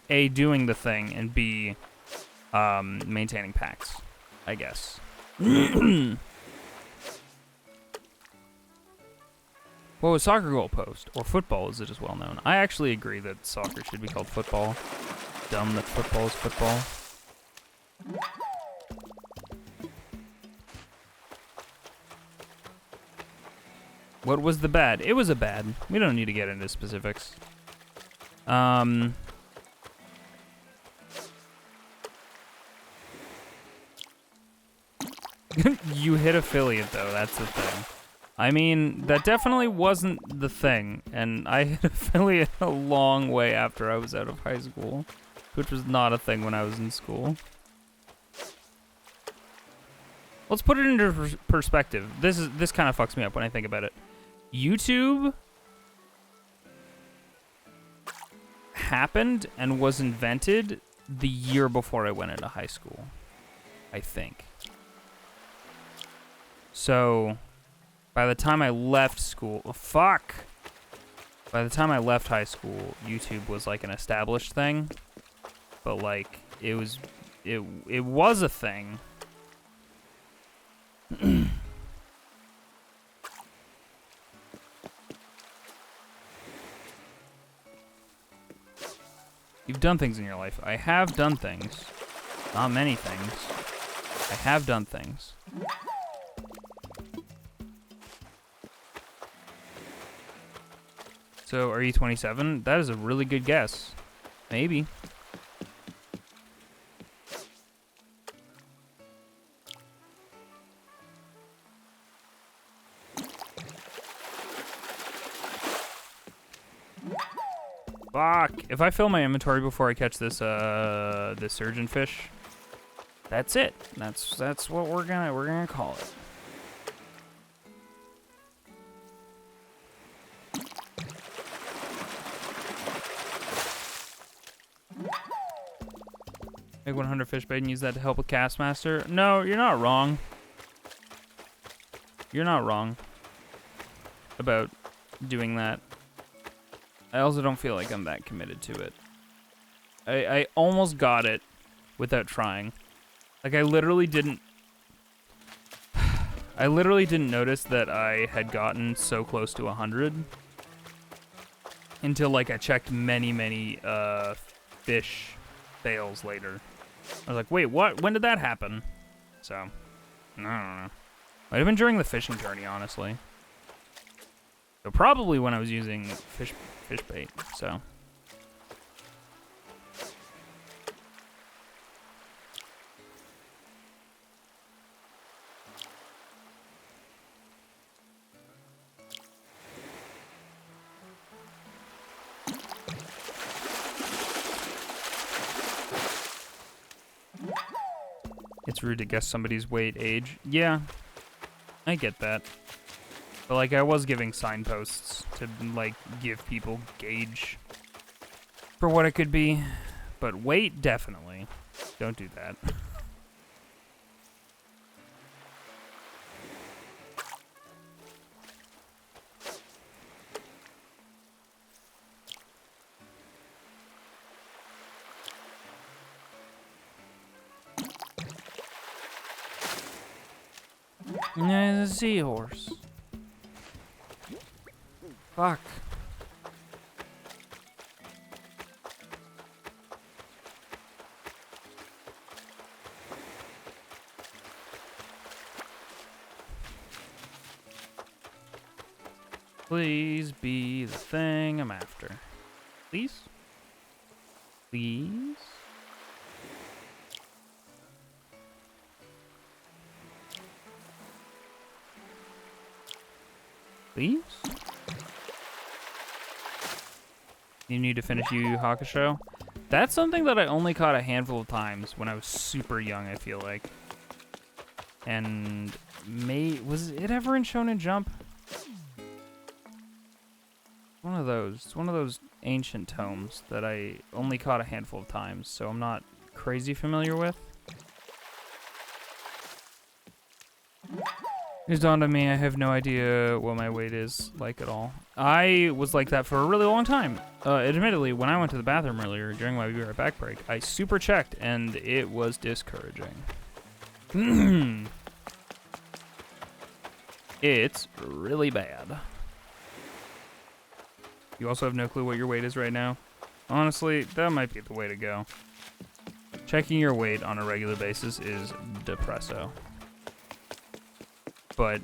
A, doing the thing, and B, maintaining pacts, I guess. What was soccer goal post? Or football, as it is well known. I actually agree that soccer should be called football. Dumb that football is football. What was the bad? It was a bad. We don't need to get into specifics. You hit affiliate, though. That's the thing. I mean, that definitely wasn't the thing. And I hit affiliate a long way after I was out of high school, which was not a thing when I was in school. Let's put it into perspective. This kind of fucks me up when I think about it. YouTube happened and was invented the year before I went into high school, I think. So, by the time I left school, by the time I left high school, YouTube was like an established thing, but like it was a thing. You've done things in your life. I have done things. Not many things. I have done things. So, are you 27? That is a really good guess. Maybe. Fuck. If I fill my inventory before I catch this this surgeon fish, that's it. That's what we're gonna call it. Make 100 fish bait and use that to help with Castmaster. No, you're not wrong. You're not wrong about doing that. I also don't feel like I'm that committed to it. I almost got it without trying. Like, I literally didn't notice that I had gotten so close to 100 until, like, I checked many fish fails later. I was like, wait, what? When did that happen? So, I don't know. Might have been during the fishing journey, honestly. So probably when I was using fish bait, so. It's rude to guess somebody's weight, age. Yeah, I get that. But, like, I was giving signposts to, like, give people gauge for what it could be. But weight, definitely. Don't do that. There's a seahorse. Fuck. Please be the thing I'm after. Please? Please? Please? You need to finish Yu Yu Hakusho? That's something that I only caught a handful of times when I was super young, I feel like. And was it ever in Shonen Jump? One of those. It's one of those ancient tomes that I only caught a handful of times, so I'm not crazy familiar with. It's dawned on me I have no idea what my weight is like at all. I was like that for a really long time. Admittedly, when I went to the bathroom earlier during my Be Right Back break, I super checked and it was discouraging. It's really bad. You also have no clue what your weight is right now? Honestly, that might be the way to go. Checking your weight on a regular basis is depresso. But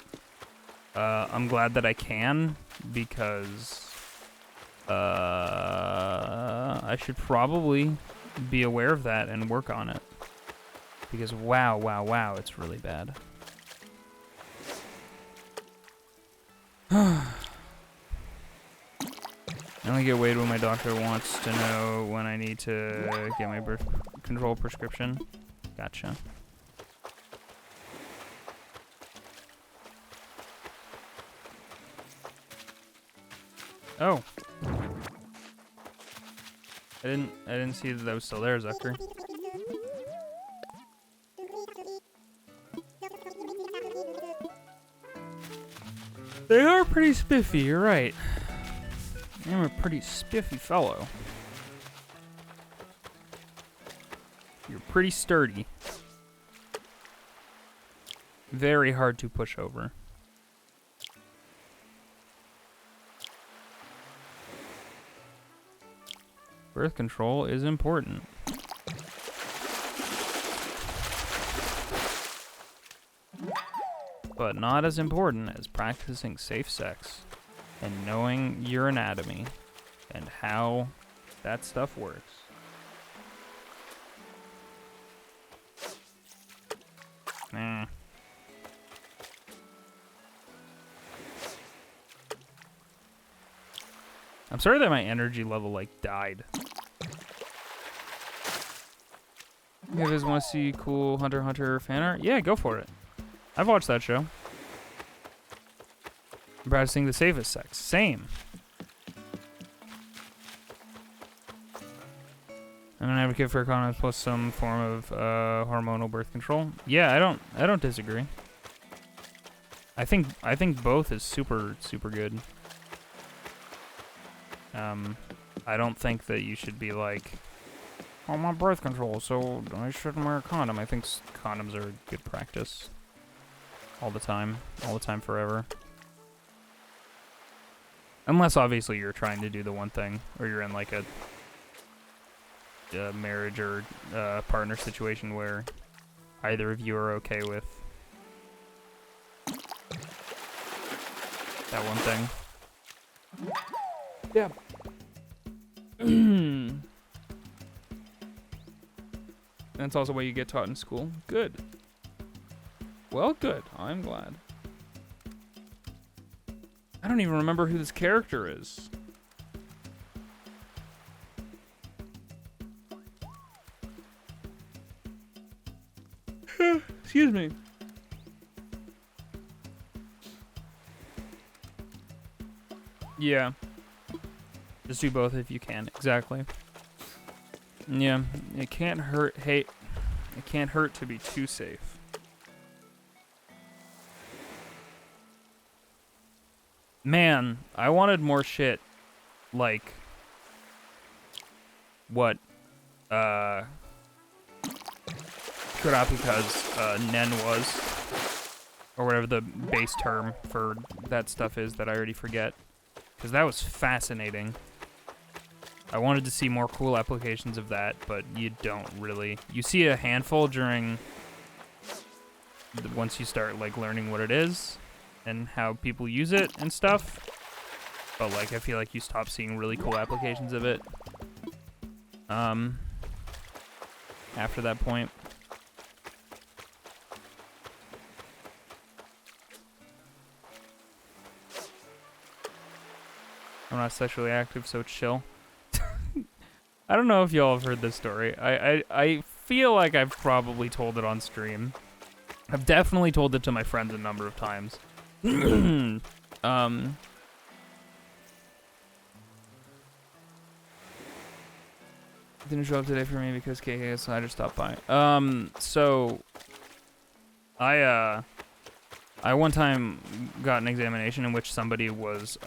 I'm glad that I can, because I should probably be aware of that and work on it. Because wow, it's really bad. I only get weighed when my doctor wants to know when I need to get my birth control prescription. Gotcha. Oh. I didn't see that was still there, Zucker. They are pretty spiffy, you're right. I'm a pretty spiffy fellow. You're pretty sturdy. Very hard to push over. Birth control is important. But not as important as practicing safe sex and knowing your anatomy and how that stuff works. I'm sorry that my energy level, like, died. You guys want to see cool Hunter x Hunter fan art? Yeah, go for it. I've watched that show. I'm practicing the safest sex. Same. I'm an advocate for condoms plus some form of hormonal birth control. Yeah, I don't disagree. I think both is super good. I don't think that you should be like, oh, I'm on birth control, so I shouldn't wear a condom. I think condoms are good practice. All the time, forever. Unless, obviously, you're trying to do the one thing, or you're in, like, a marriage or partner situation where either of you are okay with that one thing. Yeah. That's also what you get taught in school. Good. Well, good. I'm glad. I don't even remember who this character is. Excuse me. Yeah. Just do both if you can. Exactly. Yeah. It can't hurt. Hey, it can't hurt to be too safe. Man, I wanted more shit like what Kurapika's Nen was. Or whatever the base term for that stuff is that I already forget. Because that was fascinating. I wanted to see more cool applications of that, but you don't really. You see a handful during... once you start, like, learning what it is and how people use it and stuff. But, like, I feel like you stop seeing really cool applications of it. After that point. I'm not sexually active, so chill. I don't know if y'all have heard this story. I feel like I've probably told it on stream. I've definitely told it to my friends a number of times. Didn't show up today for me because KK Snyder stopped by. So I one time got an examination in which somebody was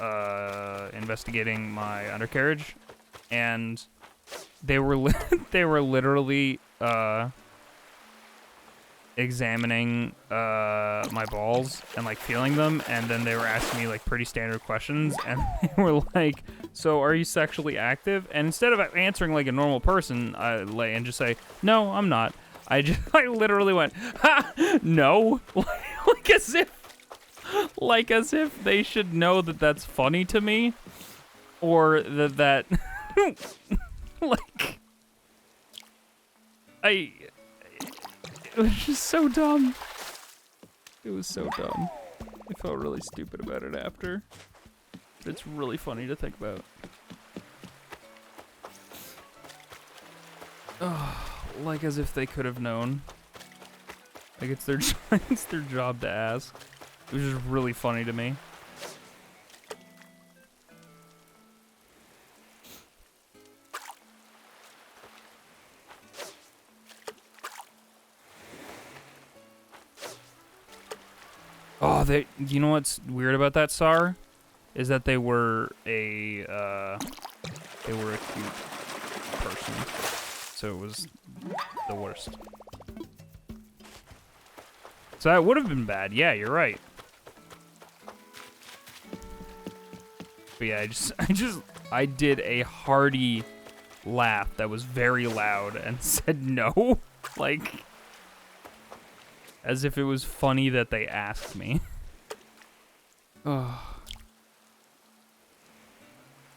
investigating my undercarriage, and they were they were literally examining my balls and like feeling them, and then they were asking me like pretty standard questions, and they were like, "So are you sexually active?" And instead of answering like a normal person, I lay and just say, "No, I'm not." I literally went, "Ha, no," like as if they should know that that's funny to me, or that like it was just so dumb. It was so dumb. I felt really stupid about it after. But it's really funny to think about. Oh, like as if they could have known. Like it's their it's their job to ask. It was just really funny to me. Oh, you know what's weird about that SAR? Is that they were a cute person. So it was the worst. So that would have been bad. Yeah, you're right. But yeah, I did a hearty laugh that was very loud and said no. Like, as if it was funny that they asked me. Oh.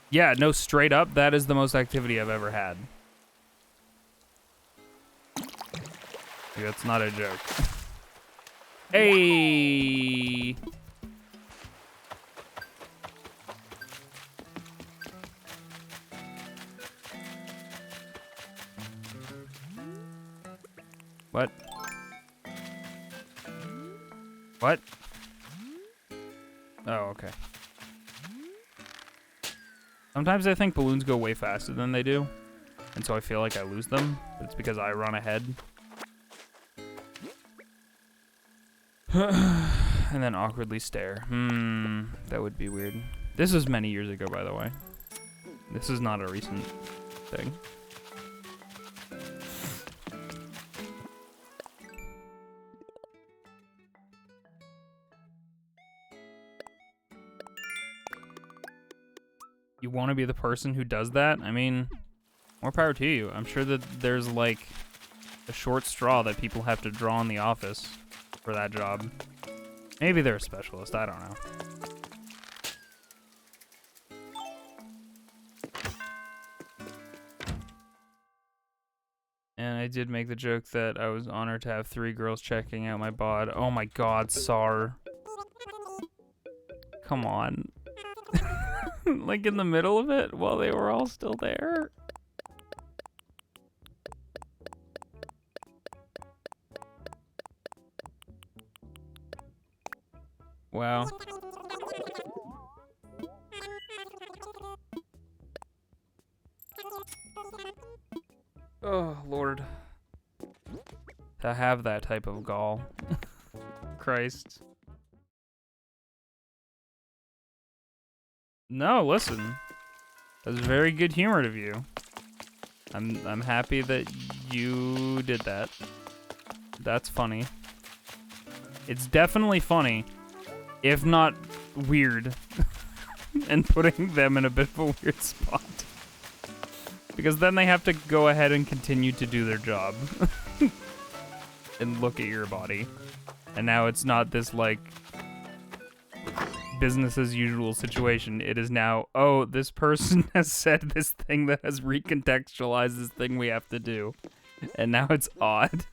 Yeah, no, straight up, that is the most activity I've ever had. That's not a joke. Hey! What? What? Oh, okay. Sometimes I think balloons go way faster than they do, and so I feel like I lose them. But it's because I run ahead. And then awkwardly stare. That would be weird. This was many years ago, by the way. This is not a recent thing. You want to be the person who does that? I mean, more power to you. I'm sure that there's like a short straw that people have to draw in the office for that job. Maybe they're a specialist, I don't know. And I did make the joke that I was honored to have 3 girls checking out my bod. Oh my god, Sar. Come on. Like in the middle of it while they were all still there. Wow. Oh, Lord. To have that type of gall. Christ. No, listen. That was very good humored of you. I'm happy that you did that. That's funny. It's definitely funny, if not weird, and putting them in a bit of a weird spot. Because then they have to go ahead and continue to do their job and look at your body. And now it's not this, like, business as usual situation. It is now, oh, this person has said this thing that has recontextualized this thing we have to do. And now it's odd.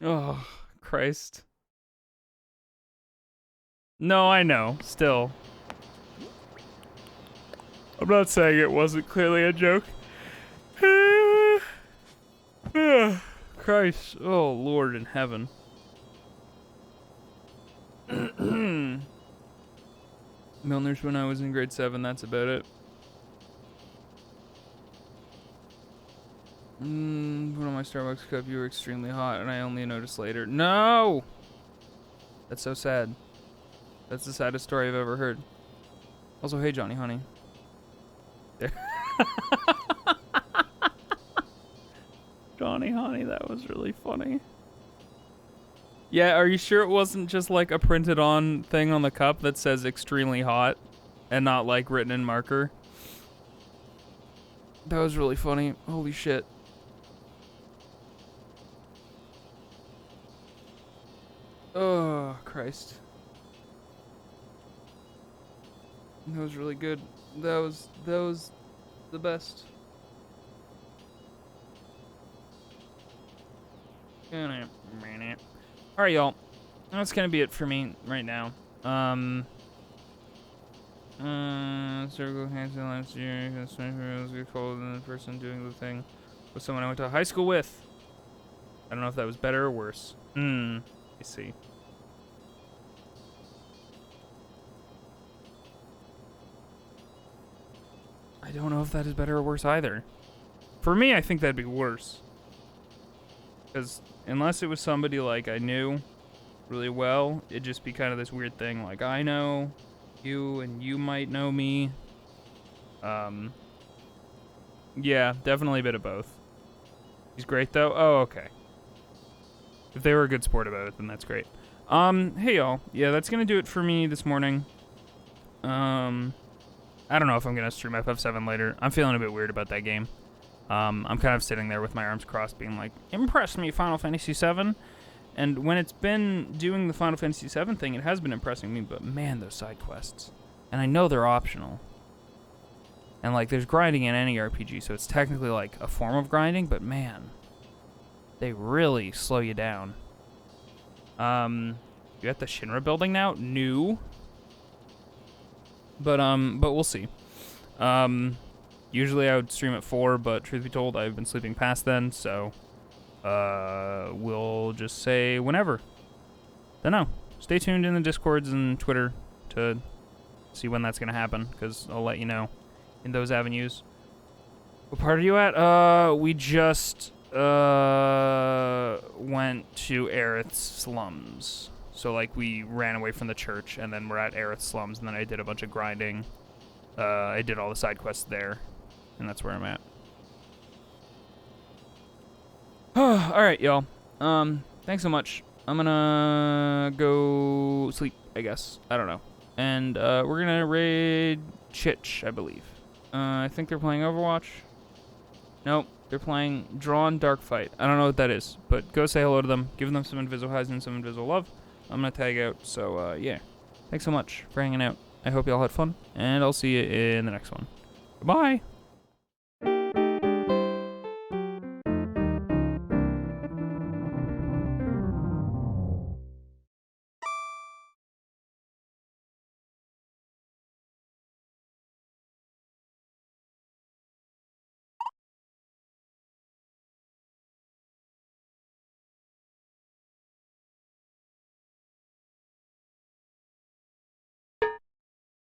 Oh, Christ. No, I know. Still. I'm not saying it wasn't clearly a joke. Christ. Oh, Lord in heaven. Milner's when I was in grade 7, that's about it. Put on my Starbucks cup, you were extremely hot, and I only noticed later. No! That's so sad. That's the saddest story I've ever heard. Also, hey, Johnny Honey. There. Johnny Honey, that was really funny. Yeah, are you sure it wasn't just like a printed on thing on the cup that says extremely hot and not like written in marker? That was really funny. Holy shit. Oh, Christ. That was really good. That was the best. Alright, y'all. That's gonna be it for me right now. Circle Hansen last year. Was cold and the person doing the thing was someone I went to high school with. I don't know if that was better or worse. I see. I don't know if that is better or worse either. For me, I think that'd be worse. Because unless it was somebody like I knew really well, it'd just be kind of this weird thing. Like, I know you and you might know me. Yeah, definitely a bit of both. He's great though. Oh, okay. If they were a good sport about it, then that's great. Hey y'all. Yeah, that's gonna do it for me this morning. I don't know if I'm gonna stream FF7 later. I'm feeling a bit weird about that game. I'm kind of sitting there with my arms crossed being like, impress me, Final Fantasy VII. And when it's been doing the Final Fantasy VII thing, it has been impressing me, but man, those side quests. And I know they're optional. And like, there's grinding in any RPG, so it's technically like a form of grinding, but man, they really slow you down. You at the Shinra building now? New. But we'll see. Usually I would stream at 4, but truth be told, I've been sleeping past then, so we'll just say whenever. Dunno. Stay tuned in the Discords and Twitter to see when that's gonna happen, because I'll let you know in those avenues. What part are you at? We just went to Aerith's slums. So like we ran away from the church, and then we're at Aerith's slums, and then I did a bunch of grinding. I did all the side quests there, and that's where I'm at. Alright, y'all. Thanks so much. I'm gonna go sleep, I guess. I don't know. And we're gonna raid Chich, I believe. I think they're playing Overwatch. Nope, they're playing Drawn Darkfight. I don't know what that is, but go say hello to them. Give them some invisible highs and some invisible love. I'm gonna tag out, so yeah. Thanks so much for hanging out. I hope y'all had fun, and I'll see you in the next one. Goodbye!